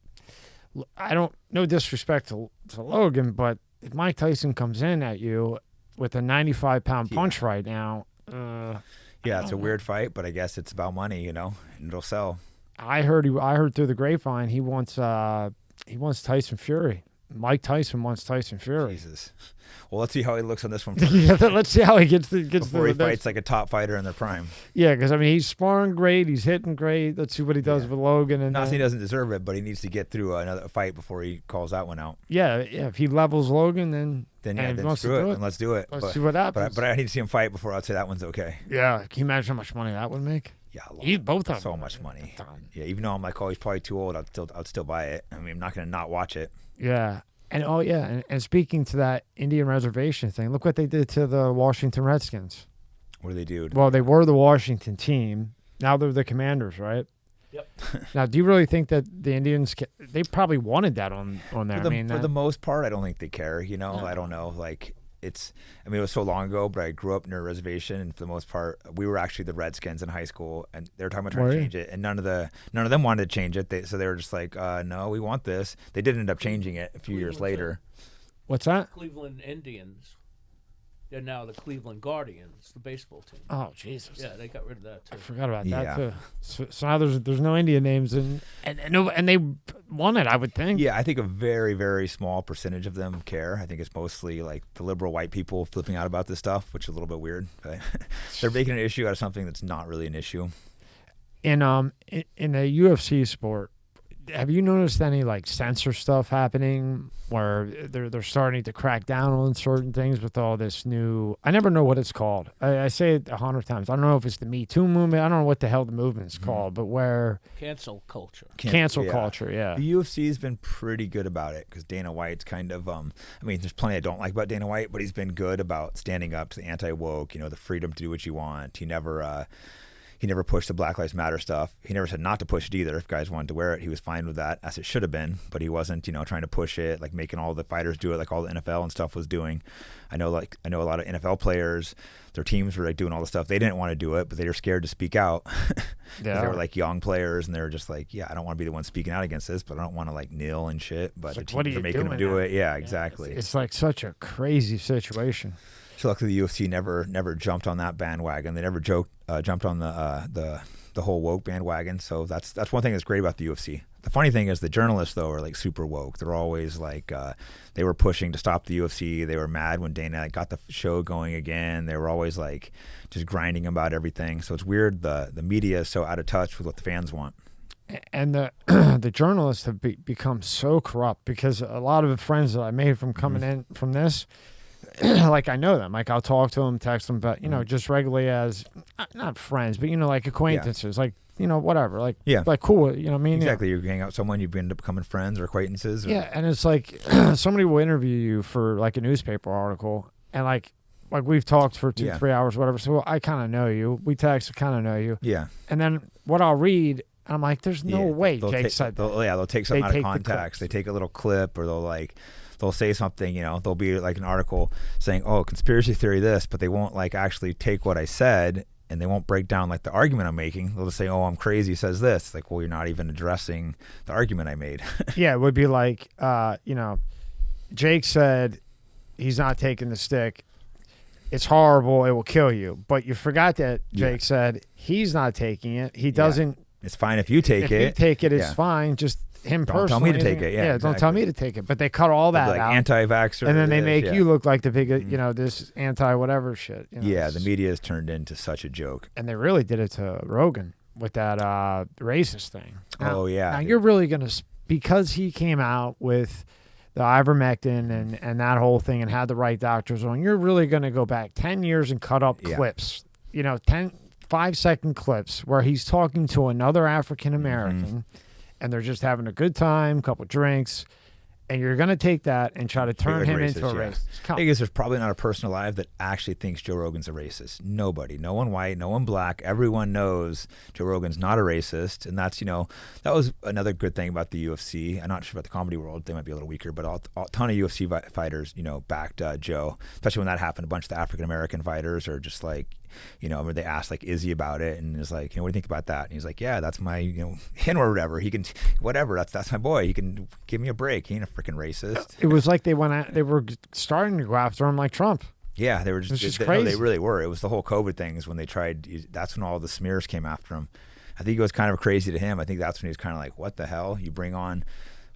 I don't, no disrespect to Logan, but if Mike Tyson comes in at you with a 95-pound punch right now. It's a weird fight, but I guess it's about money, you know, and it'll sell. I heard through the grapevine he wants Tyson Fury. Mike Tyson wants Tyson Fury. Jesus. Well, let's see how he looks on this one. Yeah, let's see how he gets before he fights like a top fighter in their prime. Yeah, because I mean he's sparring great, he's hitting great. Let's see what he does with Logan. And not saying he doesn't deserve it, but he needs to get through another fight before he calls that one out. Yeah. If he levels Logan, then screw it and let's do it. Let's see what happens. But I need to see him fight before I'd say that one's okay. Yeah. Can you imagine how much money that would make? Yeah, he's both of them. So much money. Yeah, even though I'm like, he's probably too old, I'd still buy it. I mean, I'm not gonna not watch it. Yeah. And and speaking to that Indian reservation thing, look what they did to the Washington Redskins. What did they do? Well, they were the Washington team. Now they're the Commanders, right? Yep. Now, do you really think that the Indians? They probably wanted that on there. For the most part, I don't think they care. You know, I don't know. Like it was so long ago, but I grew up near a reservation, and for the most part, we were actually the Redskins in high school, and they were talking about trying to change it, and none of them wanted to change it. So they were just like, no, we want this. They did end up changing it a few years later. What's that? Cleveland Indians. They're now the Cleveland Guardians, the baseball team. Oh, Jesus. Yeah, they got rid of that too. I forgot about that too. So now there's no Indian names, and they won it, I would think. Yeah, I think a very, very small percentage of them care. I think it's mostly like the liberal white people flipping out about this stuff, which is a little bit weird. But they're making an issue out of something that's not really an issue. In the UFC sport, have you noticed any like censor stuff happening where they're starting to crack down on certain things with all this new? I never know what it's called. I say it 100 times. I don't know if it's the Me Too movement. I don't know what the hell the movement's called, but where cancel culture. Cancel culture. Yeah. The UFC's been pretty good about it because Dana White's kind of. I mean, there's plenty I don't like about Dana White, but he's been good about standing up to the anti-woke. You know, the freedom to do what you want. He never pushed the Black Lives Matter stuff. He never said not to push it either. If guys wanted to wear it, he was fine with that, as it should have been. But he wasn't, trying to push it, like making all the fighters do it, like all the NFL and stuff was doing. I know a lot of NFL players, their teams were like doing all the stuff. They didn't want to do it, but they were scared to speak out. They were like young players, and they were just like, I don't want to be the one speaking out against this, but I don't want to like kneel and shit. But the teams are making them do it. Yeah, exactly. It's like such a crazy situation. So luckily the UFC never jumped on that bandwagon. They never jumped on the whole woke bandwagon. So that's one thing that's great about the UFC. The funny thing is the journalists though are like super woke. They're always like they were pushing to stop the UFC. They were mad when Dana got the show going again. They were always like just grinding about everything. So it's weird the media is so out of touch with what the fans want. And the journalists have become so corrupt because a lot of the friends that I made from coming in from this, like I know them. Like I'll talk to them, text them, but just regularly as not friends, but like acquaintances, like whatever, like like cool, what I mean? Exactly. You hang out with someone, you end up becoming friends or acquaintances. Yeah, and it's like somebody will interview you for like a newspaper article, and like we've talked for 2-3 hours, whatever. So I kind of know you. We text, I kind of know you. Yeah. And then what I'll read. I'm like, there's no way Jake said that. They'll take something out of context. They take a little clip, or they'll say something. There'll be like an article saying, "Oh, conspiracy theory this," but they won't like actually take what I said, and they won't break down like the argument I'm making. They'll just say, "Oh, I'm crazy," says this. It's like, well, you're not even addressing the argument I made. Yeah, it would be like, Jake said he's not taking the stick. It's horrible. It will kill you. But you forgot that Jake said he's not taking it. He doesn't. It's fine if you take it. If you take it, it's fine. Just him personally. Don't tell me to take it. Yeah, don't tell me to take it. But they cut all that out. Anti-vaxxer. And then they make you look like the big, this anti-whatever shit. Yeah, the media has turned into such a joke. And they really did it to Rogan with that racist thing. Now, yeah. Now you're really going to, because he came out with the ivermectin and that whole thing and had the right doctors on, you're really going to go back 10 years and cut up clips. 5-second clips where he's talking to another African American and they're just having a good time, couple drinks, and you're going to take that and try to turn him into a racist. I guess there's probably not a person alive that actually thinks Joe Rogan's a racist. Nobody. No one white, no one black. Everyone knows Joe Rogan's not a racist. And that's, that was another good thing about the UFC. I'm not sure about the comedy world. They might be a little weaker, but a ton of UFC fighters, backed Joe. Especially when that happened. A bunch of the African-American fighters are just like, where they asked like Izzy about it and is like, what do you think about that? And he's like, yeah, that's my, him or whatever. He can, whatever. That's my boy. He can give me a break. He ain't a freaking racist. It was like they were starting to go after him like Trump. Yeah, they were just crazy. No, they really were. It was the whole COVID things when they tried. That's when all the smears came after him. I think it was kind of crazy to him. I think that's when he was kind of like, what the hell? You bring on.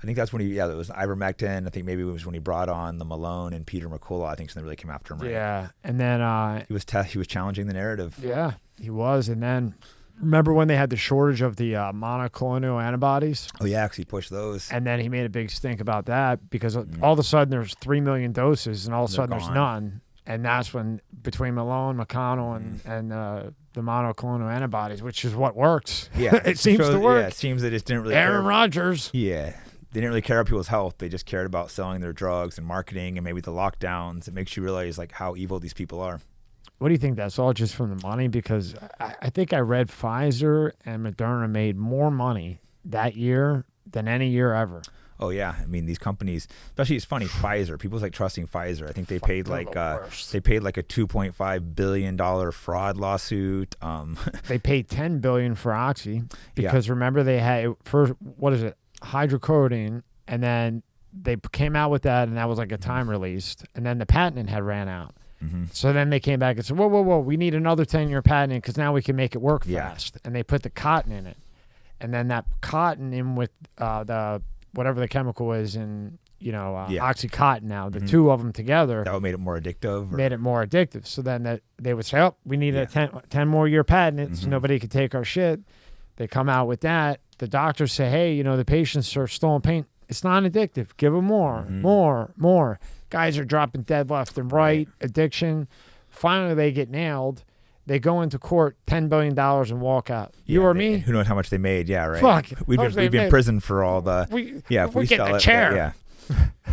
I think that's when it was ivermectin. I think maybe it was when he brought on the Malone and Peter McCullough. I think so they really came after him. Right? Yeah, and then he was challenging the narrative. Yeah, he was. And then remember when they had the shortage of the monoclonal antibodies? Oh yeah, because he pushed those. And then he made a big stink about that because all of a sudden there's 3 million doses, and all of a sudden there's none. And that's when between Malone, McConnell, and the monoclonal antibodies, which is what works. Yeah, it seems to work. Yeah, it seems they just didn't really. Aaron Rodgers. Yeah. They didn't really care about people's health. They just cared about selling their drugs and marketing and maybe the lockdowns. It makes you realize like how evil these people are. What do you think? That's all just from the money? Because I think I read Pfizer and Moderna made more money that year than any year ever. Oh yeah, I mean these companies, especially it's funny. Pfizer, people's like trusting Pfizer. I think they paid like a $2.5 billion fraud lawsuit. They paid $10 billion for Oxy because remember they had first hydrocodone, and then they came out with that, and that was like a time released, and then the patent had ran out. So then they came back and said, whoa, we need another 10-year patent because now we can make it work fast. And they put the cotton in it, and then that cotton in with the whatever the chemical is in Oxycontin now, the two of them together. That made it more addictive? Made it more addictive. So then they would say, we need a 10 more year patent so nobody could take our shit. They come out with that. The doctors say, hey, the patients are still in pain. It's non-addictive. Give them more, more. Guys are dropping dead left and right. Addiction. Finally, they get nailed. They go into court, $10 billion and walk out. You or me? Who knows how much they made? Yeah, right. Fuck. We've been in prison for all the. If we sell the chair. Yeah.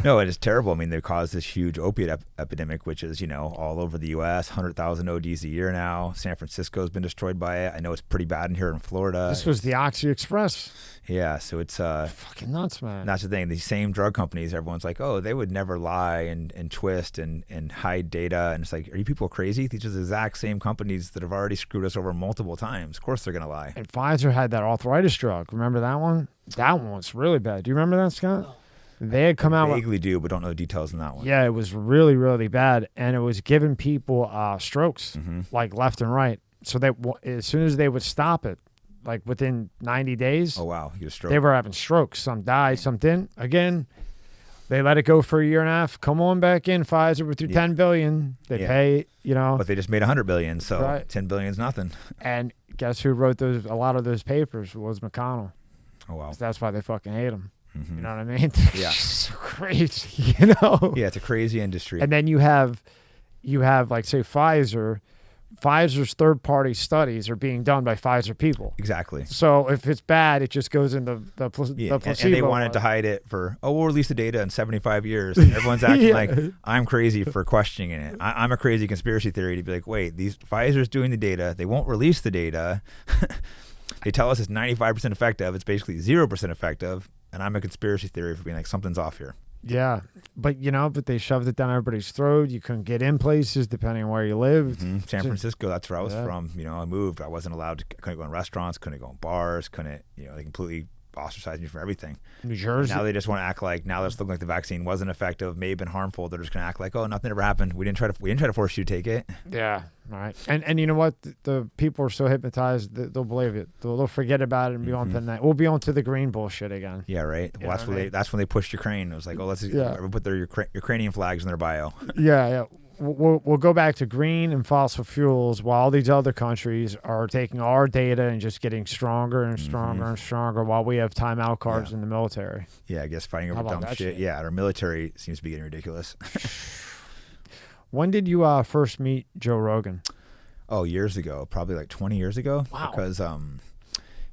No, it is terrible. I mean, they've caused this huge opiate epidemic, which is, all over the U.S., 100,000 ODs a year now. San Francisco's been destroyed by it. I know it's pretty bad in here in Florida. This was the Oxy Express. Yeah, so it's fucking nuts, man. That's the thing. These same drug companies, everyone's like, oh, they would never lie and twist and hide data. And it's like, are you people crazy? These are the exact same companies that have already screwed us over multiple times. Of course they're going to lie. And Pfizer had that arthritis drug. Remember that one? That one was really bad. Do you remember that, Scott? They had come out with, vaguely do, but don't know the details in that one. yeah, it was really, really bad. And it was giving people strokes, like left and right. So as soon as they would stop it, like within 90 days, Oh wow, you get a stroke. they were having strokes. Some died, some didn't. Again, they let it go for a year and a half. Come on back in, Pfizer, with your $10 billion. They pay, but they just made $100 billion, so Right. $10 billion is nothing. And guess who wrote a lot of those papers was McConnell. Oh wow. That's why they fucking hate him. You know what I mean? Yeah. So crazy, you know? Yeah, it's a crazy industry. And then you have like, say, Pfizer. Pfizer's third-party studies are being done by Pfizer people. Exactly. So if it's bad, it just goes in the placebo. And they wanted to hide it for, we'll release the data in 75 years. And everyone's acting like I'm crazy for questioning it. I'm a crazy conspiracy theory to be like, wait, Pfizer's doing the data. They won't release the data. They tell us it's 95% effective. It's basically 0% effective. And I'm a conspiracy theory for being like, something's off here. Yeah, but they shoved it down everybody's throat. You couldn't get in places depending on where you lived. San Francisco, that's where I was from. I moved. I wasn't allowed to, couldn't go in restaurants, couldn't go in bars, couldn't, they completely ostracized me from everything. New Jersey. Now they just want to act like, now it's looking like the vaccine wasn't effective, may have been harmful. They're just going to act like, oh, nothing ever happened. We didn't try to force you to take it. Yeah, right. And you know what? The people are so hypnotized that they'll believe it. They'll forget about it and be on to the next. We'll be on to the green bullshit again. Yeah, right. Well, that's when they pushed Ukraine. It was like, oh, let's put their Ukrainian flags in their bio. Yeah. We'll go back to green and fossil fuels while these other countries are taking our data and just getting stronger and stronger and stronger while we have timeout cards in the military. Yeah, I guess fighting over dumb shit. Yeah, our military seems to be getting ridiculous. When did you first meet Joe Rogan? Oh, years ago, probably like 20 years ago. Wow. Because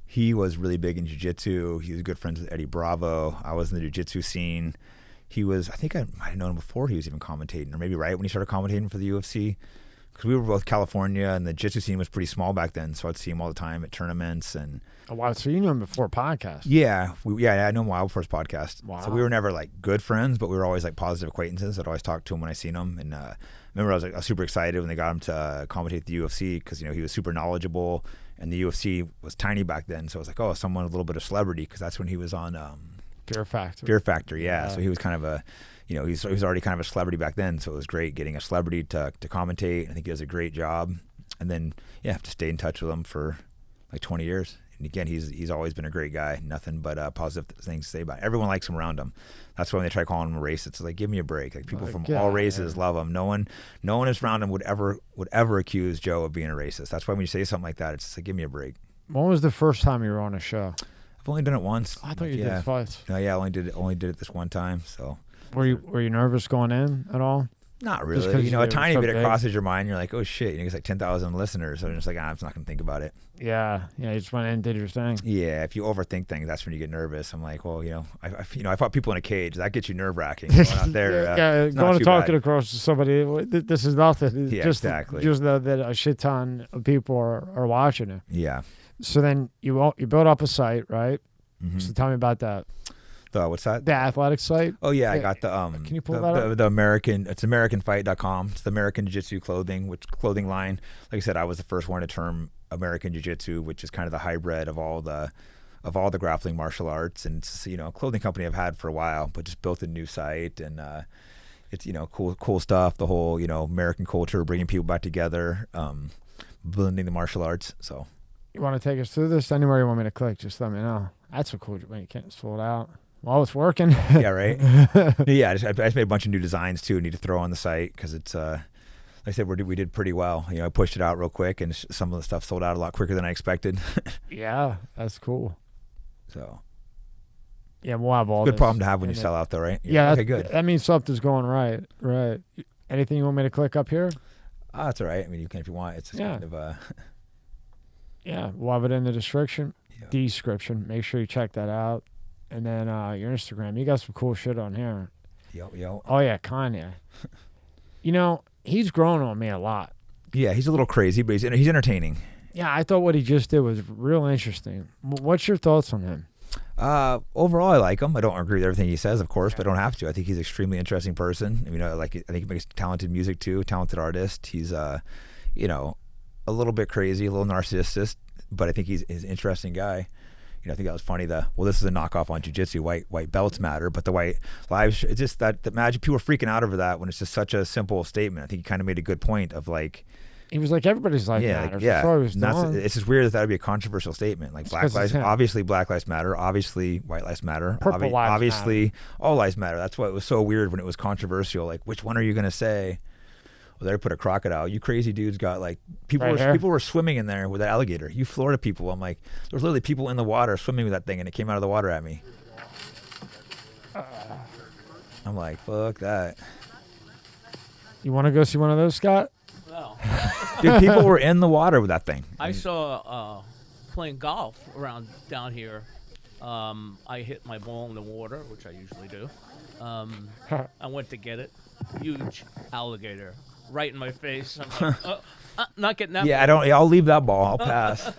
he was really big in jiu-jitsu. He was good friends with Eddie Bravo. I was in the jiu-jitsu scene. He was, I think I might have known him before he was even commentating, or maybe right when he started commentating for the UFC. Because we were both California, and the jiu-jitsu scene was pretty small back then, so I'd see him all the time at tournaments. And oh, wow, so you knew him before podcast? Yeah, I know him well before his podcast. Wow. So we were never like good friends, but we were always like positive acquaintances. I'd always talk to him when I seen him. And remember, I was super excited when they got him to commentate the UFC because he was super knowledgeable, and the UFC was tiny back then. So I was like, oh, someone with a little bit of celebrity, because that's when he was on Fear Factor. Fear Factor, yeah. So he was kind of a, he was already kind of a celebrity back then. So it was great getting a celebrity to commentate. I think he does a great job. And then, just stay in touch with him for like 20 years. And again, he's always been a great guy. Nothing but positive things to say about him. Everyone likes him around him. That's why when they try calling him a racist, it's like, give me a break. Like people from all races love him. No one is around him would ever accuse Joe of being a racist. That's why when you say something like that, it's just like, give me a break. When was the first time you were on a show? I've only done it once. I thought you did it twice. No, I only did it this one time. So were you nervous going in at all? Not really. A tiny bit crosses your mind. You're like, oh shit, it's like 10,000 listeners. So I'm just like, I'm just not gonna think about it. Yeah. You just went in and did your thing. Yeah, if you overthink things, that's when you get nervous. I'm like, well, I fought people in a cage. That gets you nerve wracking. Going out there, going to talking across to somebody. This is nothing. Yeah, just, exactly. Just that a shit ton of people are watching it. Yeah. So then you built up a site, right? Mm-hmm. So tell me about that. What's that? The athletic site. Oh yeah, I got the Can you pull that up? The American. It's AmericanFight.com. It's the American Jiu-Jitsu clothing line. Like I said, I was the first one to term American Jiu-Jitsu, which is kind of the hybrid of all the grappling martial arts. And it's a clothing company I've had for a while, but just built a new site, and it's cool stuff. The whole American culture, bringing people back together, blending the martial arts. So you want to take us through this? Anywhere you want me to click, just let me know. That's a cool way you can't slow it out. Well, it's working. Yeah, right. Yeah, I just made a bunch of new designs too. I need to throw on the site because it's like I said, we did pretty well. I pushed it out real quick, and some of the stuff sold out a lot quicker than I expected. Yeah, that's cool. So yeah, we'll have all good problem to have when you sell out, though, right? Yeah, okay, good. That means something's going right. Right. Anything you want me to click up here? Oh, that's all right. I mean, you can if you want. It's just kind of Yeah, we'll have it in the description. Description. Make sure you check that out. And then your Instagram. You got some cool shit on here. Yo. Oh yeah, Kanye. He's grown on me a lot. Yeah, he's a little crazy, but he's entertaining. Yeah, I thought what he just did was real interesting. What's your thoughts on him? Overall, I like him. I don't agree with everything he says, of course, but I don't have to. I think he's an extremely interesting person. I think he makes talented music too. Talented artist. He's a little bit crazy, a little narcissist, but I think he's an interesting guy. I think that was funny. This is a knockoff on jiu-jitsu. White belts matter, but the white lives. It's just that the magic. People are freaking out over that when it's just such a simple statement. I think he kind of made a good point of like. He was like, everybody's life matters. Yeah. That's what he was doing. It's just weird that would be a controversial statement. Like obviously Black lives matter. Obviously white lives matter. Purple lives obviously matter. all lives matter. That's why it was so weird when it was controversial. Like, which one are you gonna say? Well, they put a crocodile. You crazy dudes got like people were swimming in there with an alligator. You Florida people. I'm like, there's literally people in the water swimming with that thing, and it came out of the water at me. I'm like, fuck that. You want to go see one of those, Scott? No. Dude, people were in the water with that thing. I saw playing golf around down here. I hit my ball in the water, which I usually do. I went to get it. Huge alligator right in my face. I'm like, not getting that. Yeah, I'll leave that ball. I'll pass.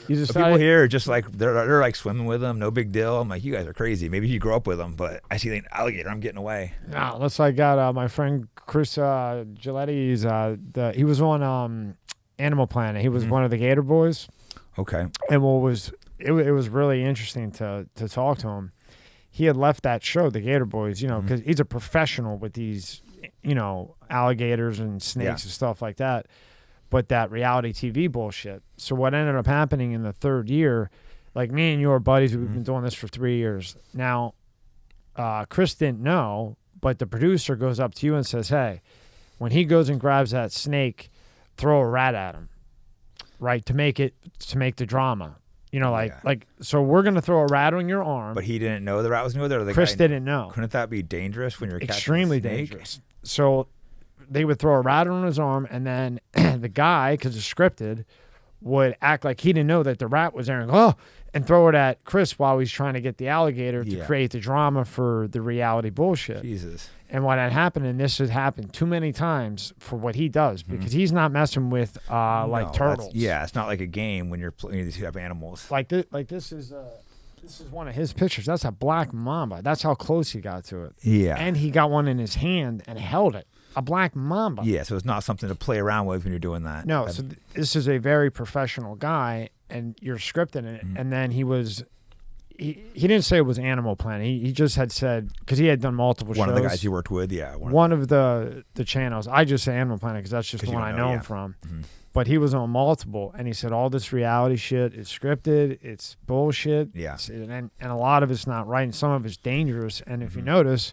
You just People here are just like they're like swimming with them, no big deal. I'm like, you guys are crazy. Maybe you grew up with them, but I see an alligator, I'm getting away. No, that's like got my friend Chris Gilletti. He was on Animal Planet. He was one of the Gator Boys. Okay. And it was really interesting to talk to him. He had left that show, the Gator Boys, because he's a professional with these, alligators and snakes and stuff like that. But that reality TV bullshit. So what ended up happening in the third year, like me and your buddies, we've been doing this for 3 years. Now, Chris didn't know, but the producer goes up to you and says, hey, when he goes and grabs that snake, throw a rat at him, right, to make the drama. So we're going to throw a rat on your arm. But he didn't know the rat was new there? Chris didn't know. Couldn't that be dangerous when you're extremely dangerous? So they would throw a rat on his arm, and then the guy, because it's scripted, would act like he didn't know that the rat was there and throw it at Chris while he's trying to get the alligator to create the drama for the reality bullshit. Jesus. And what had happened, and this has happened too many times for what he does, because he's not messing with turtles. It's not like a game when you're playing these type of animals. This is one of his pictures. That's a black mamba. That's how close he got to it. Yeah. And he got one in his hand and held it. A black mamba. Yeah, so it's not something to play around with when you're doing that. No, so this is a very professional guy, and you're scripting it. And then he didn't say it was Animal Planet. He just had said, because he had done multiple shows. One of the guys you worked with, yeah. One of the channels. I just say Animal Planet because that's just the one I know him from. Mm-hmm. But he was on multiple, and he said all this reality shit is scripted, it's bullshit. Yeah. And a lot of it's not right, and some of it's dangerous. And if you notice,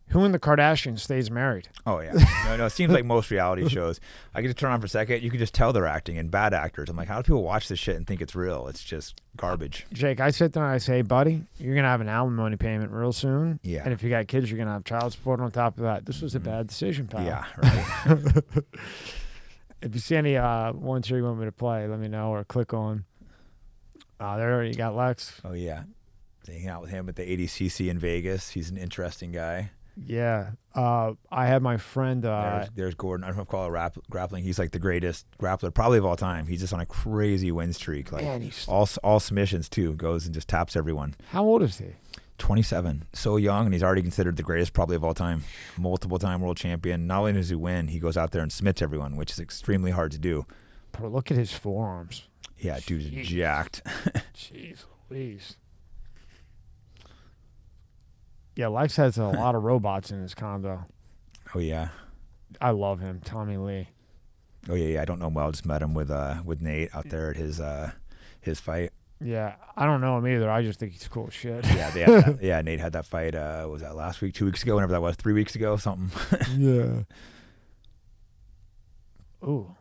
who in the Kardashians stays married? Oh, yeah. No, it seems like most reality shows. I get to turn on for a second. You can just tell they're acting, and bad actors. I'm like, how do people watch this shit and think it's real? It's just garbage. Jake, I sit there and I say, buddy, you're going to have an alimony payment real soon. Yeah. And if you got kids, you're going to have child support on top of that. This was a bad decision, pal. Yeah, right. If you see any ones here you want me to play, let me know or click on. There you got Lex. Oh, yeah. Hanging out with him at the ADCC in Vegas. He's an interesting guy. Yeah. I had my friend. There's Gordon. I don't know if I call it grappling. He's like the greatest grappler probably of all time. He's just on a crazy win streak. Like all submissions too. Goes and just taps everyone. How old is he? 27. So young, and he's already considered the greatest probably of all time. Multiple time world champion. Not only does he win, he goes out there and submits everyone, which is extremely hard to do. Bro, look at his forearms. Yeah, dude's jacked. Jeez Louise. Yeah, Lex has a lot of robots in his condo. Oh, yeah. I love him, Tommy Lee. Oh, yeah. I don't know him well. Just met him with Nate out there at his fight. Yeah, I don't know him either. I just think he's cool as shit. Yeah, Nate had that fight. Was that last week, 2 weeks ago, whenever that was, 3 weeks ago, something. Yeah. Ooh.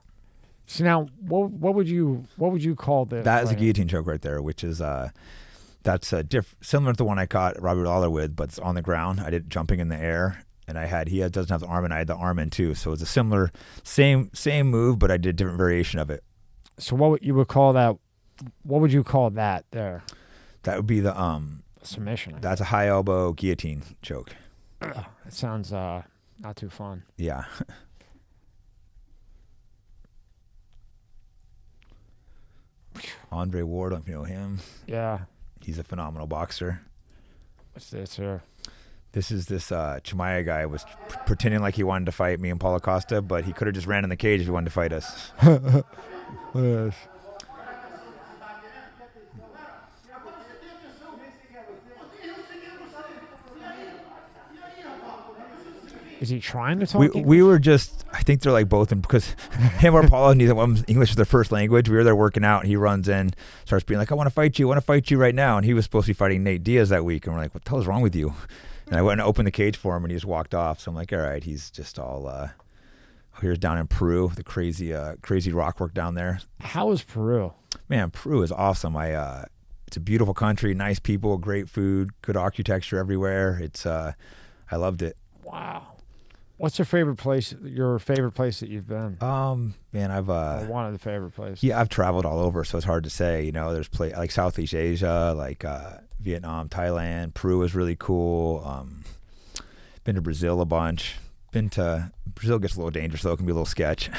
So now, what would you call this? That is a guillotine choke right there, which is that's similar to the one I caught Robbie Lawler with, but it's on the ground. I did jumping in the air, and he doesn't have the arm, and I had the arm in too. So it's a similar, same move, but I did a different variation of it. So what would you call that? What would you call that there? That would be the submission. That's a high elbow guillotine choke. It sounds not too fun. Yeah. Andre Ward, I don't know if you know him. Yeah. He's a phenomenal boxer. What's this here? This Chimaya guy was pretending like he wanted to fight me and Paulo Costa, but he could have just ran in the cage if he wanted to fight us. Yes. Is he trying to talk English? We were just, I think they're like both, because him or Paulo, neither one of them, English is their first language. We were there working out, and he runs in, starts being like, I want to fight you right now. And he was supposed to be fighting Nate Diaz that week. And we're like, what the hell is wrong with you? And I went and opened the cage for him, and he just walked off. So I'm like, all right, he's just all, here's down in Peru, the crazy rock work down there. How is Peru? Man, Peru is awesome. It's a beautiful country, nice people, great food, good architecture everywhere. I loved it. Wow. What's your favorite place that you've been? Man, I've or one of the favorite places. Yeah, I've traveled all over, so it's hard to say. You know, there's like Southeast Asia, like Vietnam, Thailand. Peru is really cool. Been to Brazil a bunch. Brazil gets a little dangerous though. It can be a little sketch.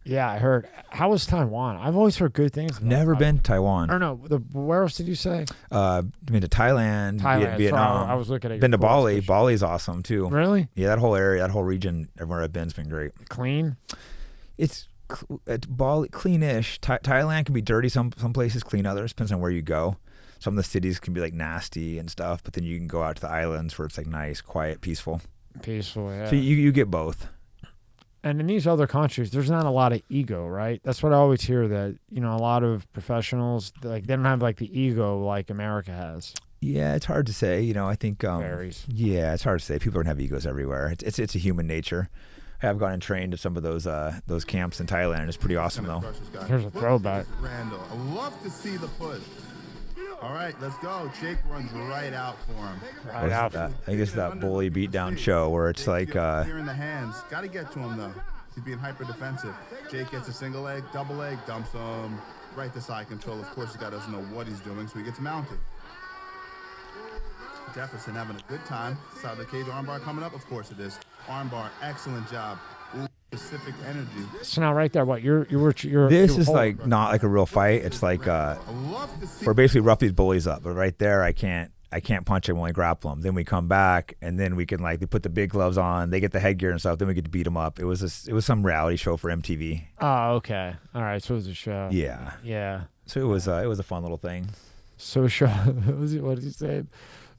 Yeah, I heard. How was Taiwan? I've always heard good things. I've never been to Taiwan. Or no, where else did you say? Been to Thailand, Vietnam. So I was looking at. Been to Bali. Bali's awesome too. Really? Yeah, that whole area, that whole region, everywhere I've been's been great. Clean. It's Bali, cleanish. Thailand can be dirty. Some places clean, others depends on where you go. Some of the cities can be like nasty and stuff, but then you can go out to the islands where it's like nice, quiet, peaceful. Peaceful, yeah. So you get both. And in these other countries, there's not a lot of ego, right? That's what I always hear, that, you know, a lot of professionals, like, they don't have like the ego like America has. Yeah, it's hard to say. You know, I think varies. Yeah, it's hard to say. People don't have egos everywhere. It's a human nature. I have gone and trained at some of those camps in Thailand. It's pretty awesome though. Here's a throwback. Randall, I love to see the push. All right, let's go. Jake runs right out for him. Right out. I think it's that bully beatdown show where it's like here in the hands. Got to get to him though. He's being hyper defensive. Jake gets a single leg, double leg, dumps him right to side control. Of course, the guy doesn't know what he's doing, so he gets mounted. Jefferson having a good time. Side of the cage, armbar coming up. Of course it is. Armbar, excellent job. Ooh, specific energy. So now right there, what you're this is like not like a real fight. It's like we're basically rough these bullies up, but right there I can't punch him when we grapple them. Then we come back and then we can they put the big gloves on, they get the headgear and stuff, then we get to beat them up. It was some reality show for MTV. Oh, okay. All right, so it was a show. Yeah. Yeah. So it was a fun little thing. Social what did he say?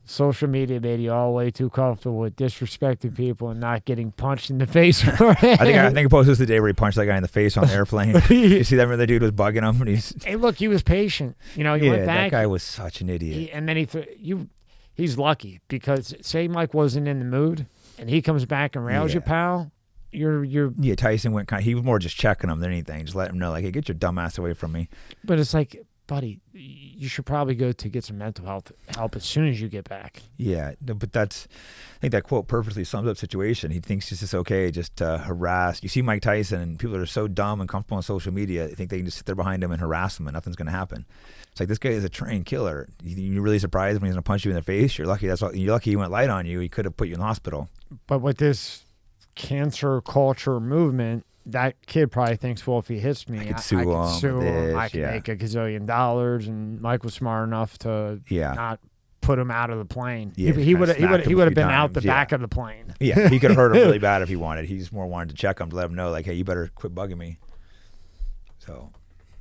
Social media made you all way too comfortable with disrespecting people and not getting punched in the face. I think it posted the day where he punched that guy in the face on the airplane. You see that when the dude was bugging him? And hey, look, he was patient. You know, he went back. That guy was such an idiot. And then he's lucky, because say Mike wasn't in the mood and he comes back and rails you, pal. Yeah, Tyson went he was more just checking him than anything, just letting him know, like, hey, get your dumb ass away from me. But it's like, buddy, you should probably go to get some mental health help as soon as you get back. Yeah, but I think that quote perfectly sums up the situation. He thinks it's just okay just to harass. You see Mike Tyson, and people that are so dumb and comfortable on social media, they think they can just sit there behind him and harass him and nothing's going to happen. It's like, this guy is a trained killer. You're really surprised when he's going to punch you in the face? You're lucky he went light on you. He could have put you in the hospital. But with this cancer culture movement, that kid probably thinks, well, if he hits me, I could sue him. I can make $1 gazillion. And Mike was smart enough to not put him out of the plane. Yeah, he would have been out the back of the plane. Yeah, he could have hurt him really bad if he wanted. He just more wanted to check him to let him know, like, hey, you better quit bugging me. So.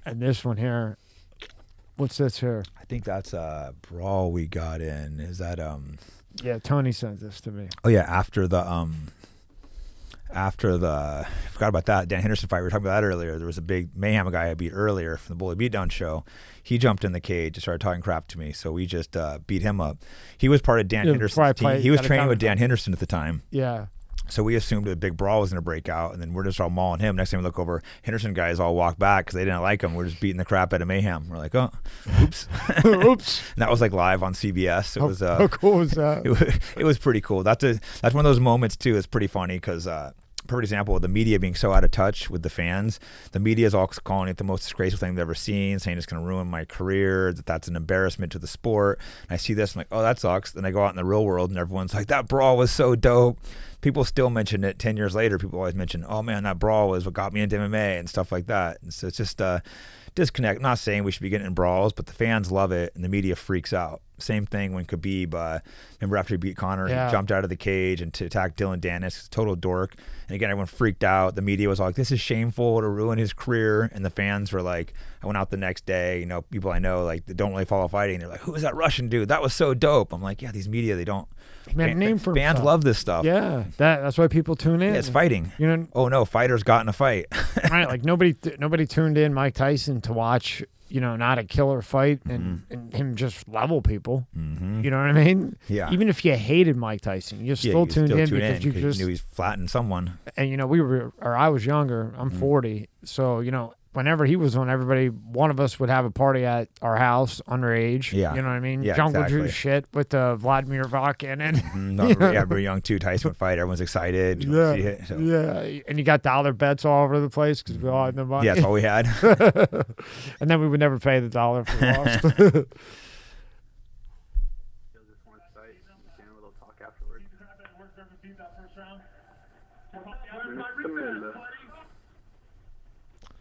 And this one here, what's this here? I think that's a brawl we got in. Is that Yeah, Tony sent this to me. Oh yeah, after the I forgot about that Dan Henderson fight. We were talking about that earlier. There was a big mayhem, a guy I beat earlier from the Bully Beatdown show. He jumped in the cage and started talking crap to me, so we just beat him up. He was part of Dan Henderson's team. He was training with Dan Henderson at the time. Yeah. So we assumed a big brawl was going to break out, and then we're just all mauling him. Next time we look over, Henderson guys all walk back because they didn't like him. We're just beating the crap out of Mayhem. We're like, oh, oops. Oops. And that was like live on CBS. It was how cool was that? It was pretty cool. That's one of those moments too. It's pretty funny because perfect example of the media being so out of touch with the fans. The media is all calling it the most disgraceful thing they've ever seen, saying it's going to ruin my career, that's an embarrassment to the sport. And I see this, I'm like, oh, that sucks. Then I go out in the real world and everyone's like, that brawl was so dope. People still mention it 10 years later. People always mention, oh man, that brawl was what got me into MMA and stuff like that. And so it's just disconnect. I'm not saying we should be getting in brawls, but the fans love it and the media freaks out. Same thing when Khabib, remember after he beat Conor, Yeah. he jumped out of the cage and to attack Dylan Dennis, total dork. And again, everyone freaked out. The media was all like, this is shameful to ruin his career. And the fans were like, I went out the next day, people I know, like, that don't really follow fighting. They're like, who is that Russian dude? That was so dope. I'm like, yeah, these media, they don't. He made a name for fans himself. love this stuff. Yeah, that's why people tune in. Yeah, it's fighting. You know, Oh no, fighters got in a fight. right? Like nobody tuned in Mike Tyson to watch, not a killer fight and him just level people. Mm-hmm. You know what I mean? Yeah. Even if you hated Mike Tyson, you still tuned in because you just knew he's flattening someone. and I was younger. I'm 40, so whenever he was on, one of us would have a party at our house underage. Yeah. You know what I mean? Yeah, Jungle exactly. Juice shit with the Vladimir Vodka in it. Yeah, very young too. Tyson would fight. Everyone's excited. You Yeah, see it, so. yeah, and you got dollar bets all over the place because we all had the money. Yeah, that's all we had. And then we would never pay the dollar for the loss.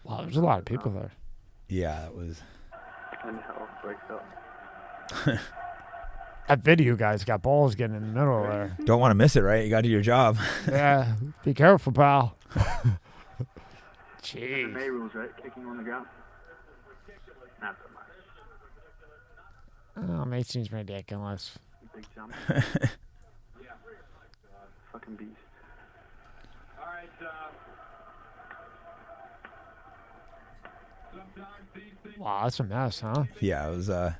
Wow, there's a lot of people there. Yeah, that was. That video guy's got balls getting in the middle there. Don't want to miss it, right? You got to do your job. Yeah, be careful, pal. Jeez. MMA rules, right? Kicking on the ground. Not so much. Oh, mate seems ridiculous. Big jump. Fucking beast. Wow, that's a mess, huh? Yeah, it was. It was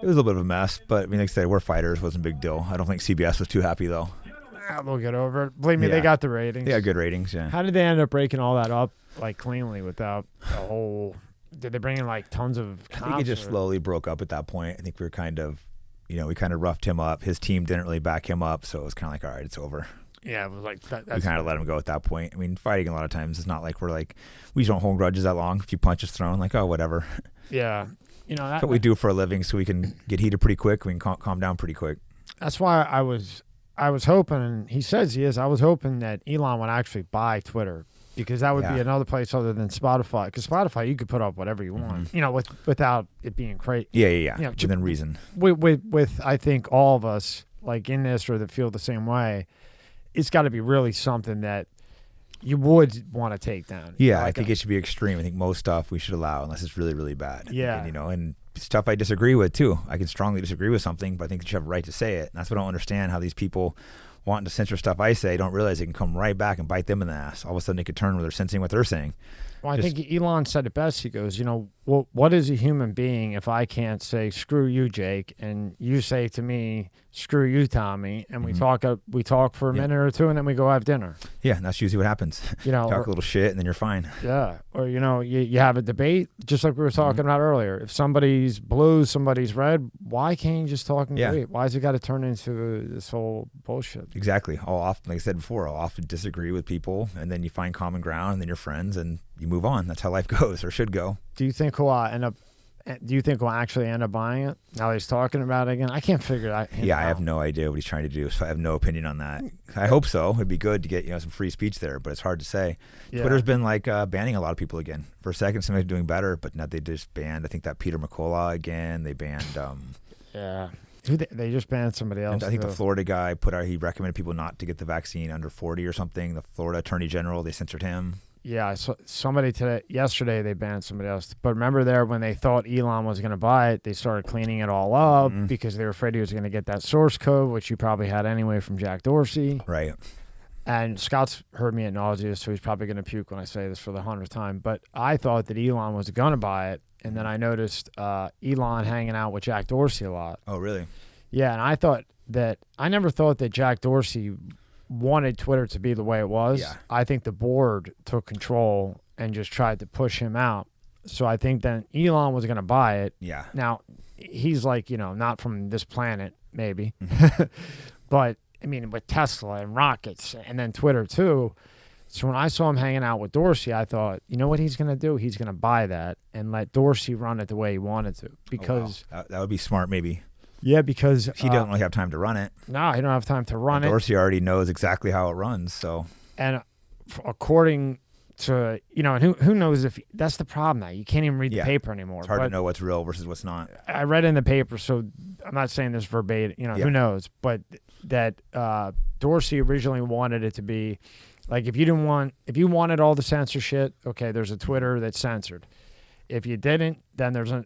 a little bit of a mess, but I mean, like I said, we're fighters. Wasn't a big deal. I don't think CBS was too happy though. We'll get over it. Believe me, they Yeah. got the ratings. Yeah, good ratings. Yeah. How did they end up breaking all that up like cleanly without the whole? Did they bring in like tons of? I think it just slowly broke up at that point. I think we were kind of, we kind of roughed him up. His team didn't really back him up, so it was kind of like, all right, it's over. Yeah, it was like that. We kind of let him go at that point. I mean, fighting a lot of times it's not like we just don't hold grudges that long. If you punch is thrown, like, oh, whatever. Yeah, that, That's what we do for a living, so we can get heated pretty quick. We can calm down pretty quick. That's why I was hoping, and he says he is. I was hoping that Elon would actually buy Twitter because that would be another place other than Spotify. Because Spotify, you could put up whatever you want, without it being crazy. Yeah. Within reason. With I think all of us like in this or that feel the same way, it's got to be really something that you would want to take down. Yeah, I think it should be extreme. I think most stuff we should allow unless it's really, really bad. Yeah. And stuff I disagree with too. I can strongly disagree with something, but I think you should have a right to say it. And that's what I don't understand, how these people wanting to censor stuff I say don't realize it can come right back and bite them in the ass. All of a sudden they could turn where they're censoring what they're saying. Well, I think Elon said it best. He goes, what is a human being if I can't say, screw you, Jake, and you say to me, screw you, Tommy, and we talk for a minute or two, and then we go have dinner. Yeah, and that's usually what happens. Talk a little shit, and then you're fine. Yeah, or, you have a debate, just like we were talking about earlier. If somebody's blue, somebody's red, why can't you just talk and debate? Why has it got to turn into this whole bullshit? Exactly. I'll often, like I said before, I'll often disagree with people, and then you find common ground, and then you're friends, and you move on. That's how life goes, or should go. Do you think he'll actually end up buying it? Now he's talking about it again. I can't figure that. I have no idea what he's trying to do, so I have no opinion on that. I hope so. It'd be good to get some free speech there, but it's hard to say. Yeah. Twitter's been like banning a lot of people again. For a second, somebody's doing better, but now they just banned. I think that Peter McCullough again. They banned. Yeah. They just banned somebody else. I think the Florida guy he recommended people not to get the vaccine under 40 or something. The Florida Attorney General, they censored him. Yeah, so yesterday they banned somebody else. But remember there when they thought Elon was going to buy it, they started cleaning it all up because they were afraid he was going to get that source code, which you probably had anyway from Jack Dorsey. Right. And Scott's heard me at nausea, so he's probably going to puke when I say this for the 100th time. But I thought that Elon was going to buy it, and then I noticed Elon hanging out with Jack Dorsey a lot. Oh, really? Yeah, and I never thought that Jack Dorsey wanted Twitter to be the way it was. Yeah. I think the board took control and just tried to push him out. So I think then Elon was going to buy it. Yeah. Now, he's like, not from this planet, maybe. But, I mean, with Tesla and rockets and then Twitter too. So when I saw him hanging out with Dorsey, I thought, you know what he's going to do? He's going to buy that and let Dorsey run it the way he wanted to. Because that would be smart, maybe. Yeah, because he doesn't really have time to run it. No, he don't have time to run it. Dorsey already knows exactly how it runs, so. And according So, and who knows if that's the problem now. You can't even read the paper anymore. It's hard to know what's real versus what's not. I read in the paper, so I'm not saying this verbatim, who knows, but that Dorsey originally wanted it to be like if you wanted all the censorship, okay, there's a Twitter that's censored. If you didn't, then there's a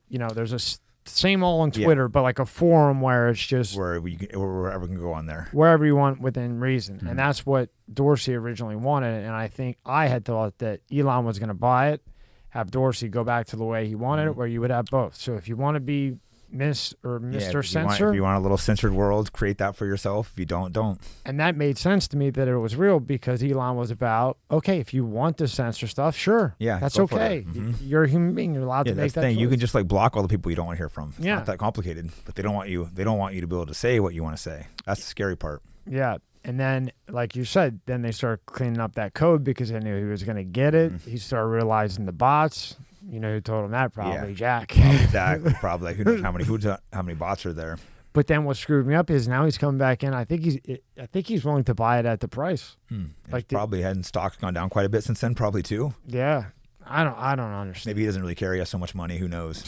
same all on Twitter, but like a forum where it's just wherever can go on there, wherever you want within reason, and that's what Dorsey originally wanted. And I think I had thought that Elon was going to buy it, have Dorsey go back to the way he wanted it, where you would have both. So if you want to be Miss or Mr. Censor, if you want a little censored world, create that for yourself. If you don't. And that made sense to me that it was real because Elon was about, okay, if you want to censor stuff, sure, that's okay. You're a human being. You're allowed to make that choice. You can just like block all the people you don't want to hear from. It's not that complicated, but they don't want you to be able to say what you want to say. That's the scary part. Yeah. And then, like you said, then they started cleaning up that code because they knew he was going to get it. He started realizing the bots. You know who told him that? Probably Jack. Probably. Who knows how many bots are there? But then what screwed me up is now he's coming back in. I think he's willing to buy it at the price. Like probably hadn't stocks gone down quite a bit since then. Probably too. Yeah, I don't understand. Maybe he doesn't really carry us so much money. Who knows?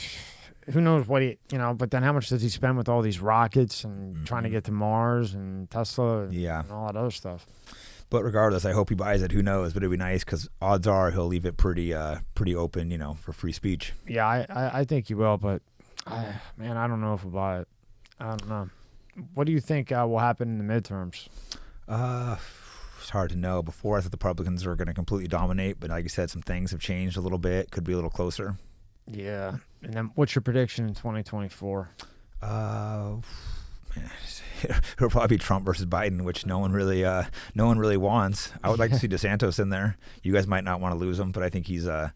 Who knows what But then how much does he spend with all these rockets and trying to get to Mars and Tesla and all that other stuff? But regardless, I hope he buys it. Who knows? But it'd be nice because odds are he'll leave it pretty open, for free speech. Yeah, I think he will. But I don't know if he'll buy it. I don't know. What do you think will happen in the midterms? It's hard to know. Before I thought the Republicans were going to completely dominate, but like you said, some things have changed a little bit. Could be a little closer. Yeah. And then what's your prediction in 2024? It'll probably be Trump versus Biden, which no one really wants. I would like to see DeSantis in there. You guys might not want to lose him, but I think he's a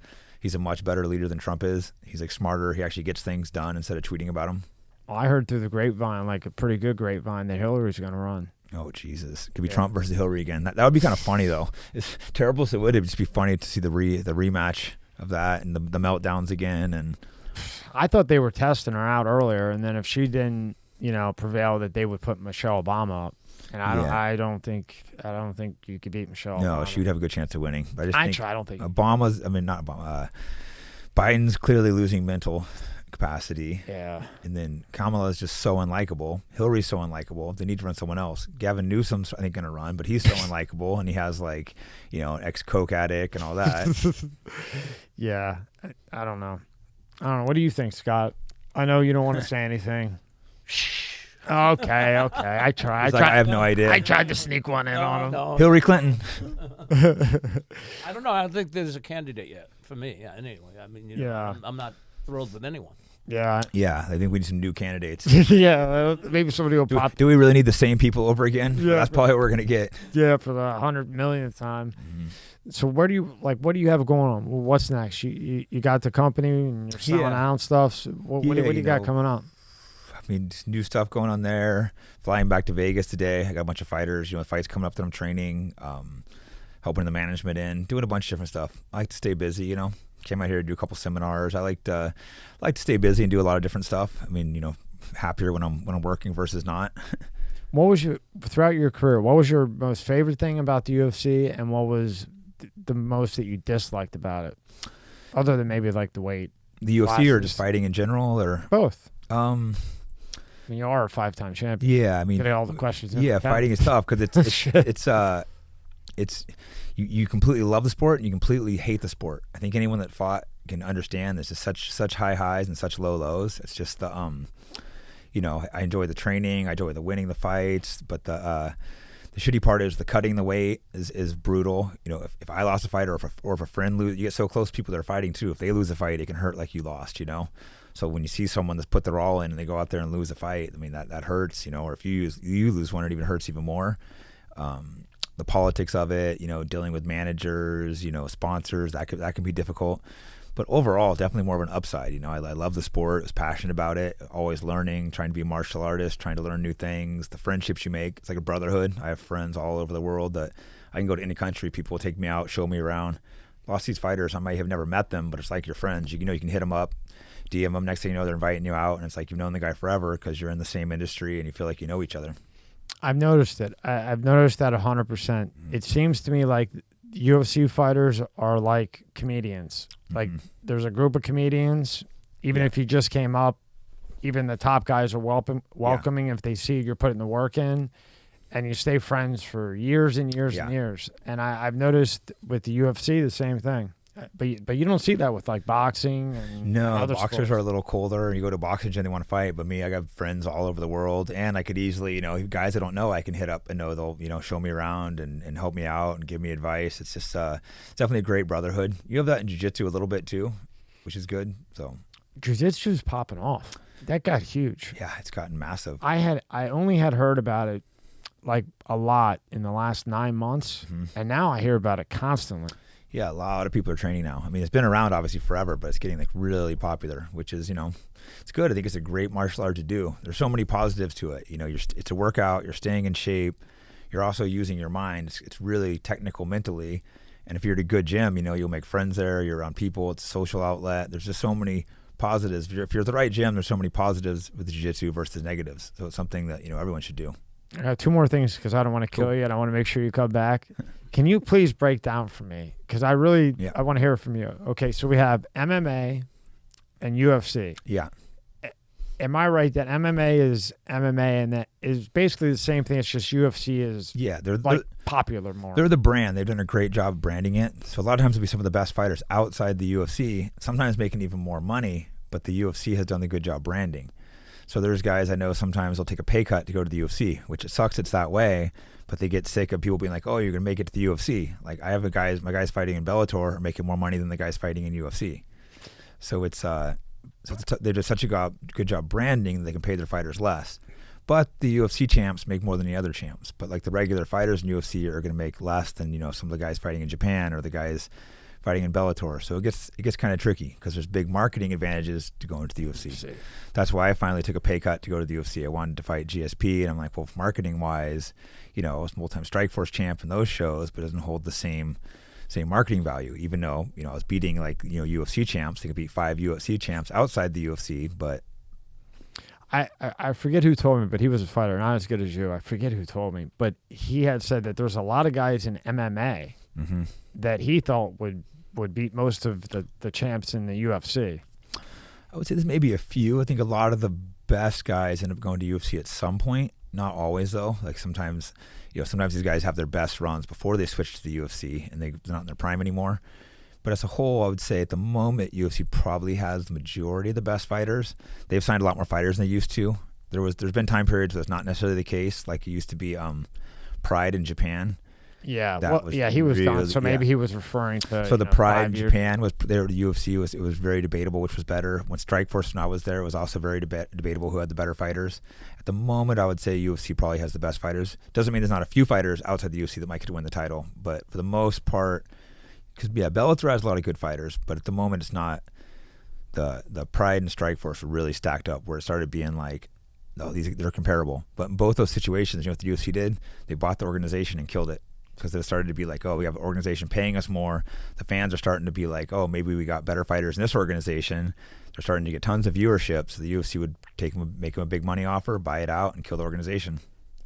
much better leader than Trump is. He's like smarter. He actually gets things done instead of tweeting about them. Well, I heard through the grapevine, like a pretty good grapevine, that Hillary's going to run. Oh, Jesus. It could be Trump versus Hillary again. That would be kind of funny, though. It's terrible as it would. It would just be funny to see the rematch of that and the meltdowns again. And I thought they were testing her out earlier, and then if she didn't, prevail, that they would put Michelle Obama up. And I don't think you could beat Michelle Obama. No, she would have a good chance of winning. But I don't think Biden's clearly losing mental capacity. Yeah. And then Kamala is just so unlikable. Hillary's so unlikable. They need to run someone else. Gavin Newsom's, I think, going to run, but he's so unlikable, and he has an ex-coke addict and all that. Yeah. I don't know. What do you think, Scott? I know you don't want to say anything. Okay. I tried. I have no idea. I tried to sneak one in on him. No. Hillary Clinton. I don't know. I don't think there's a candidate yet for me. Yeah, anyway, I'm not thrilled with anyone. Yeah. Yeah, I think we need some new candidates. Yeah, maybe somebody will pop. Do we really need the same people over again? Yeah, that's probably what we're gonna get. Yeah, for the 100 millionth time. So what do you have going on? Well, what's next? You got the company and you're selling out and stuff. So what do you got coming up? I mean, new stuff going on there. Flying back to Vegas today. I got a bunch of fighters. Fights coming up that I'm training. Helping the management in. Doing a bunch of different stuff. I like to stay busy. Came out here to do a couple seminars. I like to stay busy and do a lot of different stuff. I mean, happier when I'm working versus not. What was throughout your career? What was your most favorite thing about the UFC, and what was the most that you disliked about it, other than maybe like the weight? The UFC or just fighting in general, or both? I mean, you are a 5-time champion. Yeah, I mean, get all the questions. Yeah, fighting is tough because it's you completely love the sport and you completely hate the sport. I think anyone that fought can understand there's just such high highs and such low lows. It's just the I enjoy the training, I enjoy the winning the fights, but the shitty part is the cutting the weight is brutal. If I lost a fight or if a friend lose, you get so close to people that are fighting too. If they lose a fight, it can hurt like you lost. So when you see someone that's put their all in and they go out there and lose a fight, I mean that hurts. Or if you lose one, it even hurts even more. The politics of it, dealing with managers, sponsors, that can be difficult. But overall, definitely more of an upside. I love the sport. I was passionate about it. Always learning, trying to be a martial artist, trying to learn new things. The friendships you make, it's like a brotherhood. I have friends all over the world that I can go to any country. People will take me out, show me around. Lost these fighters, I might have never met them, but it's like your friends. You can hit them up, DM them. Next thing you know, they're inviting you out, and it's like you've known the guy forever because you're in the same industry and you feel like you know each other. I've noticed it. I've noticed that 100%. It seems to me like UFC fighters are like comedians. Like there's a group of comedians, even if you just came up, even the top guys are welcoming if they see you're putting the work in, and you stay friends for years and years and years. And I've noticed with the UFC the same thing. But you don't see that with like boxing and other boxers sports. are a little colder. You go to boxing gym, they want to fight. But me, I got friends all over the world, and I could easily, guys I don't know, I can hit up and know they'll, show me around and help me out and give me advice. It's just it's definitely a great brotherhood. You have that in jiu-jitsu a little bit too, which is good. So Jiu-jitsu's popping off. That got huge. yeah, it's gotten massive. I only had heard about it like a lot in the last 9 months, and now I hear about it constantly. Yeah, a lot of people are training now. I mean, it's been around obviously forever, but it's getting like really popular, which is, it's good. I think it's a great martial art to do. There's so many positives to it. It's a workout. You're staying in shape. You're also using your mind. It's really technical mentally. And if you're at a good gym, you'll make friends there. You're around people. It's a social outlet. There's just so many positives. If you're at the right gym, there's so many positives with the jiu-jitsu versus negatives. So it's something that, everyone should do. I got 2 more things because I don't want to kill you, and I want to make sure you come back. Can you please break down for me? Because I want to hear it from you. Okay, so we have MMA and UFC. Yeah. Am I right that MMA is MMA and that is basically the same thing? It's just UFC is they're popular more. They're the brand. They've done a great job branding it. So a lot of times it'll be some of the best fighters outside the UFC, sometimes making even more money, but the UFC has done a good job branding. So there's guys I know sometimes they'll take a pay cut to go to the UFC, which it sucks it's that way, but they get sick of people being like, oh, you're going to make it to the UFC. Like I have my guys fighting in Bellator are making more money than the guys fighting in UFC. So they do such a good job branding that they can pay their fighters less. But the UFC champs make more than the other champs. But like the regular fighters in UFC are going to make less than, some of the guys fighting in Japan or the guys fighting in Bellator. So it gets kind of tricky because there's big marketing advantages to going to the UFC. That's why I finally took a pay cut to go to the UFC. I wanted to fight GSP, and I'm like, well, marketing wise, I was multi-time Strikeforce champ in those shows, but it doesn't hold the same marketing value. Even though I was beating like UFC champs, they could beat 5 UFC champs outside the UFC, but. I forget who told me, but he was a fighter, not as good as you. I forget who told me, but he had said that there's a lot of guys in MMA that he thought would beat most of the champs in the UFC. I would say there's maybe a few. I think a lot of the best guys end up going to UFC at some point. Not always though. Like sometimes these guys have their best runs before they switch to the UFC and they're not in their prime anymore. But as a whole, I would say at the moment, UFC probably has the majority of the best fighters. They've signed a lot more fighters than they used to. There's been time periods where it's not necessarily the case, like it used to be Pride in Japan. Yeah, he was really done. So maybe he was referring to. So the Pride in Japan was there. The UFC it was very debatable which was better. When Strikeforce when I was there, it was also very debatable who had the better fighters. At the moment, I would say UFC probably has the best fighters. Doesn't mean there's not a few fighters outside the UFC that might could win the title, but for the most part. Because Bellator has a lot of good fighters, but at the moment it's not. The Pride and Strikeforce were really stacked up, where it started being like, no, they're comparable. But in both those situations, what the UFC did? They bought the organization and killed it, because it started to be like, oh, we have an organization paying us more. The fans are starting to be like, oh, maybe we got better fighters in this organization. They're starting to get tons of viewership, so the UFC would make them a big money offer, buy it out, and kill the organization.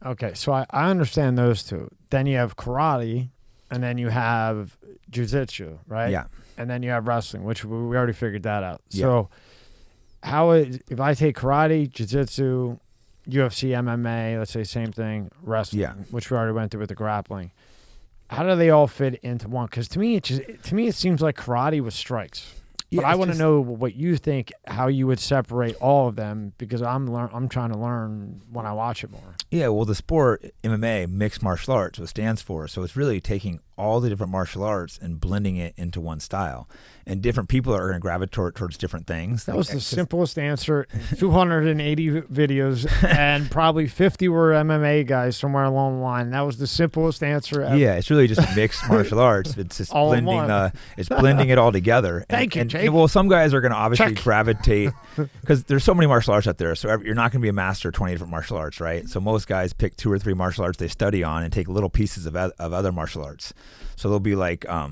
Okay, so I understand those two. Then you have karate. And then you have jiu-jitsu, right? Yeah. And then you have wrestling, which we already figured that out. Yeah. So if I take karate, jiu-jitsu, UFC, MMA, let's say same thing, wrestling, which we already went through with the grappling, how do they all fit into one? Because to me, it seems like karate was strikes. But I want to know what you think, how you would separate all of them, because I'm trying to learn when I watch it more. Yeah, well, the sport, MMA, mixed martial arts, what it stands for. So it's really taking all the different martial arts and blending it into one style. And different people are going to gravitate towards different things. That was the simplest answer. 280 videos, and probably 50 were MMA guys somewhere along the line. That was the simplest answer ever. Yeah, it's really just mixed martial arts. It's just blending it all together. Thank you, Jake. Well, some guys are going to obviously gravitate, because there's so many martial arts out there. So you're not going to be a master of 20 different martial arts, right? So most guys pick 2 or 3 martial arts they study on and take little pieces of other martial arts. So they'll be like, I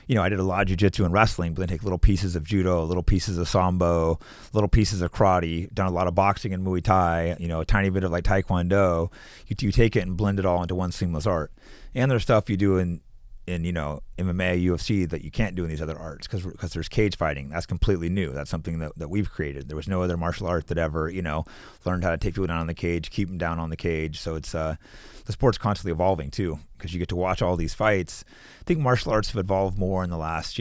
did a lot of jiu-jitsu and wrestling, but then take little pieces of judo, little pieces of sambo, little pieces of karate, done a lot of boxing and Muay Thai, a tiny bit of like Taekwondo. You take it and blend it all into one seamless art. And there's stuff you do in in MMA, UFC that you can't do in these other arts because there's cage fighting. That's completely new. That's something that we've created. There was no other martial art that ever learned how to take people down on the cage, keep them down on the cage. So it's the sport's constantly evolving too, because you get to watch all these fights. I think martial arts have evolved more in the last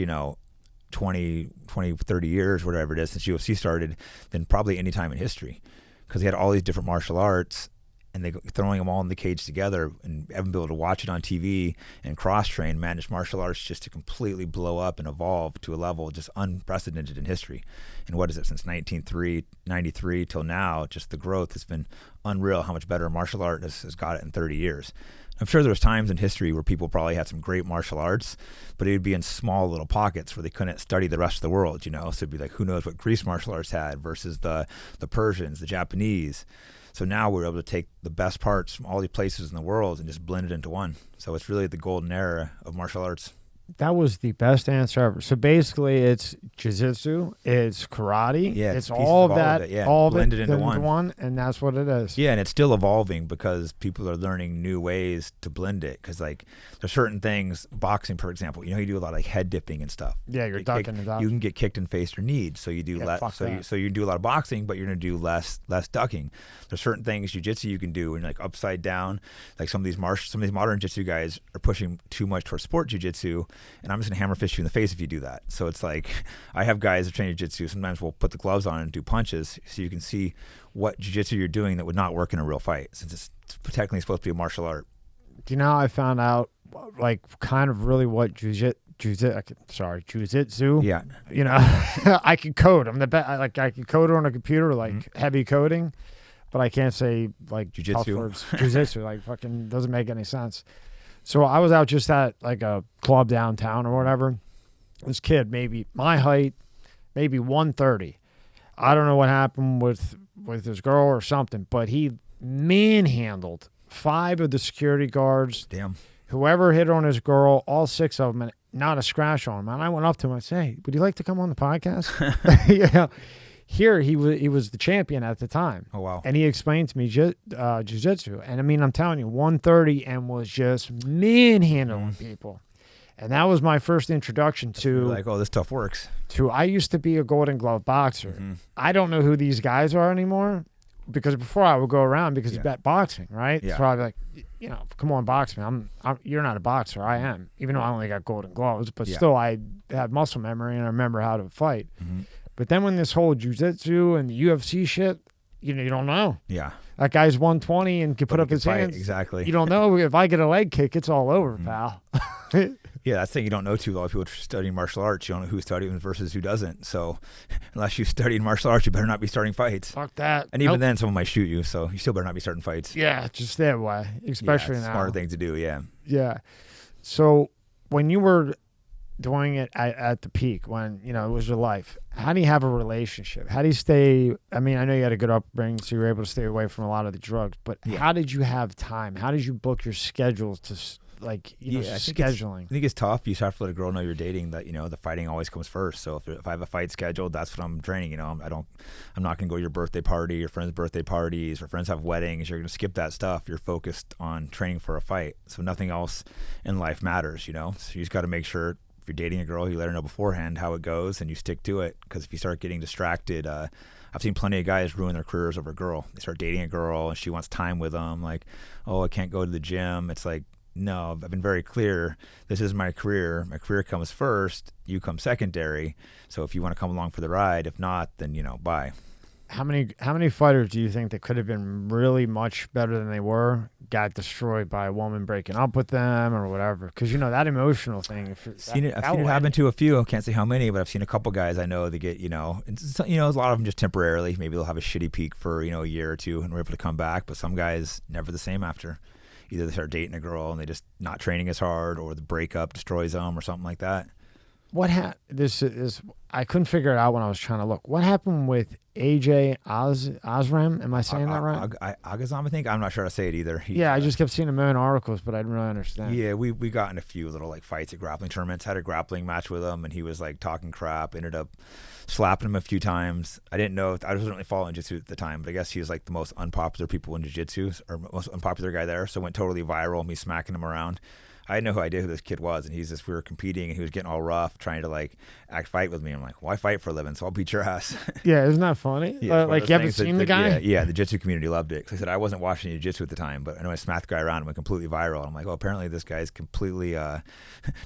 20, 30 years, whatever it is, since UFC started, than probably any time in history, because they had all these different martial arts and they throwing them all in the cage together and having been able to watch it on TV and cross-train, managed martial arts just to completely blow up and evolve to a level just unprecedented in history. And what is it, since 1993 till now, just the growth has been unreal, how much better martial art has got it in 30 years. I'm sure there was times in history where people probably had some great martial arts, but it would be in small little pockets where they couldn't study the rest of the world, So it'd be like, who knows what Greece martial arts had versus the Persians, the Japanese. So now we're able to take the best parts from all these places in the world and just blend it into one. So it's really the golden era of martial arts. That was the best answer ever. So basically, it's jiu-jitsu, it's karate, yeah, it's all of that, all blended of it into one, and that's what it is. Yeah, and it's still evolving because people are learning new ways to blend it. Because there's certain things, boxing, for example, you do a lot of head dipping and stuff. Yeah, you're ducking and dodging. You can get kicked in face or kneed, so you do less. So you do a lot of boxing, but you're gonna do less ducking. There's certain things jiu-jitsu you can do, and like upside down, like some of these modern jiu-jitsu guys are pushing too much towards sport jiu-jitsu. And I'm just gonna hammer fist you in the face if you do that. So it's like, I have guys that train jiu-jitsu. Sometimes we'll put the gloves on and do punches, so you can see what jiu-jitsu you're doing that would not work in a real fight, since it's technically supposed to be a martial art. Do you know how I found out, like, kind of really what jiu-jitsu? Yeah. I can code. I'm the best. I can code on a computer, like heavy coding, but I can't say like jiu-jitsu. tough words. Jiu-jitsu, like, fucking doesn't make any sense. So I was out just at like a club downtown or whatever. This kid, maybe my height, maybe 130. I don't know what happened with his girl or something, but he manhandled 5 of the security guards. Damn. Whoever hit on his girl, all 6 of them, and not a scratch on him. And I went up to him and said, "Hey, would you like to come on the podcast?" Yeah. Here he was the champion at the time. Oh wow! And he explained to me jiu-jitsu, and I mean, I'm telling you, 130 and was just manhandling people, and that was my first introduction to like, oh, this stuff works. I used to be a Golden Glove boxer. I don't know who these guys are anymore, because before I would go around because you bet boxing, right? Yeah. So I'd be like, come on, box me. You're not a boxer. I am, even though I only got Golden Gloves, but still I had muscle memory and I remember how to fight. But then when this whole jiu-jitsu and the UFC shit, you don't know. Yeah. That guy's 120 and can put up his hands. Exactly. You don't know. If I get a leg kick, it's all over, pal. Yeah, that's the thing. You don't know too well. People studying martial arts, you don't know who studies versus who doesn't. So unless you studied martial arts, you better not be starting fights. Fuck that. And even then, someone might shoot you, so you still better not be starting fights. Yeah, just that way, especially now. Smart thing to do, yeah. Yeah. So when you were doing it at the peak, when it was your life, how do you have a relationship? How do you stay? I mean, I know you had a good upbringing, so you were able to stay away from a lot of the drugs, but how did you have time? How did you book your schedules to scheduling? I think it's tough. You just have to let a girl know you're dating that the fighting always comes first. So if I have a fight scheduled, that's what I'm training. I'm not gonna go to your birthday party, your friend's birthday parties, or friends have weddings. You're gonna skip that stuff. You're focused on training for a fight. So nothing else in life matters. So you just got to make sure. If you're dating a girl, you let her know beforehand how it goes and you stick to it. Because if you start getting distracted, I've seen plenty of guys ruin their careers over a girl. They start dating a girl and she wants time with them. Like, oh, I can't go to the gym. It's like, no, I've been very clear. This is my career. My career comes first. You come secondary. So if you want to come along for the ride, if not, then, bye. How many fighters do you think that could have been really much better than they were got destroyed by a woman breaking up with them or whatever? Because that emotional thing. I've seen it happen to a few. I can't say how many, but I've seen a couple guys I know that get a lot of them just temporarily. Maybe they'll have a shitty peak for a year or two and we're able to come back. But some guys never the same after. Either they start dating a girl and they just not training as hard, or the breakup destroys them or something like that. This is I couldn't figure it out when I was trying to look. What happened with AJ Osram? Am I saying that right? Agazam, I think. I'm not sure how to say it either. I just kept seeing him in articles, but I didn't really understand. Yeah, we got in a few little fights at grappling tournaments. Had a grappling match with him, and he was talking crap. Ended up slapping him a few times. I didn't know. I wasn't really following jiu-jitsu at the time, but I guess he was the most unpopular people in jiu-jitsu, or most unpopular guy there. So it went totally viral. Me smacking him around. I had no idea who this kid was, and we were competing, and he was getting all rough, trying to like act fight with me. I'm like, well, I fight for a living, so I'll beat your ass. Yeah, isn't that funny? Yeah, Like, you haven't seen the guy? Yeah, the jiu-jitsu community loved it. 'Cause I said I wasn't watching jiu-jitsu at the time, but I know I smacked the guy around and went completely viral. And I'm like, oh, apparently this guy's completely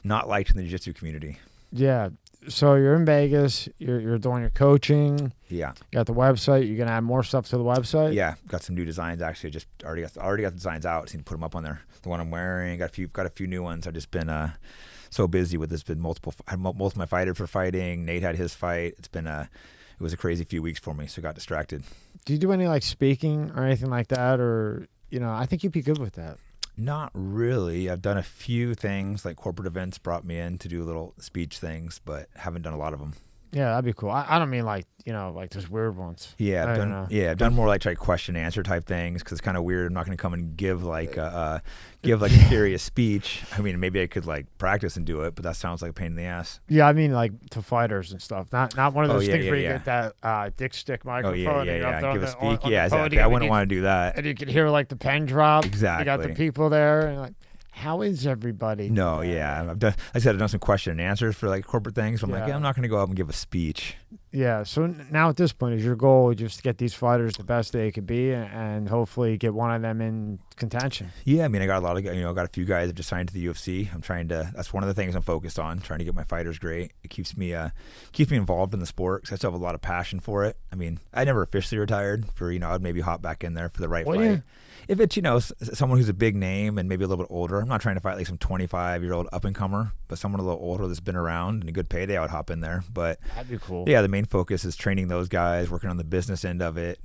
not liked in the jiu-jitsu community. Yeah. So you're in Vegas. You're doing your coaching. Yeah. You got the website. You're gonna add more stuff to the website. Yeah, got some new designs actually. Just already got the designs out. Just need to put them up on there. The one I'm wearing. Got a few new ones. I've just been so busy with this. Been multiple. I had most of my fighters for fighting. Nate had his fight. It was a crazy few weeks for me, so got distracted. Do you do any like speaking or anything like that, or I think you'd be good with that. Not really. I've done a few things, like corporate events brought me in to do little speech things, but haven't done a lot of them. Yeah, that'd be cool. I don't mean like like those weird ones. Yeah, I've done more like question and answer type things because it's kind of weird. I'm not going to come and give like a serious speech. I mean, maybe I could like practice and do it, but that sounds like a pain in the ass. Yeah, I mean like to fighters and stuff. Not one of those things where you get that dick stick microphone. Give a speak. Exactly. I wouldn't want to do that. And you can hear like the pen drop. Exactly. You got the people there, and like, how is everybody? No, yeah. I've done some question and answers for like corporate things. I'm like, I'm not going to go up and give a speech. Yeah. So now at this point, is your goal just to get these fighters the best they could be, and hopefully get one of them in contention? Yeah. I mean, I got got a few guys that just signed to the UFC. That's one of the things I'm focused on, trying to get my fighters great. It keeps me involved in the sport because I still have a lot of passion for it. I mean, I never officially retired for, I'd maybe hop back in there for the right fight. Yeah. If it's, someone who's a big name and maybe a little bit older, I'm not trying to fight like some 25-year-old up-and-comer, but someone a little older that's been around and a good payday, I would hop in there. But that'd be cool. Yeah, the main focus is training those guys, working on the business end of it,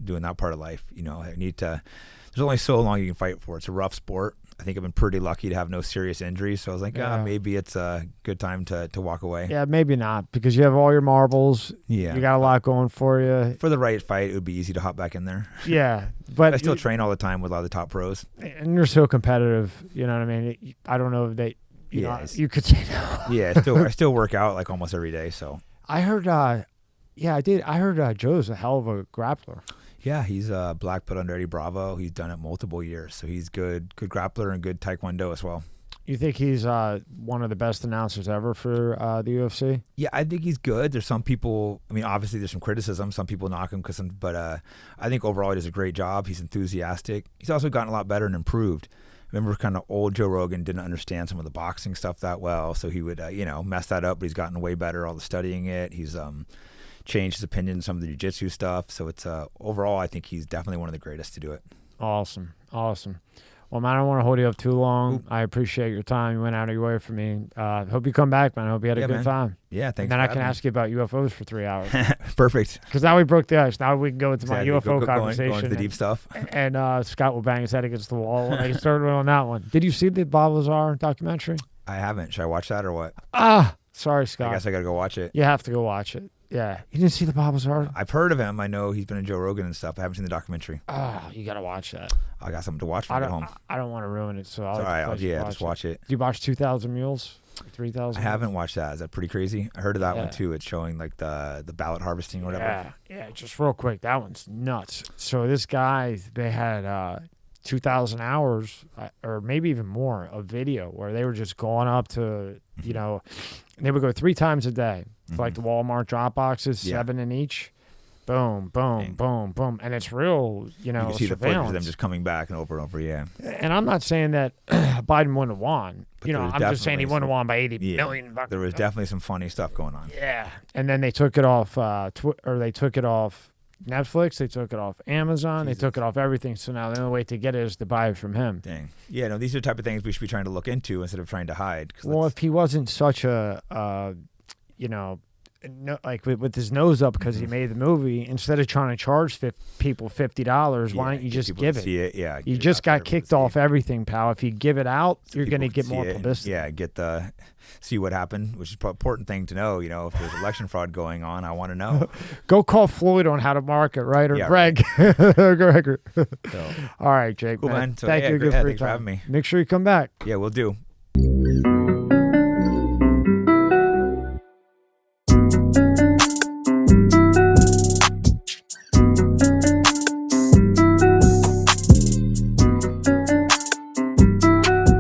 doing that part of life. There's only so long you can fight for. It's a rough sport. I think I've been pretty lucky to have no serious injuries. So I was like, maybe it's a good time to walk away. Yeah, maybe not, because you have all your marbles. Yeah. You got a lot going for you. For the right fight, it would be easy to hop back in there. Yeah. But I still train all the time with a lot of the top pros. And you're so competitive. You know what I mean? I don't know if they, you could say no. Yeah, I still work out like almost every day. So I heard, I did. I heard Joe's a hell of a grappler. Yeah, he's a black belt under Eddie Bravo. He's done it multiple years, so he's good grappler and good taekwondo as well. You think he's one of the best announcers ever for the UFC? Yeah, I think he's good. There's some people. I mean, obviously there's some criticism. Some people knock him but I think overall he does a great job. He's enthusiastic. He's also gotten a lot better and improved. I remember kind of old Joe Rogan didn't understand some of the boxing stuff that well, so he would mess that up. But he's gotten way better all the studying it. He's changed his opinion on some of the jiu-jitsu stuff. So it's overall, I think he's definitely one of the greatest to do it. Awesome. Well, man, I don't want to hold you up too long. Ooh. I appreciate your time. You went out of your way for me. Hope you come back, man. I hope you had a good time. Yeah, thanks. And then I can ask you about UFOs for 3 hours. Perfect. Because now we broke the ice. Now we can go into my UFO conversation. Go into the deep stuff. And Scott will bang his head against the wall when I started on that one. Did you see the Bob Lazar documentary? I haven't. Should I watch that or what? Sorry, Scott. I guess I got to go watch it. You have to go watch it. Yeah. You didn't see the Bob Lazar? I've heard of him. I know he's been in Joe Rogan and stuff. I haven't seen the documentary. You got to watch that. I got something to watch when I get home. I don't want to ruin it, so I'll just watch it. Did you watch 2,000 Mules? 3,000? I haven't watched that. Is that pretty crazy? I heard of that one too. It's showing like the ballot harvesting or whatever. Yeah. Just real quick. That one's nuts. So this guy, they had 2,000 hours or maybe even more of video where they were just going up to, they would go 3 times a day. It's like the Walmart drop boxes, 7 in each. Boom, boom, boom, boom. And it's real, you can see surveillance. the footage of them just coming back and over, yeah. And I'm not saying that Biden wouldn't have won. I'm just saying he wouldn't have won by 80 million bucks. There was definitely some funny stuff going on. Yeah. And then they took it off they took it off Netflix, they took it off Amazon, they took it off everything. So now the only way to get it is to buy it from him. Dang. Yeah, no, these are the type of things we should be trying to look into instead of trying to hide. Well, if he wasn't such a like with his nose up because he made the movie, instead of trying to charge people $50, why don't you just give it? See it? Yeah, you just got kicked off everything, pal. If you give it out, you're going to get more publicity. See what happened, which is an important thing to know. If there's election fraud going on, I want to know. Go call Floyd on how to market, right? Or Greg. Greg. All right, Jake. Cool, man. Thank you again for having me. Make sure you come back. Yeah, we'll do.